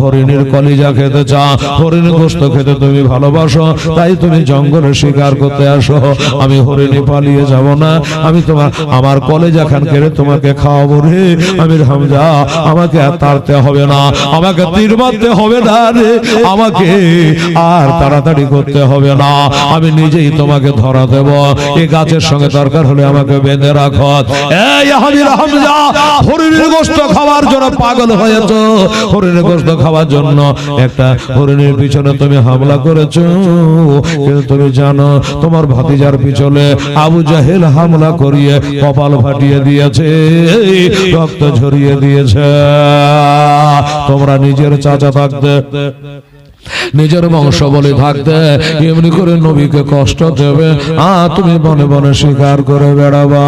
হরিণীর কলিজা খেতে চা, হরিণীর গোশত খেতে তুমি ভালোবাসো, তাই তুমি জঙ্গলে শিকার করতে আসো। আমি হরিণী পালিয়ে যাব না, আমি তোমার আমার কলিজা খান কেড়ে তোমাকে খাওয়াবো রে। আমির হামজা, আমাকে আর তাড়তে হবে না, আমাকে তীর মারতে হবে না রে, আমাকে আর তাড়াতাড়ি করতে হবে না, আমি নিজেই তোমাকে ধরা দেব। এই গাছের সঙ্গে দরকার হলে আমাকে বেঁধে রাখো। এই আমির হামজা, হরিণের গোশত খাওয়ার জন্য পাগল হয়েছো, হরিণের গোশত খাওয়ার জন্য একটা হরিণের পিছনে তুমি হামলা করেছো, কিন্তু তুমি জানো তোমার ভাতিজার পিছনে আবু জাহেল হামলা করিয়ে কপাল ফাটিয়ে দিয়েছে, রক্ত ঝরিয়ে দিয়েছে। তোমরা নিজের চাচা থাকতে, নিজের বংশ বলে থাকতে এমনি করে নবীকে কষ্ট দেবে, তুমি বনে বনে শিকার করে বেড়াবা।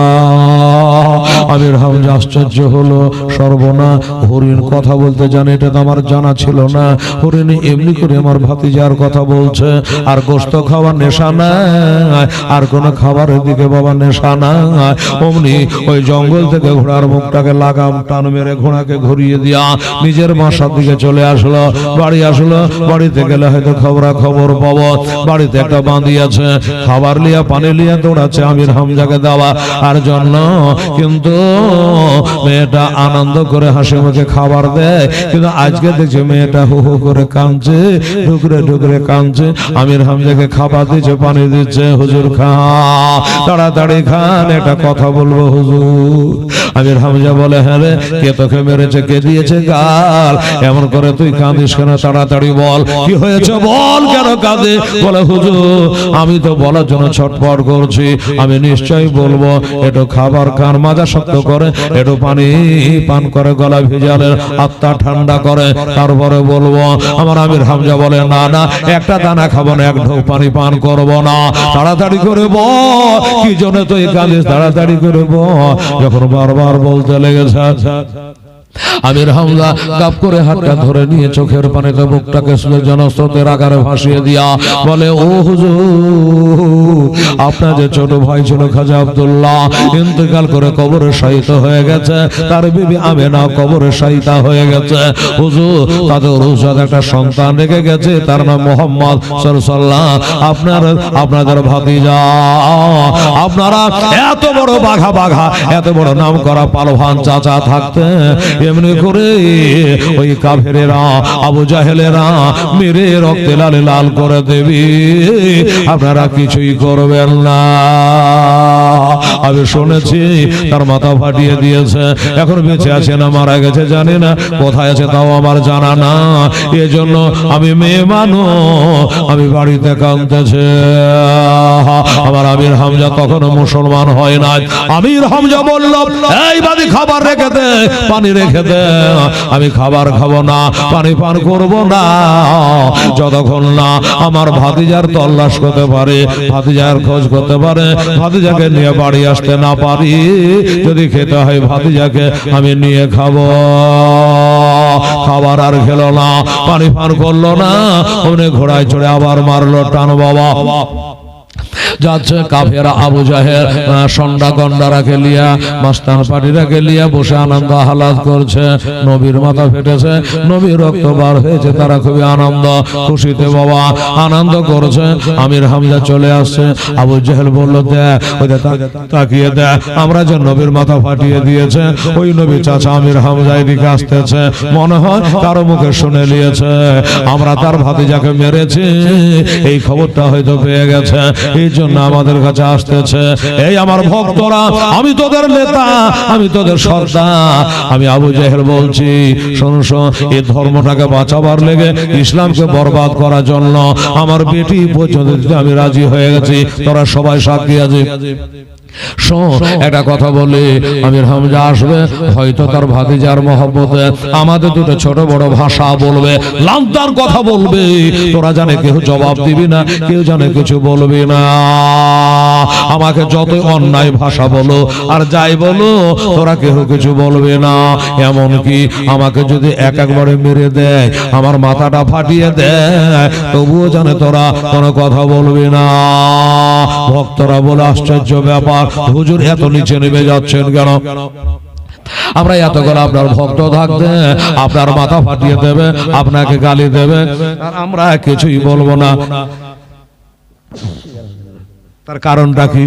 আমির হামজা আশ্চর্য হলো, সর্বনা, হরিণ কথা বলতে জানে, এটা তো আমার জানা ছিল না। হরিণ এমনি করে আমার ভাতিজার কথা বলছে, আর গোশত খাওয়ার নেশা নাই, আর কোন খাবারের দিকে বাবা নেশা নাই। অমনি ওই জঙ্গল থেকে ঘোড়ার মুখটাকে লাগাম টান মেরে ঘোড়াকে ঘুরিয়ে দিয়া নিজের বাসার দিকে চলে আসলো। বাড়ি আসলো, বাড়িতে গেলে হয়তো খবর পাবো। বাড়িতে একটা বাঁধি আছে, খাবার লিয়া পানি লিয়া দৌড়াচ্ছে আমির হামজাকে দেওয়া আর জন্য। কিন্তু মেয়েটা আনন্দ করে হাসি মুখে খাবার দেয়, কিন্তু আজকে দেখছে মেয়েটা হু হু করে কাঁদছে, ঢুকরে ঢুকরে কাঁদছে। আমির হামজাকে খাবার দিচ্ছে, পানি দিচ্ছে। হুজুর খান, তাড়াতাড়ি খান, একটা কথা বলবো হুজুর। আমির হামজা বলে, হ্যাঁ রে, কে তোকে মেরেছে, কে দিয়েছে গাল, এমন করে তুই কাঁদিস কেন, তাড়াতাড়ি বল, কি হয়েছে বল, কেন কাঁদে? বলে, হুজুর আমি তো বলার জন্য ছটফট করছি, আমি নিশ্চয়ই বলবো। একটু খাবার খান, মাজা শক্ত করে, একটু পানি পান করে, গলা ভিজালে আত্মা ঠান্ডা করে, তারপরে বলবো। আমার আমির হামজা বলে, না না, একটা দানা খাবো না, এক ঢোক পানি পান করবো না, তাড়াতাড়ি করে বল, কি জন্য তুই কাঁদিস, তাড়াতাড়ি করে বল। যখন বারবার বলতে লেগেছে, আমির হামজা গাপ করে হাতটা ধরে নিয়ে চোখের পানিতে মুখটাকে জনস্রোতের আকারে ভাসিয়ে দিয়া বলে, ও হুজুর, আপনার যে ছোট ভাই ছিল খাজা আব্দুল্লাহ, ইন্তেকাল করে কবরে শায়িত হয়ে গেছে, তার বিবি আমেনা কবরে শায়িতা হয়ে গেছে। হুজুর, তাদের রুজাদ একটা সন্তান রেখে গেছে, তার নাম মোহাম্মদ সাল্লাল্লাহ। আপনাদের ভাতিজা, আপনারা এত বড় বাঘা বাঘা, এত বড় নাম করা পালভান চাচা থাকতে এমনি করে ওই কাফেরেরা, আবু জাহেলেরা মেরে রক্তে লাল লাল করে দেবে, আপনারা কিছুই করবেন না। আমি শুনেছি তার মাথা ফাটিয়ে দিয়েছে, এখন বেঁচে আছে না মারা গেছে জানি না, কোথায় আছে তাও আমার জানা না। এজন্য আমি মেয়ে মানুষ, আমি বাড়িতে কাঁদতেছে। আমার আমির হামজা তখনও মুসলমান হয় নাই। আমির হামজা বলল, এই বাদি খাবার রেখে দে, পানি রেখে দে। আমি খাবার খাবো না, পানি পান করবো না, যতক্ষণ না আমার ভাতিজার তল্লাশ করতে পারে, ভাতিজার খোঁজ করতে পারে, ভাতিজাকে নিয়ে বাড়ি আসতে না পারি। যদি খেতে হয় ভাতিজাকে আমি নিয়ে খাবো। খাবার আর খেলো না, পানি পান করলো না, ওনে ঘোড়ায় চড়ে আবার মারলো টান। বাবা যাচ্ছে কাফেরা আবু জাহেল সন্ডা গন্ডারাকে লিয়া, মাস্তান পাটিরাকে লিয়া বসে আনন্দ হালাত করছে। নবীর মাথা ফেটেছে, নবীর রক্ত বার হয়েছে, তারা খুবই আনন্দ খুশিতে বাবা আনন্দ করছে। আমির হামজা চলে আসছে। আবু জাহেল বলল, দেখ ওইটা তাকিয়ে দেখ, আমরা যে নবীর মাথা ফাটিয়ে দিয়েছে, ওই নবী চাচা আমির হামজা এদিকে আসতেছে, মনে হয় কারো মুখে শুনে নিয়েছে আমরা তার ভাতিজাকে মেরেছি, এই খবরটা হয়তো পেয়ে গেছে, এই জন্য আমাদের কাছে আসতেছে। এই আমার ভক্তরা, আমি তোদের নেতা, আমি তোদের সর্দার, আমি আবু জাহেল বলছি, শোনো এই ধর্মটাকে বাঁচাবার লেগে, ইসলামকে বরবাদ করার জন্য আমার বেটি পর্যন্ত আমি রাজি হয়ে গেছি, তোরা সবাই সাক্ষী আছে। একটা কথা বলে, আমির হামজা আসবে, হয়তো তার ভাতিজার মহব্বতে আমাদের দুটো ছোট বড় ভাষা বলবে, লান্তার কথা বলবে, তোরা জানে কেউ জবাব দিবি না, কেউ জানে কিছু বলবি না। আমাকে যত অন্যায় ভাষা বলো আর যাই বলো, তোরা কেউ কিছু বলবে না। এমনকি আমাকে যদি একবারে মেরে দেয়, আমার মাথাটা ফাটিয়ে দেয়, তবুও জানে তোরা কোনো কথা বলবি না। ভক্তরা বলে, আশ্চর্য ব্যাপার, হুজুর এত নিচে নেমে যাচ্ছেন কেন? আমরা এত করে আপনার ভক্ত থাকতে আপনার মাথা ফাটিয়ে দেবে, আপনাকে গালি দেবে, আর আমরা কিছুই বলবো না। তার কারণটা কি?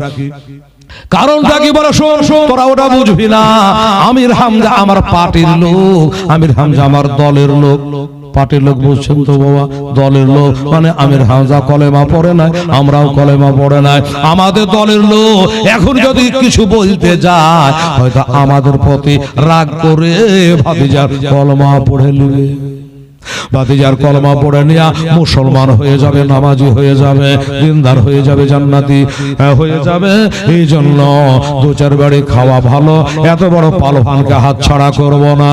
কারণটা কি বলো? শোন, তোরা ওটা বুঝবি না। আমির হামজা আমার পার্টির লোক, আমির হামজা আমার দলের লোক। পার্টির লোক বুঝছেন তো বাবা, দলের লোক মানে আমির হামজা কলেমা পড়ে নাই, আমরাও কলেমা পড়ে নাই, আমাদের দলের লোক। এখন যদি কিছু বলতে যায়, হয়তো আমাদের প্রতি রাগ করে ভাতিজার কলেমা পড়ে নেবে, ভাতিজার কলমা পড়ে নিয়া মুসলমান হয়ে যাবে, নামাজি হয়ে যাবে, দিনদার হয়ে যাবে, জান্নাতি হয়ে যাবে। এই জন্য দু চার বাড়ি খাওয়া ভালো, এত বড় পালভানকে হাত ছাড়া করব না,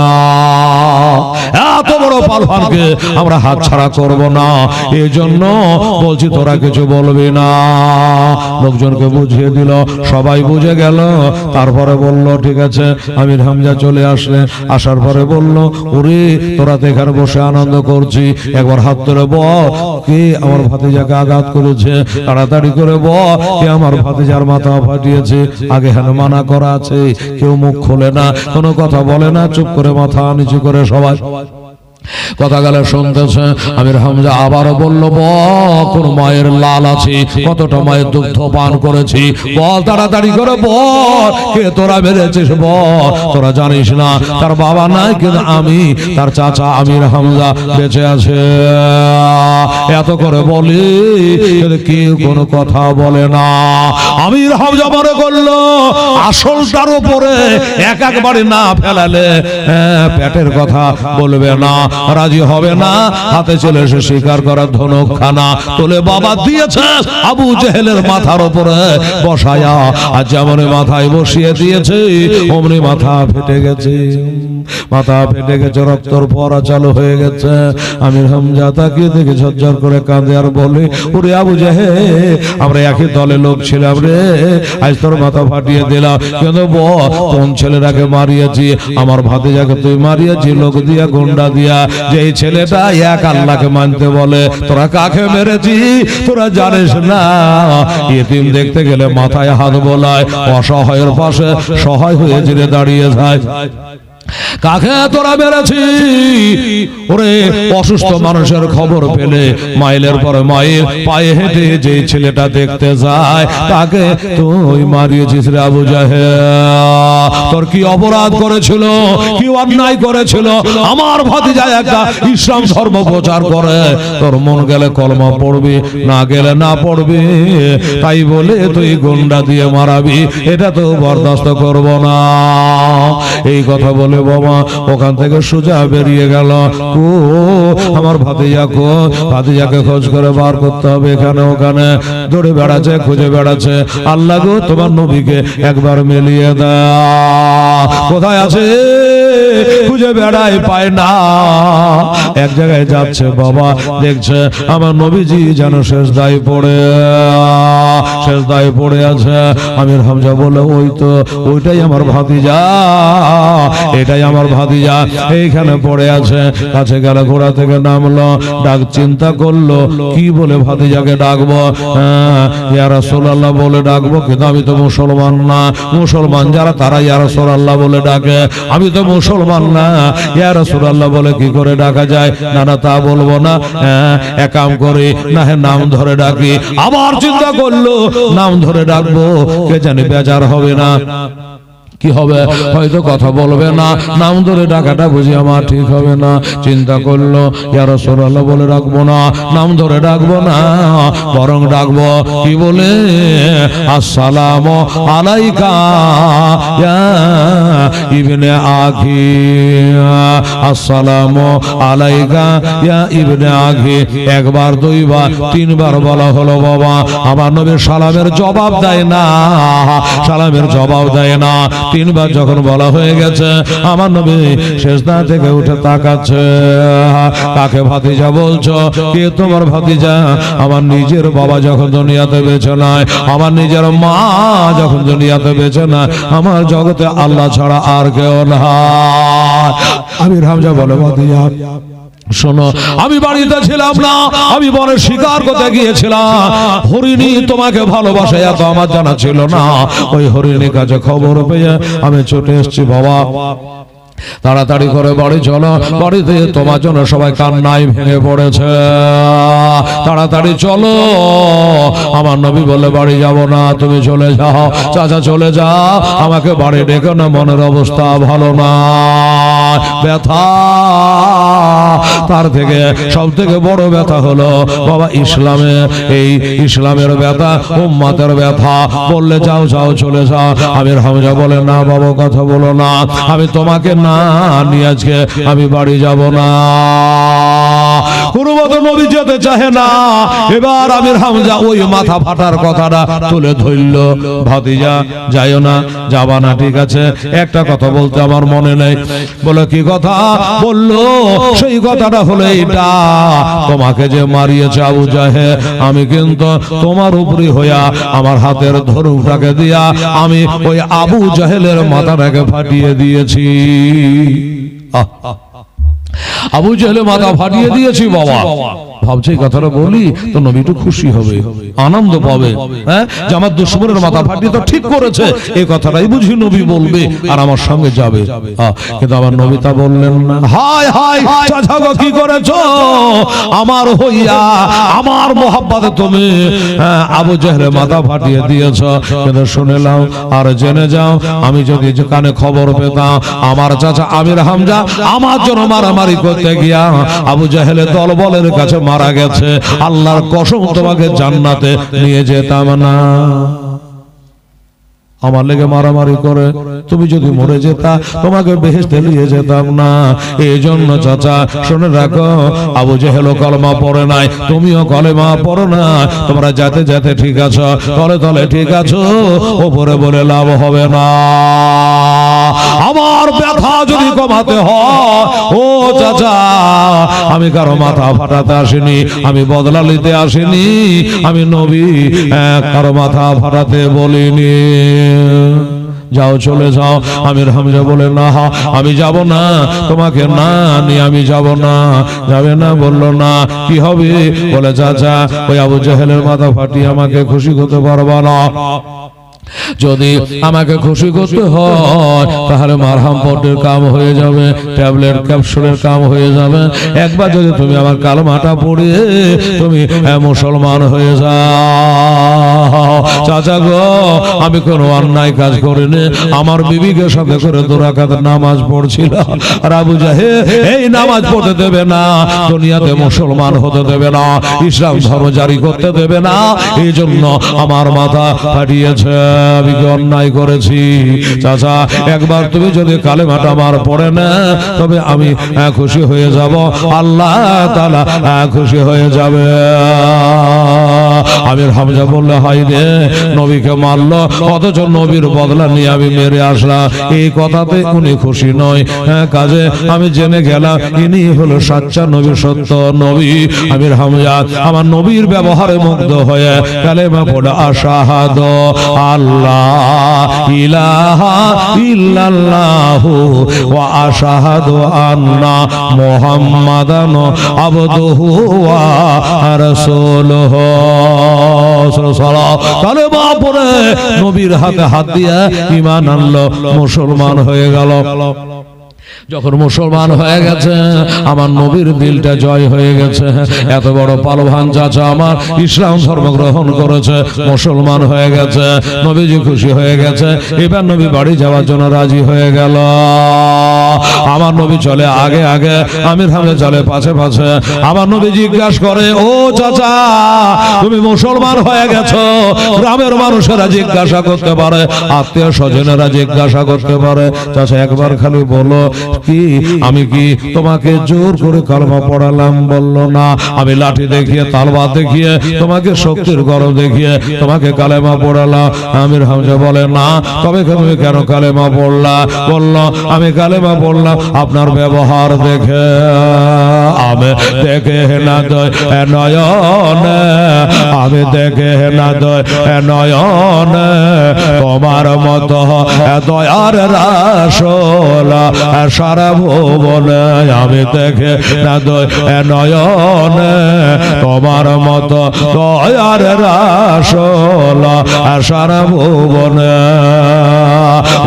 এত বড় পালভানকে আমরা হাত ছাড়া করব না। এই জন্য বলছি তোরা কিছু বলবি না। লোকজনকে বুঝিয়ে দিল, সবাই বুঝে গেল। তারপরে বলল, ঠিক আছে। আমির হামজা চলে আসলে, আসার পরে বলল, ওরে তোরা তো এখানে বসে আনন্দ করছি, একবার হাত ধরে বল, কে আমার ভাতিজাকে আঘাত করেছে, তাড়াতাড়ি করে বল, কে আমার ভাতিজার মাথা ফাটিয়েছে। আগে হেন মানা করা আছে, কেউ মুখ খোলে না, কোনো কথা বলে না, চুপ করে মাথা নিচু করে সবাই কথা গেলে শুনতেছে। আমির হামজা আবারও বলল, কোন মায়ের লাল আছে, কতটা মায়ের দুগ্ধ পান করেছি, বল তাড়াতাড়ি করে বল, কে তোরা মেরেছিস বল। তোরা জানিস না তার বাবা নাই, কিন্তু আমি তার চাচা আমির হামজা বেঁচে আছে। এত করে বলি, কেউ কোনো কথা বলে না। আমির হামজা মনে করলো আসলটার উপরে একবারে না ফেলালে পেটের কথা বলবে না, রাজি হবে না। হাতে চলে এসে স্বীকার করার ধনুক খানা তোলে, বাবা দিয়েছে আবু জেহেলের মাথার উপরে বসায়া, আর যেমন মাথায় বসিয়ে দিয়েছে অমনি মাথা ফেটে গেছে, মাথা ফেটে গেছে, রক্তর পড়া চালু হয়ে গেছে। আমির হামজা তাকিয়ে দেখে ঝরঝর করে কাঁদে আর বলে, ওরে আবু জেহেল, আমরা একই দলে লোক ছিলাম রে, আজ তোর মাথা ফাটিয়ে দিলাম, কিন্তু বল কোন ছেলেটাকে মারিয়েছি? আমার ভাতিজাকে তুই মারিয়েছি লোক দিয়া, গুন্ডা দিয়া। যে ছেলেটা এক আল্লাহকে মানতে বলে, তোরা কাকে মেরেছি তোরা জানিস না। ইতিম দেখতে গেলে মাথায় হাত বোলায়, অসহায়ের পাশে সহায় হয়ে জিরে দাঁড়িয়ে যায়। কাকে তোরা মেরেছি? ওরে অসুস্থ মানুষের খবর পেলে মাইলের পর মাইল পায়ে হেঁটে যে ছেলেটা দেখতে যায় তাকে তুই মারিয়েছিস রে আবু জাহেল। তোর কি অপরাধ করেছিল, কি অন্যায় করেছিল? আমার ভাতিজা একটা ইসলাম ধর্ম প্রচার করে, তোর মন গেলে কলমা পড়বি, না গেলে না পড়বি, তাই বলে তুই গুন্ডা দিয়ে মারাবি, এটা তো বরদাস্ত করব না। এই কথা বলে বাবা ওখান থেকে সোজা বেরিয়ে গেল। ও আমার ভাতিজাকে খোঁজ করে বার করতে হবে, এখানে ওখানে দৌড়ে বেড়াচ্ছে, খুঁজে বেড়াচ্ছে। আল্লাহ গো তোমার নবীকে একবার মিলিয়ে দাও, কোথায় আছে? খুঁজে বেড়ায়, পায় না। এক জায়গায় যাচ্ছে বাবা, দেখছে আমার নবীজি যেন শেষদায় পড়ে আছে। আমির হামজা বলে ওই তো, ওইটাই আমার ভাতিজা, এটাই আমার ভাতিজা, এইখানে পড়ে আছে। কাছে গেল, ঘোড়া থেকে নামলো, ডাক চিন্তা করলো কি বলে ভাতিজাকে ডাকবো। ইয়া রাসূলুল্লাহ বলে ডাকবো, কিন্তু আমি তো মুসলমান না। মুসলমান যারা তারা ইয়া রাসূলুল্লাহ বলে ডাকে, আমি তো মুসলমান না। ইয়া রাসূলুল্লাহ বলে কি করে ডাকা যায়? না না তা বলবো না, এক কাম করি না, নাম ধরে ডাকি। আবার চিন্তা করলো নাম ধরে ডাকবো, কে জানে বেজার হবে না, কি হবে, হয়তো কথা বলবে না, নাম ধরে ডাকাটা বুঝি আমার ঠিক হবে না। চিন্তা করলো ইয়া রাসূলুল্লাহ বলে ডাকবো না, নাম ধরে ডাকবো না, বরং ডাকবো কি বলে, আসসালামু আলাইকা ইয়া ইবনে আখি, আসসালামু আলাইকা ইয়া ইবনে আখি। একবার, দুইবার, তিনবার বলা হলো বাবা, আমার নবী সালামের জবাব দেয় না, সালামের জবাব দেয় না। তিনবার যখন বলা হয়ে গেছে, আমার নবী সেজদা থেকে উঠে তাকাচ্ছে। কাকে ভাতিজা বলছো? কে তোমার ভাতিজা? আমার নিজের বাবা যখন দুনিয়াতে বেঁচে নাই, আমার নিজের মা যখন দুনিয়াতে বেঁচে নাই, আমার জগতে আল্লাহ ছাড়া আর কেউ না। আমির হামজা বলে ভাতিজা শোনো, আমি বাড়িতে ছিলাম না, আমি বনে শিকার করতে গিয়েছিলাম। হরিণী তোমাকে ভালোবাসে এত আমার জানা ছিল না। ওই হরিণীর কাছে খবর পেয়ে আমি ছুটে এসেছি বাবা। তাড়াতাড়ি করে বাড়ি চলো, বাড়িতে তোমার জন্য সবাই কান্নায় ভেঙে পড়েছে, তাড়াতাড়ি চলো। আমার নবী বলে বাড়ি যাব না, তুমি চলে যাও। চাচা চলে যাও, আমাকে বাড়ি ডেকে না, মনের অবস্থা ভালো না, ব্যথা। তার থেকে সব থেকে বড় ব্যথা হলো বাবা ইসলামের, এই ইসলামের ব্যথা, উম্মতের ব্যথা। বললে যাও যাও চলে যাও। আমির হামজা বলে না বাবা কথা বলো না, আমি তোমাকে না নিয়ে আজকে আমি বাড়ি যাব না। কোনমতে নবী যেতে চাহে না। এবার আমির হামজা ওই মাথা ফাটার কথাটা তুলে ধরল, ভাতিজা যাইও না, যাবা না, ঠিক আছে, একটা কথা বলতে আমার মনে নেই। বলে কি কথা? বললো সেই কথাটা হলো এইটা, তোমাকে যে মারিয়েছে আবু জাহেল, আমি কিন্তু তোমার উপরে হইয়া আমার হাতের ধনুকটাকে দিয়া আমি ওই আবু জাহেলের মাথাটাকে ফাটিয়ে দিয়েছি। আবু জাহেলের মাথা ফাটিয়ে দিয়েছি বাবা। ভাবছে এই কথাটা বলি তো নবী একটু খুশি হবে, আনন্দ পাবে, হ্যাঁ, যে আমার দুশমনের মাথা ফাটিয়ে তো ঠিক করেছে, এই কথাটাই বুঝি নবী বলবে আর আমার সঙ্গে যাবে। কিন্তু আমার নবী তা বললেন না। হায় হায় চাচা গো কি করেছো? আমার হইয়া আমার মোহাব্বতে তুমি আবু জাহেলের মাথা ফাটিয়ে দিয়েছো। কিন্তু শুনে নাও আর জেনে যাও, আমি যদি কানে খবর পেতাম আমার চাচা আমির হামজা আমার জন্য মারামারি করতে গিয়া আবু জাহেলের দলবলের কাছে মারা গেছে, আল্লাহর কসম তোমাকে জান্নাতে নিয়ে যেতাম না। আমার লেগে মারামারি করে তুমি যদি মরে যেতা তোমাকে বেহেশতে নিয়ে যেতাম না। এই জন্য চাচা শুনে রাখো, আবু জাহেল কলমা পড়ে নাই, তুমিও কলেমা পড়ো না, তোমরা যাতে যাতে ঠিক আছো, তলে তলে ঠিক আছো, ওপরে বলে লাভ হবে না। আমার ব্যথা যদি কমাতে হয় ও চাচা, আমি কারো মাথা ফাটাতে আসিনি, আমি বদলা নিতে আসিনি, আমি নবী কারো মাথা ফাটাতে বলিনি। যাও চলে যাও। আমির হামজা বলে না আমি যাব না, তোমাকে না নিয়ে আমি যাব না। যাবে না? বললো না। কি হবে? বলে চাচা ওই আবু জাহেলের মাথা ফাটিয়ে আমাকে খুশি করতে পারবা না। যদি আমাকে খুশি করতে হয় তাহলে মারহাম পটের কাম হয়ে যাবে, ট্যাবলেট ক্যাপসুলের কাম হয়ে যাবে। একবার যদি তুমি আমার কালেমাটা পড়ে তুমি মুসলমান হয়ে যাও। চাচা গো, আমি কোনো অন্যায় কাজ করিনি। আমার বিবিকে সাথে করে 2 রাকাত নামাজ পড়ছিলাম, আর আবু জাহেল এই নামাজ পড়তে দেবে না, দুনিয়াতে মুসলমান হতে দেবে না, ইসলাম ধর্ম জারি করতে দেবে না। এই জন্য আমার মাথা ফাটিয়েছে। আমি কি অন্যায় করেছি? চাচা, একবার তুমি যদি কালেমাটা আমার পড়ে না, তবে আমি খুশি হয়ে যাব, আল্লাহ তাআলা খুশি হয়ে যাবে। আমির হামজা বললে, হাই রে, নবীকে মারলো, অথচ নবীর বদলা নিয়ে আমি মেরে আসলাম। এই কথাতে উনি খুশি নয়। কাজে আমি জেনে গেলাম ইনি হলো সাচ্চা নবী, সত্য নবী। আমির হামজা আমার নবীর ব্যবহারে মুগ্ধ হয়ে কালেমা পড়ে আশহাদু আল্লাহ ইলাহা ইল্লাল্লাহু ওয়া আশহাদু আন্না মুহাম্মাদান আবদুহু ওয়া রাসূলুহু। কালেমা পড়ে নবীর হাতে হাত দিয়ে ঈমান আনলো, মুসলমান হয়ে গেল। যখন মুসলমান হয়ে গেছে, আমার নবীর দিলটা জয় হয়ে গেছে। এত বড় পালভান চাচা আমার ইসলাম ধর্ম গ্রহণ করেছে, মুসলমান হয়ে গেছে, নবীজি খুশি হয়ে গেছে। এবার নবী বাড়ি যাওয়ার জন্য রাজি হয়ে গেল। আমার নবী চলে আগে আগে, আমির হামজা চলে পাশে পাশে। আমার নবী জিজ্ঞাসা করে, ও চাচা, তুমি মুসলমান হয়ে গেছো? গ্রামের মানুষেরা জিজ্ঞাসা করতে পারে, আত্মীয় স্বজনেরা জিজ্ঞাসা করতে পারে। চাচা একবার খালি বলো, কি আমি কি তোমাকে জোর করে কালেমা পড়ালাম? বলল না, আমি লাঠি দেখিয়ে, তালবাদ দেখিয়ে, তোমাকে শক্তির গরম দেখিয়ে তোমাকে কালেমা পড়ালাম। আমির হামজা বলে, না, তবে তুমি কেন কালেমা পড়লা? বলল, আমি কালেমা পড়লাম আপনার ব্যবহার দেখে। আমি দেখে না দয় নয়নে, আমি দেখে না দয় নয়নে, তোমার মতো দয়ার রাসূল সারা ভুবনে আমি দেখে না দয় নয়নে, তোমার মতো দয়ার রাসূল সারা ভুবনে।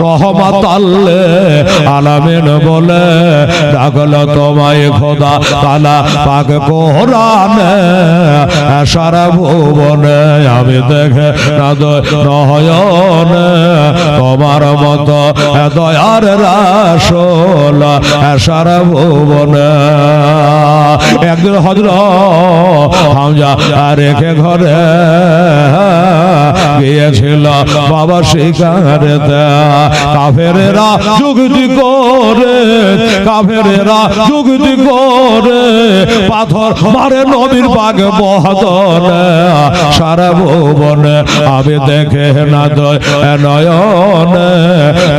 রহমাতাল আলামিন বলে ডাকলো তোমায় খোদা তাআলা পাক কোরআনে, সারা ভুবনে আমি দেখে না দয় নয়নে, তোমার মতো দয়ার রাসূল সারা ভুবনে। একদিন হযরত হামজা রেখে ঘরে গিয়েছিল বাবা শিকারেতে। কাফেরেরা যুক্তি করে, কাফেরেরা যুক্তি করে পাথর মারে নবীর পাক বদনে, সারা ভুবনে আমি দেখে না দয় নয়নে,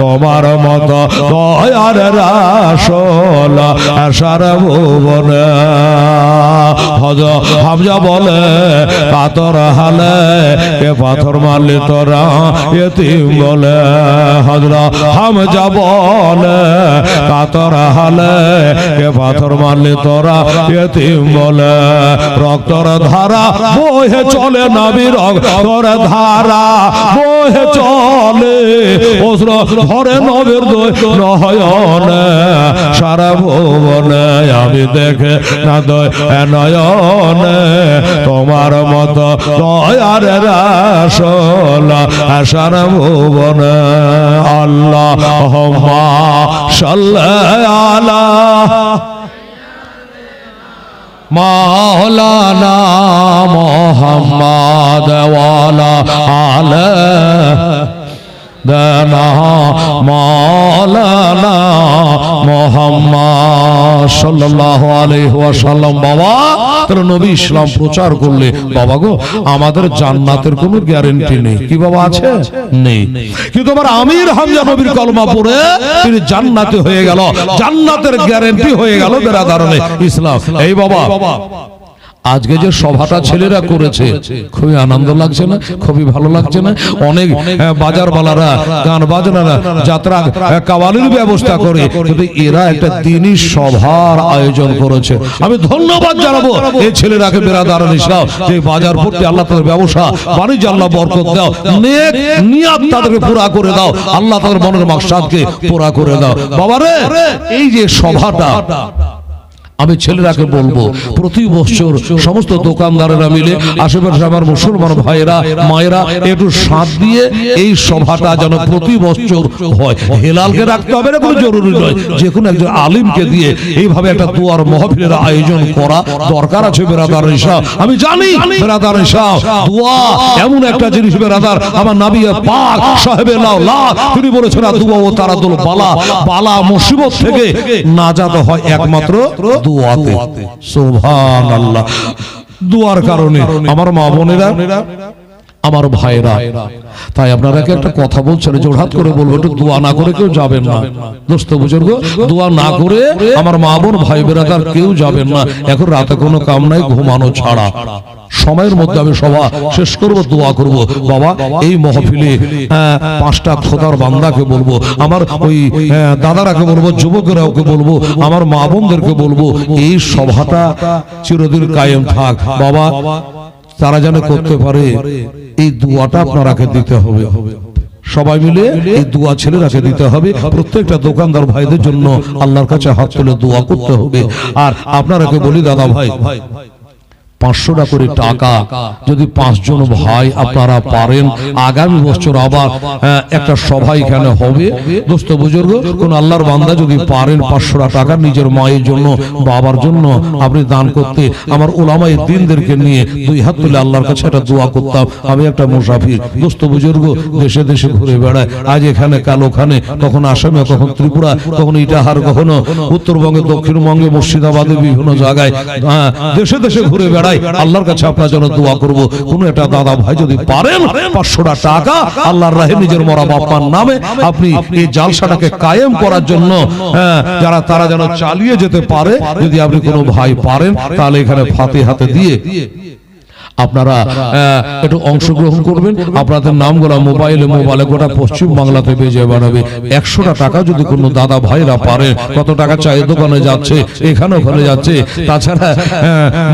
তোমার মতো দয়ার রাসূল সারা ভুবনে। হযরত হামজা বলে, পাথর হালে কে পাথর মারলি তোরা? ইতিম বলে। হযরত হামজা বলে, পাথর হালে কে পাথর মারলি তোরা? ইতিম বলে। রক্তর ধারা বহে চলে নবীর, রক্তর ধারা বহে চলে, অশ্রু ধরে নবীর নয়নে, সারা ভুবনে আমি দেখে না দয় নয়নে, তোমার মতো দয়ার রাসূল সারা ভুবনে। আল্লাহুম্মা সাল্লি আলা মাওলানা মুহাম্মাদ ওয়া আলা আলিহি মাওলানা মুহাম্মদ সাল্লাল্লাহু আলাইহি ওয়াসাল্লাম। বাবা, তাহলে নবী ইসলাম প্রচার করলে, বাবা গো, আমাদের জান্নাতের কোনো গ্যারান্টি নেই। কি বাবা আছে? নেই। কিন্তু আবার আমির হামজা নবীর কলমা পড়ে তিনি জান্নাতে হয়ে গেল, জান্নাতের গ্যারান্টি হয়ে গেল বেরাদারনে ইসলাম। এই বাবা, আজকে যে সভাটা ছেলেরা করেছে খুবই আনন্দ লাগছে না, খুবই ভালো লাগছে না? অনেক বাজারওয়ালারা, গান বাজনারা, যাত্রা কাওয়ালির ব্যবস্থা করে, কিন্তু এরা একটা দিনই সভার আয়োজন করেছে। আমি ধন্যবাদ জানাবো এই ছেলেরাকে, বেরাদারান ইসলাম, যে বাজার ভর্তি আল্লাহ তাদের ব্যবসা বাণিজ্য আল্লাহ বরকত দাও, নেক নিয়াত তাদেরকে পুরা করে দাও, আল্লাহ তাদের মনের মাকসাদকে পুরা করে দাও। বাবারে, এই যে সভাটা আমি ছেলেরাকে বলবো, প্রতি বছর সমস্ত দোকানদারেরা মিলে, আশেপাশে আমার মুসলমান ভাইয়েরা মায়েরা একটু সাথ দিয়ে এই সভাটা যেন প্রতি বছর হয়। হেলালকে রাখতে হবে না, কোনো জরুরি নয়, যে কোনো একজন আলিমকে দিয়ে এইভাবে একটা দুয়ার মাহফিলের আয়োজন করা দরকার আছে। বেরাদার ইসলাম, আমি জানি বেরাদার ইসলাম, দোয়া এমন একটা জিনিস বেরাদার, আমার নবী পাক সাহেবে লাউলা তিনি বলেছেন, দুয়া ও তারাদুল বালা, বালা মুসিবত থেকে নাজাত হয় একমাত্র দুয়াতে। সুবহানাল্লাহ। দুয়ার কারণে আমার মা বোনেরা, আমার ভাইরা, তাই আপনারাকে একটা কথা বলছেন, জোড়হাত করে বলবো, একটু দোয়া না করে কেউ যাবেন না। দোস্ত বুজুর্গ, দোয়া না করে আমার মা বোন ভাই বেরাদার কেউ যাবেন না। এখন রাতে কোনো কাম নাই, ঘুমানো ছাড়া। সময়ের মধ্যে আমি সভা শেষ করব, দোয়া করব। বাবা, এই মহফিলে 5টা খোদার বান্দাকে বলবো, আমার ওই দাদারাকে বলবো, যুবকেরাকে বলবো, আমার মা বোনদেরকে বলবো, এই সভাটা চিরদিন কায়েম থাক। বাবা, তারা যেন করতে পারে, এই দোয়াটা আপনারাকে দিতে হবে। সবাই মিলে এই দোয়া ছেলেরাকে দিতে হবে। প্রত্যেকটা দোকানদার ভাইদের জন্য আল্লাহর কাছে হাত তুলে দোয়া করতে হবে। আর আপনারাকে বলি, দাদা ভাই, 500 টাকা করে টাকা যদি 5 জন ভাই আপনারা পারেন, আগামী বছর আবার একটা সভা এখানে হবে। দোস্ত বুজুর্গ, কোন আল্লাহর বান্দা যদি পারেন 500 টাকা নিজের মায়ের জন্য, বাবার জন্য আপনি দান করতে, আমার উলামায়ে দ্বীনদেরকে নিয়ে 2 হাত তুলে আল্লাহর কাছে একটা দোয়া করতাম। আমি একটা মুসাফির, দোস্ত বুজুর্গ, দেশে দেশে ঘুরে বেড়ায়, আজ এখানে কাল ওখানে, কখন আসামে, কখন ত্রিপুরা, কখন ইটাহার, কখনো উত্তরবঙ্গে, দক্ষিণবঙ্গে, মুর্শিদাবাদে, বিভিন্ন জায়গায় দেশে দেশে ঘুরে বেড়ায়। আল্লাহর কাছে আপনার জন্য দোয়া করব, কোন একটা দাদা ভাই যদি পারেন 500 টাকা আল্লাহর রাহে নিজের মরা বাবার নামে আপনি এই জালসাটাকে কায়েম করার জন্য, তারা যেন চালিয়ে যেতে পারে। যদি আপনি কোনো ভাই পারেন, তাহলে এখানে ফাতিহাতে দিয়ে আপনারা একটু অংশগ্রহণ করবেন। আপনাদের নামগুলো মোবাইলে গোটা পশ্চিম বাংলাতে বেজে বাড়াবে। 100 টাকা যদি কোনো দাদা ভাইরা পারে, কত টাকা চাই, দোকানে যাচ্ছে, এখানে ওখানে যাচ্ছে, তাছাড়া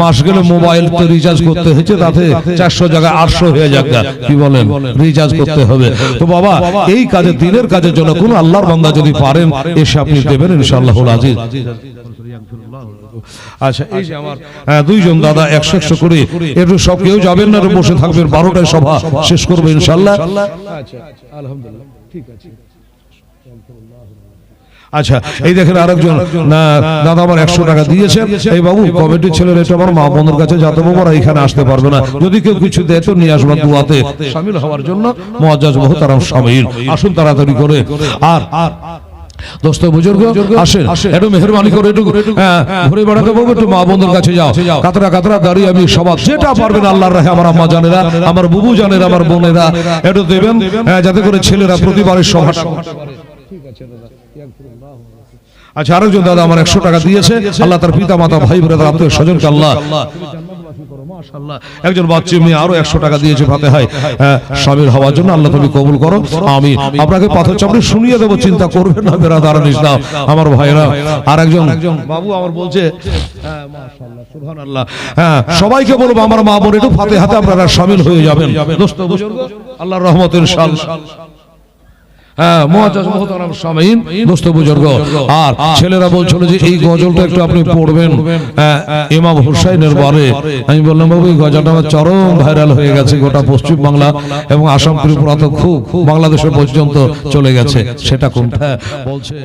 মাস গেলে মোবাইল তো রিচার্জ করতে হচ্ছে, তাতে 400 জায়গায় 800 হয়ে যাক, কি বলেন, রিচার্জ করতে হবে। তো বাবা, এই কাজে, দিনের কাজের জন্য কোন আল্লাহর বান্দা যদি পারেন, এসে আপনি দেবেন ইনশাআল্লাহুল আজিজ। আচ্ছা, এই যে আমার 2 জন দাদা 100 করে, একটু সব কেউ যাবেন না, বসে থাকবেন, 12টায় সভা শেষ করবে ইনশাআল্লাহ। আচ্ছা, আলহামদুলিল্লাহ, ঠিক আছে। আচ্ছা, এই দেখেন আরেকজন দাদা আমার 100 টাকা দিয়েছেন। এই বাবু, কমিটির ছেলের এটা আমার মা বোনের কাছে, যাতে বাবারা এখানে আসতে পারবে না, যদি কেউ কিছু দেয় তো নিয়ে আসবেন দোয়াতে শামিল হওয়ার জন্য। মুআজ্জাজ মুহতারাম শামিল, আসুন তাড়াতাড়ি করে। আর দোস্ত বুজুর্গ, আসেন, একটু মেহরবানি করে একটু ঘুরে বেড়াতে পাবো, একটু মা বোনদের কাছে যাও, কাতরা কাতরা দাঁড়িয়ে আমি সবাই যেটা পারবেন আল্লাহর রাহে, আমার আম্মা জানেরা, আমার বুবু জানেরা, আমার বোনেরা একটু দেবেন, যাতে করে ছেলেরা প্রতিবারের সভাটা। আচ্ছা, আরেকজন দাদা আমার 100 টাকা দিয়েছে। আল্লাহ তার পিতা মাতা ভাই বোনেরা আত্মীয় স্বজনকে আল্লাহ, মাশাআল্লাহ, একজন বাচ্চা মেয়ে আরো 100 টাকা দিয়েছে ফাতিহায় শামিল হওয়ার জন্য। আল্লাহ তুমি কবুল করো, আমিন। আপনাকে পাথর চাপড়ে শুনিয়ে দেবো, চিন্তা করবেন না বেরাদারান ইসলাম, আমার ভাইরা। আর একজন বাবু আমার বলছে, মাশাআল্লাহ, সুবহানাল্লাহ, সবাইকে বলবো আমার মা বোন একটু ফাতিহাতে আপনারা শামিল হয়ে যাবেন। দোস্ত বুজুর্গ, আল্লাহর রহমত ইনশাআল্লাহ। মুআজ্জাজ মুহতারাম শামিল, দোস্ত বুজুর্গ। আর ছেলেরা বলছিল যে এই গজলটা একটু আপনি পড়বেন ইমাম হুসাইনের বারে। আমি বললাম, বাবু, এই গজলটা আমার চরম ভাইরাল হয়ে গেছে গোটা পশ্চিম বাংলা এবং আসাম, ত্রিপুরা তো খুব, বাংলাদেশের পর্যন্ত চলে গেছে। সেটা কোনটা বলছে